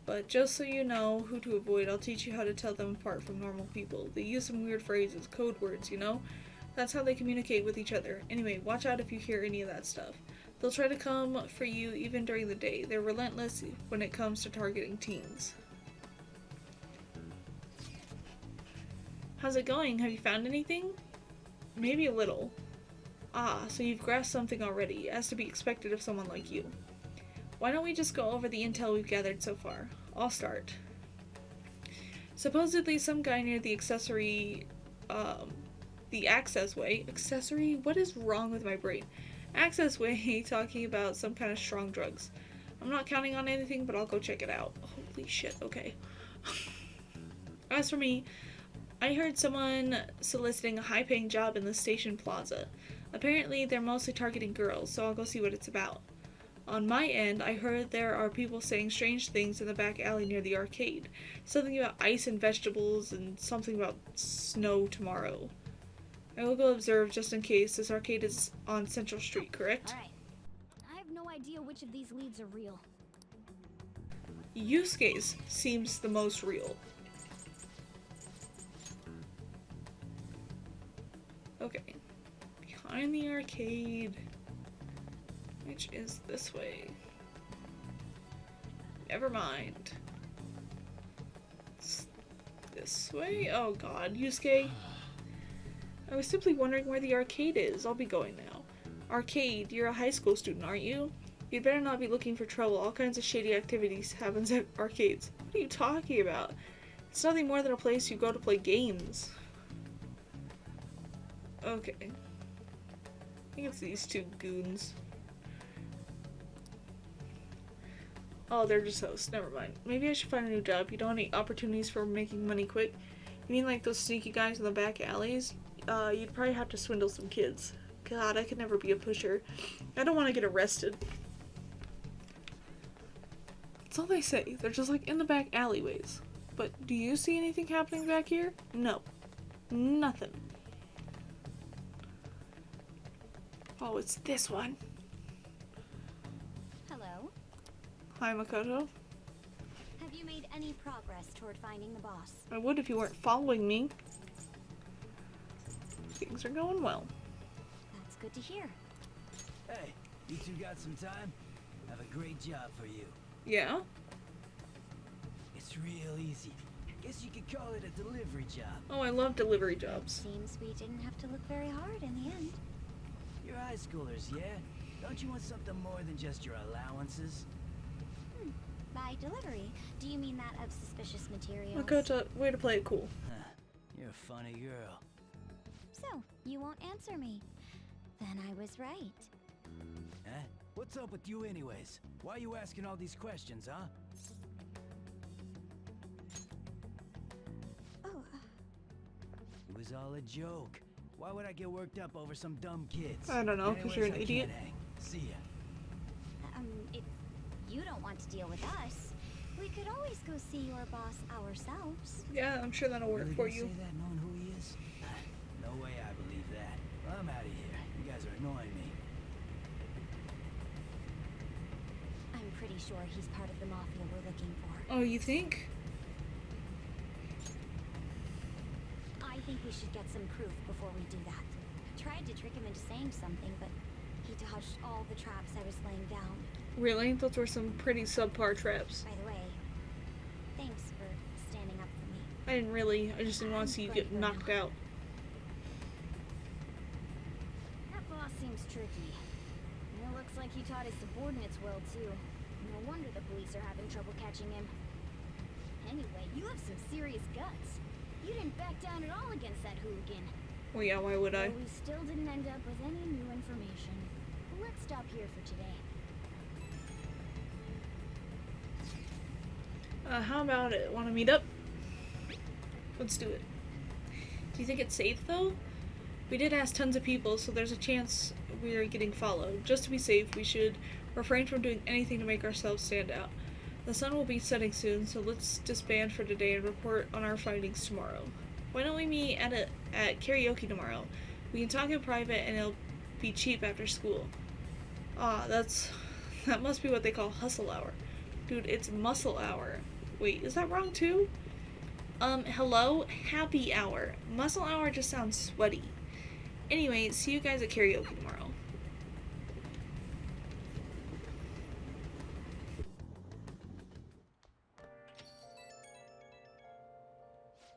But just so you know who to avoid, I'll teach you how to tell them apart from normal people. They use some weird phrases, code words, you know? That's how they communicate with each other. Anyway, watch out if you hear any of that stuff. They'll try to come for you even during the day. They're relentless when it comes to targeting teens. How's it going? Have you found anything? Maybe a little. Ah, so you've grasped something already, as to be expected of someone like you. Why don't we just go over the intel we've gathered so far? I'll start. Supposedly some guy near the accessway. Accessory? What is wrong with my brain? Accessway talking about some kind of strong drugs. I'm not counting on anything, but I'll go check it out. Holy shit, okay. As for me, I heard someone soliciting a high-paying job in the station plaza. Apparently, they're mostly targeting girls, so I'll go see what it's about. On my end, I heard there are people saying strange things in the back alley near the arcade. Something about ice and vegetables, and something about snow tomorrow. I will go observe just in case. This arcade is on Central Street, correct? Alright. I have no idea which of these leads are real. Yusuke's seems the most real. Okay. Behind the arcade. Which is this way. Never mind. It's this way? Oh god, Yusuke. I was simply wondering where the arcade is. I'll be going now. Arcade, you're a high school student, aren't you? You'd better not be looking for trouble. All kinds of shady activities happens at arcades. What are you talking about? It's nothing more than a place you go to play games. Okay. I think it's these two goons. Oh, they're just hosts. Never mind. Maybe I should find a new job. You don't have any opportunities for making money quick? You mean like those sneaky guys in the back alleys? You'd probably have to swindle some kids. God, I could never be a pusher. I don't want to get arrested. That's all they say. They're just like in the back alleyways. But do you see anything happening back here? No. Nothing. Oh, it's this one. Hello? Hi, Makoto. Have you made any progress toward finding the boss? I would if you weren't following me. Things are going well. That's good to hear. Hey, you two got some time? I have a great job for you. Yeah? It's real easy. Guess you could call it a delivery job. Oh, I love delivery jobs. Seems we didn't have to look very hard in the end. You're high schoolers, yeah? Don't you want something more than just your allowances? By delivery, do you mean that of suspicious materials? Makoto, way to play it cool. Huh. You're a funny girl. So, you won't answer me. Then I was right. Huh? What's up with you anyways? Why are you asking all these questions, huh? Oh. It was all a joke. Why would I get worked up over some dumb kids? I don't know, because you're an Anyways, I idiot. can't hang. See ya. If you don't want to deal with us, we could always go see your boss ourselves. Yeah, I'm sure that'll work Really for gonna you. say that knowing who he is? No way I believe that. Well, I'm out of here. You guys are annoying me. I'm pretty sure he's part of the mafia we're looking for. Oh, you think? I think we should get some proof before we do that. I tried to trick him into saying something, but he dodged all the traps I was laying down. Really? Those were some pretty subpar traps. By the way, thanks for standing up for me. I didn't really. I just didn't want to see you get knocked out. That boss seems tricky. And it looks like he taught his subordinates well, too. No wonder the police are having trouble catching him. Anyway, you have some serious guts. You didn't back down at all against that hooligan. Well, yeah, why would I? Though we still didn't end up with any new information. Let's stop here for today. How about it? Want to meet up? Let's do it. Do you think it's safe, though? We did ask tons of people, so there's a chance we're getting followed. Just to be safe, we should refrain from doing anything to make ourselves stand out. The sun will be setting soon, so let's disband for today and report on our findings tomorrow. Why don't we meet at karaoke tomorrow? We can talk in private and it'll be cheap after school. Ah, that must be what they call hustle hour. Dude, it's muscle hour. Wait, is that wrong too? Hello? Happy hour. Muscle hour just sounds sweaty. Anyway, see you guys at karaoke tomorrow.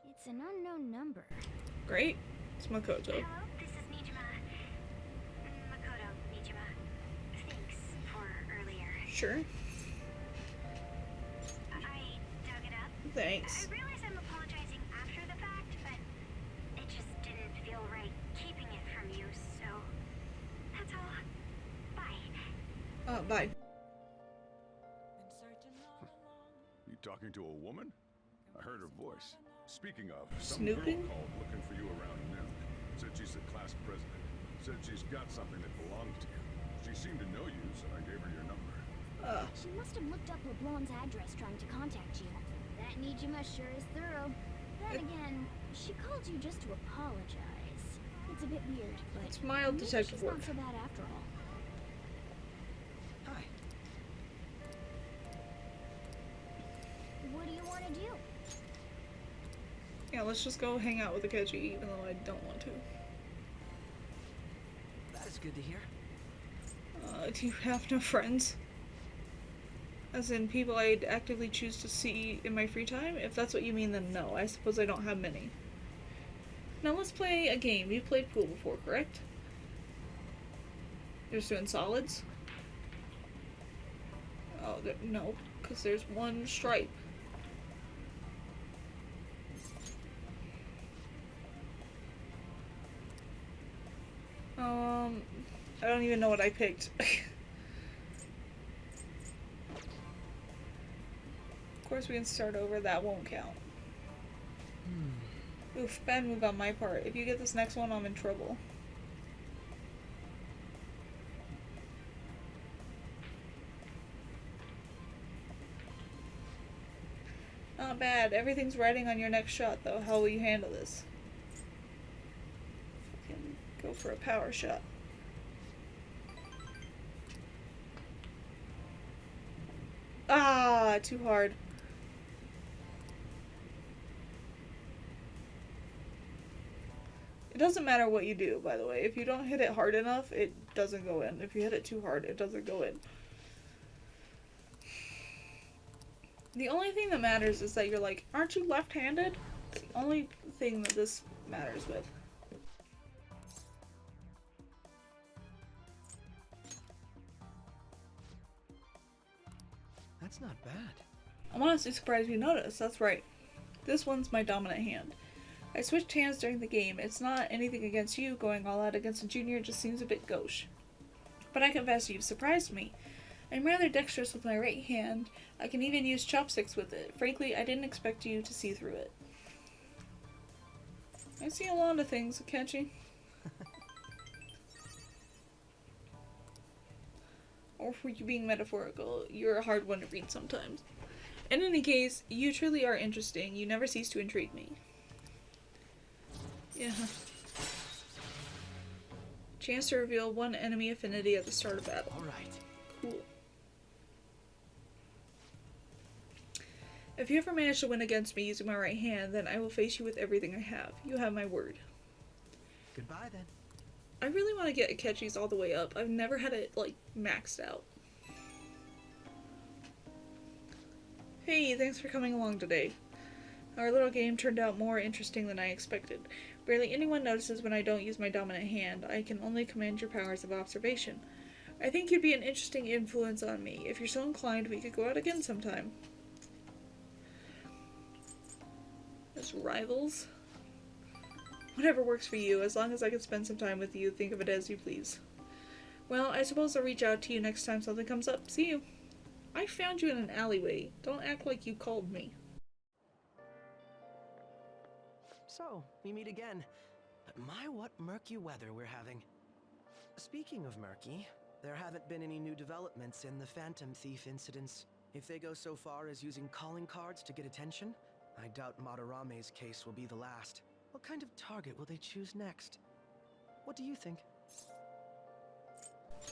It's an unknown number. Great. It's Makoto. Hello, this is Nijima. Makoto, Nijima. Thanks for earlier. Sure. I dug it up. Thanks. I realize I'm apologizing after the fact, but it just didn't feel right keeping it from you, so that's all. Bye. Bye. You talking to a woman? I heard her voice. Speaking of, Snooping? some girl called looking for you around noon. Said she's the class president. Said she's got something that belongs to you. She seemed to know you, so I gave her your number. She must have looked up LeBlanc's address trying to contact you. That Nijima sure is thorough. Then again, she called you just to apologize. It's a bit weird, but It's mild maybe detective she's work. not so bad after all. Hi. What do you want to do? Yeah, let's just go hang out with Akechi, even though I don't want to. That is good to hear. Do you have no friends? As in people I'd actively choose to see in my free time? If that's what you mean, then no. I suppose I don't have many. Now let's play a game. You've played pool before, correct? You're just doing solids? Oh, no, because there's one stripe. I don't even know what I picked. Of course we can start over, that won't count. Oof, bad move on my part. If you get this next one, I'm in trouble. Not bad. Everything's riding on your next shot, though. How will you handle this? Fucking go for a power shot. Ah, too hard. It doesn't matter what you do, by the way. If you don't hit it hard enough, it doesn't go in. If you hit it too hard, it doesn't go in. The only thing that matters is that you're like, aren't you left-handed? It's the only thing that this matters with. That's not bad. I'm honestly surprised you noticed. That's right. This one's my dominant hand. I switched hands during the game. It's not anything against you. Going all out against a junior just seems a bit gauche. But I confess you've surprised me. I'm rather dexterous with my right hand. I can even use chopsticks with it. Frankly, I didn't expect you to see through it. I see a lot of things, Akechi. Or were you being metaphorical? You're a hard one to read sometimes. In any case, you truly are interesting. You never cease to intrigue me. Yeah. Chance to reveal one enemy affinity at the start of battle. Alright. Cool. If you ever manage to win against me using my right hand, then I will face you with everything I have. You have my word. Goodbye then. I really want to get Akechi's all the way up. I've never had it, like, maxed out. Hey, thanks for coming along today. Our little game turned out more interesting than I expected. Barely anyone notices when I don't use my dominant hand. I can only command your powers of observation. I think you'd be an interesting influence on me. If you're so inclined, we could go out again sometime. As rivals? Whatever works for you, as long as I can spend some time with you, think of it as you please. Well, I suppose I'll reach out to you next time something comes up. See you. I found you in an alleyway. Don't act like you called me. So, we meet again. But my, what murky weather we're having. Speaking of murky, there haven't been any new developments in the Phantom Thief incidents. If they go so far as using calling cards to get attention, I doubt Madarame's case will be the last. What kind of target will they choose next? What do you think?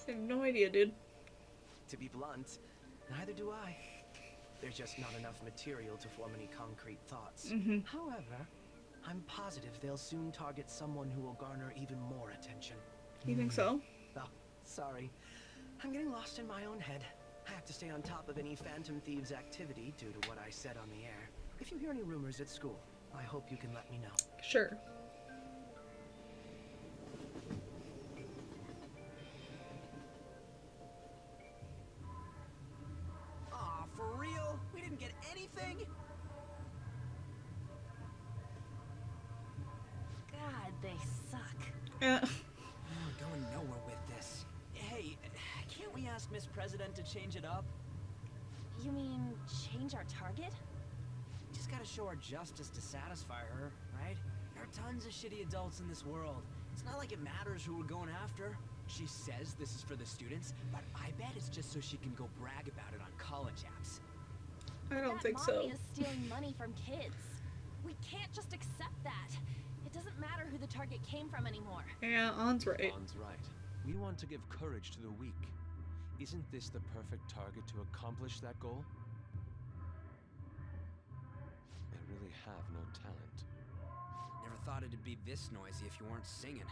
I have no idea, dude. To be blunt, neither do I. There's just not enough material to form any concrete thoughts. However, I'm positive they'll soon target someone who will garner even more attention. You think so? Oh, sorry. I'm getting lost in my own head. I have to stay on top of any Phantom Thieves activity due to what I said on the air. If you hear any rumors at school, I hope you can let me know. Sure. Aw, for real? We didn't get anything? God, they suck. Yeah. We're going nowhere with this. Hey, can't we ask Miss President to change it up? You mean change our target? We just gotta show our justice to satisfy her, right? There are tons of shitty adults in this world. It's not like it matters who we're going after. She says this is for the students, but I bet it's just so she can go brag about it on college apps. I don't think so. That mommy is stealing money from kids. We can't just accept that. It doesn't matter who the the target came from anymore. Yeah, On's right. On's right. We want to give courage to the weak. Isn't this the perfect target to accomplish that goal? They really have no talent. Never thought it'd be this noisy if you weren't singing.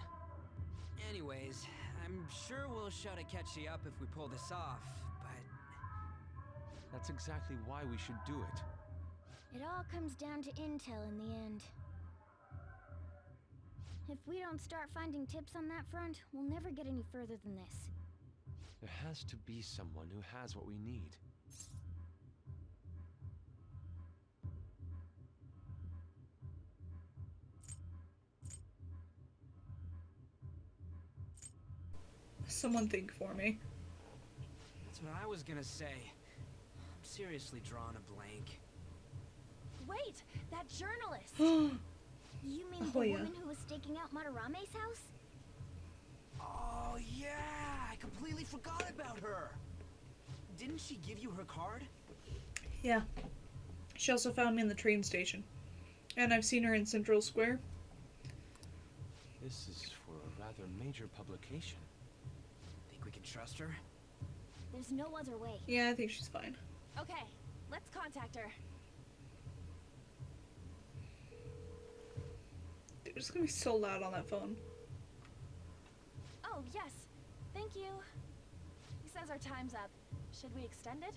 Anyways, I'm sure we'll shout at catch you up if we pull this off, but... That's exactly why we should do it. It all comes down to intel in the end. If we don't start finding tips on that front, we'll never get any further than this. There has to be someone who has what we need. Someone think for me. That's what I was gonna say. I'm seriously drawing a blank. Wait, that journalist! You mean the woman who was staking out Matarame's house? Oh yeah, I completely forgot about her. Didn't she give you her card? Yeah. She also found me in the train station. And I've seen her in Central Square. This is for a rather major publication. Think we can trust her? There's no other way. Yeah, I think she's fine. Okay, let's contact her. Dude, it's gonna be so loud on that phone. Oh, yes. Thank you. He says our time's up. Should we extend it?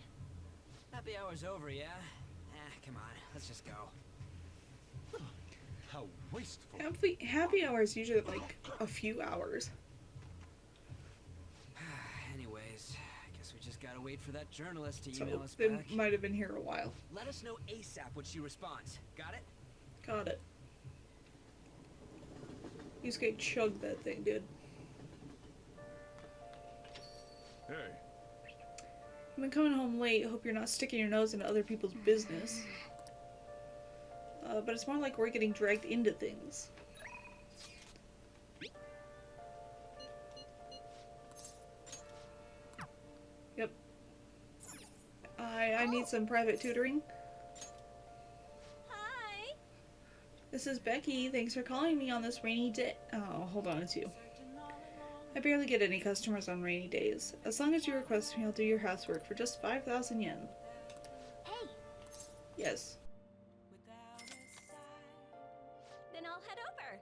Happy hour's over, yeah? Come on, let's just go. How wasteful. Happy hour is usually like a few hours. Anyways, I guess we just gotta wait for that journalist to email So us they back. might have been here a while. Let us know ASAP when she responds. Got it? Got it. You just get chugged that thing, dude. Hey. I've been coming home late. Hope you're not sticking your nose into other people's business. But it's more like we're getting dragged into things. Yep. I need some private tutoring. Hi. This is Becky. Thanks for calling me on this rainy day. Oh, hold on, it's you. I barely get any customers on rainy days. As long as you request me, I'll do your housework for just 5,000 yen. Hey! Yes. Then I'll head over.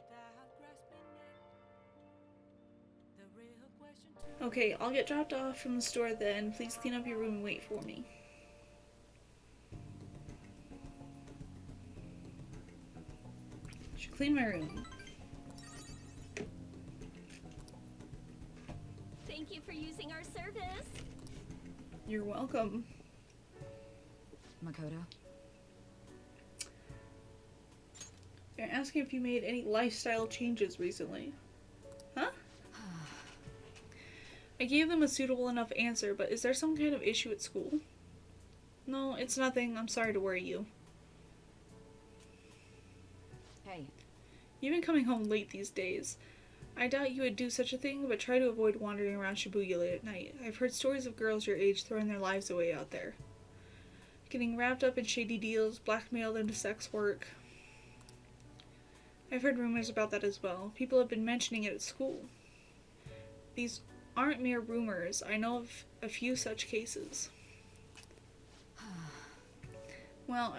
Okay, I'll get dropped off from the store then. Please clean up your room and wait for me. Should clean my room. Thank you for using our service. You're welcome. Makoto? They're asking if you made any lifestyle changes recently. Huh? I gave them a suitable enough answer, but is there some kind of issue at school? No, it's nothing. I'm sorry to worry you. Hey. You've been coming home late these days. I doubt you would do such a thing, but try to avoid wandering around Shibuya late at night. I've heard stories of girls your age throwing their lives away out there. Getting wrapped up in shady deals, blackmailed into sex work. I've heard rumors about that as well. People have been mentioning it at school. These aren't mere rumors. I know of a few such cases. Well,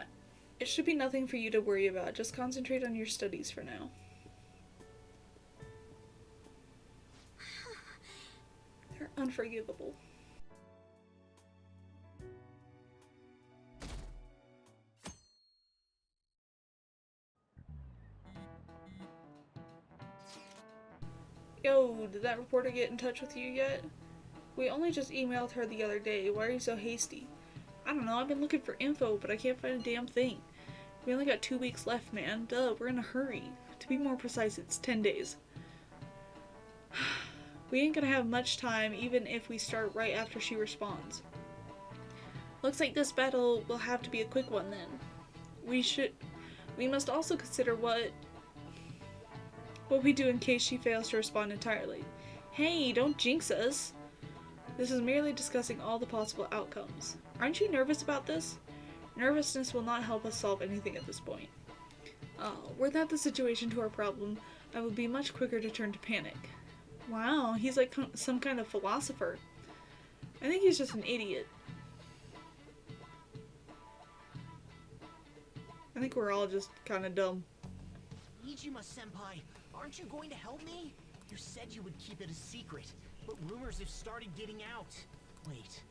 it should be nothing for you to worry about. Just concentrate on your studies for now. They're unforgivable. Yo, did that reporter get in touch with you yet? We only just emailed her the other day. Why are you so hasty? I don't know, I've been looking for info, but I can't find a damn thing. We only got 2 weeks left, man. Duh, we're in a hurry. To be more precise, it's 10 days. We ain't gonna have much time, even if we start right after she responds. Looks like this battle will have to be a quick one then. We must also consider what we do in case she fails to respond entirely. Hey, don't jinx us. This is merely discussing all the possible outcomes. Aren't you nervous about this? Nervousness will not help us solve anything at this point. Were that the situation to our problem, I would be much quicker to turn to panic. Wow, he's like some kind of philosopher. I think he's just an idiot. I think we're all just kind of dumb. Nijima-senpai, aren't you going to help me? You said you would keep it a secret, but rumors have started getting out. Wait,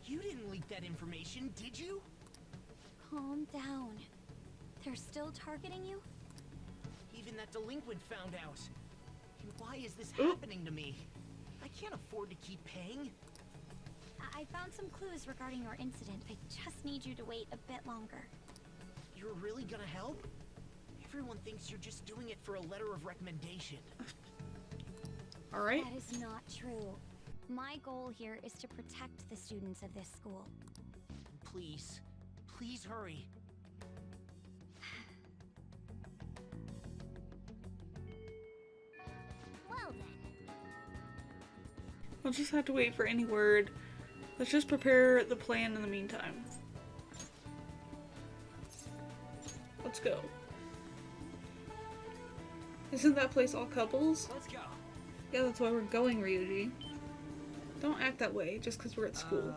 you didn't leak that information, did you? Calm down. They're still targeting you? Even that delinquent found out. And why is this happening to me? I can't afford to keep paying. I found some clues regarding your incident. I just need you to wait a bit longer. You're really gonna help? Everyone thinks you're just doing it for a letter of recommendation. Alright. That is not true. My goal here is to protect the students of this school. Please, please hurry. Well then. We'll just have to wait for any word. Let's just prepare the plan in the meantime. Let's go. Isn't that place all couples? Let's go. Yeah, that's why we're going, Ryuji. Don't act that way just because we're at school.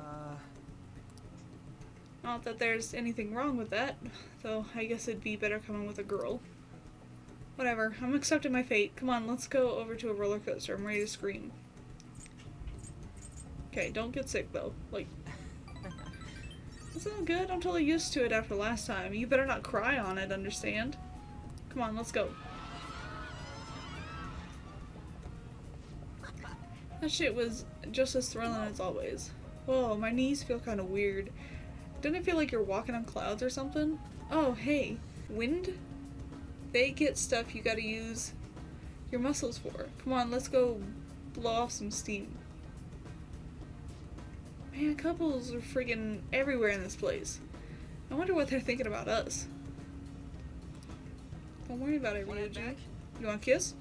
Not that there's anything wrong with that, though I guess it'd be better coming with a girl. Whatever, I'm accepting my fate. Come on, let's go over to a roller coaster. I'm ready to scream. Okay, don't get sick though. Like, that's not good. I'm totally used to it after last time. You better not cry on it, understand? Come on, let's go. That shit was just as thrilling as always. Whoa, my knees feel kind of weird. Doesn't it feel like you're walking on clouds or something? Oh, hey. Wind? They get stuff you gotta use your muscles for. Come on, let's go blow off some steam. Man, couples are freaking everywhere in this place. I wonder what they're thinking about us. Don't worry about it, Ryuji. You want a kiss?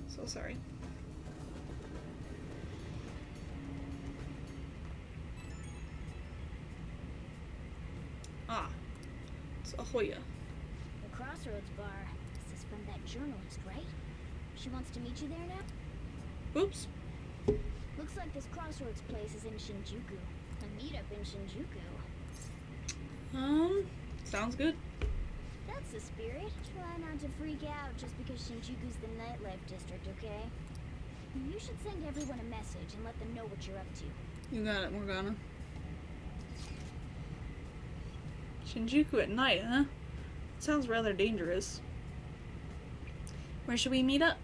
So sorry. Ah, it's Ahoya. The Crossroads bar. This is from that journalist, right? She wants to meet you there now? Oops. Looks like this Crossroads place is in Shinjuku. A meetup in Shinjuku. Sounds good. That's the spirit. Try not to freak out just because Shinjuku's the nightlife district, okay? You should send everyone a message and let them know what you're up to. You got it, Morgana. Shinjuku at night, huh? Sounds rather dangerous. Where should we meet up?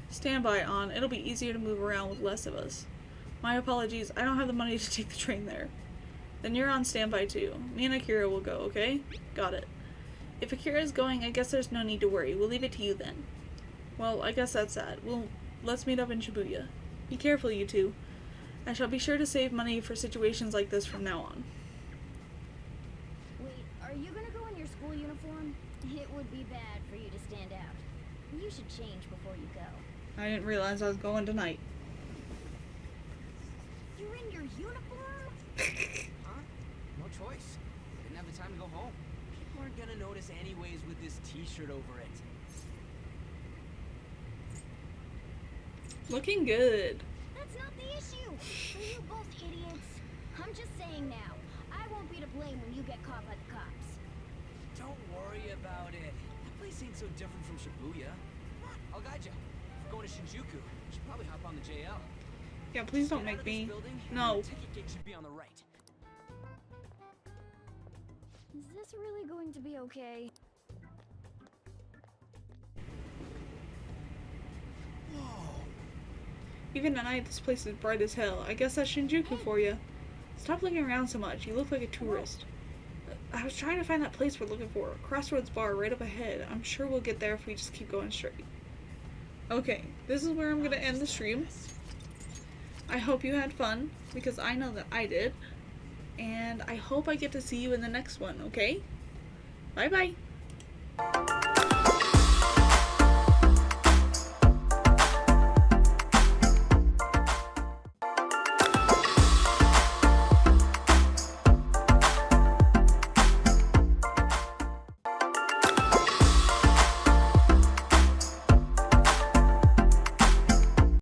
Standby on. It'll be easier to move around with less of us. My apologies, I don't have the money to take the train there. Then you're on standby too. Me and Akira will go, okay? Got it. If Akira is going, I guess there's no need to worry. We'll leave it to you then. Well, I guess that's that. Let's meet up in Shibuya. Be careful, you two. I shall be sure to save money for situations like this from now on. Wait, are you gonna go in your school uniform? It would be bad for you to stand out. You should change before you go. I didn't realize I was going tonight. You're in your uniform? Huh? No choice. Didn't have the time to go home. People aren't gonna notice anyways with this t-shirt over it. Looking good. That's not the issue. Are you both idiots? I'm just saying now. I won't be to blame when you get caught by the cops. Don't worry about it. That place ain't so different from Shibuya. Come on, I'll guide you. If we're going to Shinjuku, we should probably hop on the JL. Yeah, please don't make me. No. The ticket gate should be on the right. Is this really going to be okay? Even at night, this place is bright as hell. I guess that's Shinjuku for you. Stop looking around so much. You look like a tourist. I was trying to find that place we're looking for. Crossroads bar right up ahead. I'm sure we'll get there if we just keep going straight. Okay, this is where I'm gonna end the stream. I hope you had fun, because I know that I did. And I hope I get to see you in the next one, okay? Bye-bye.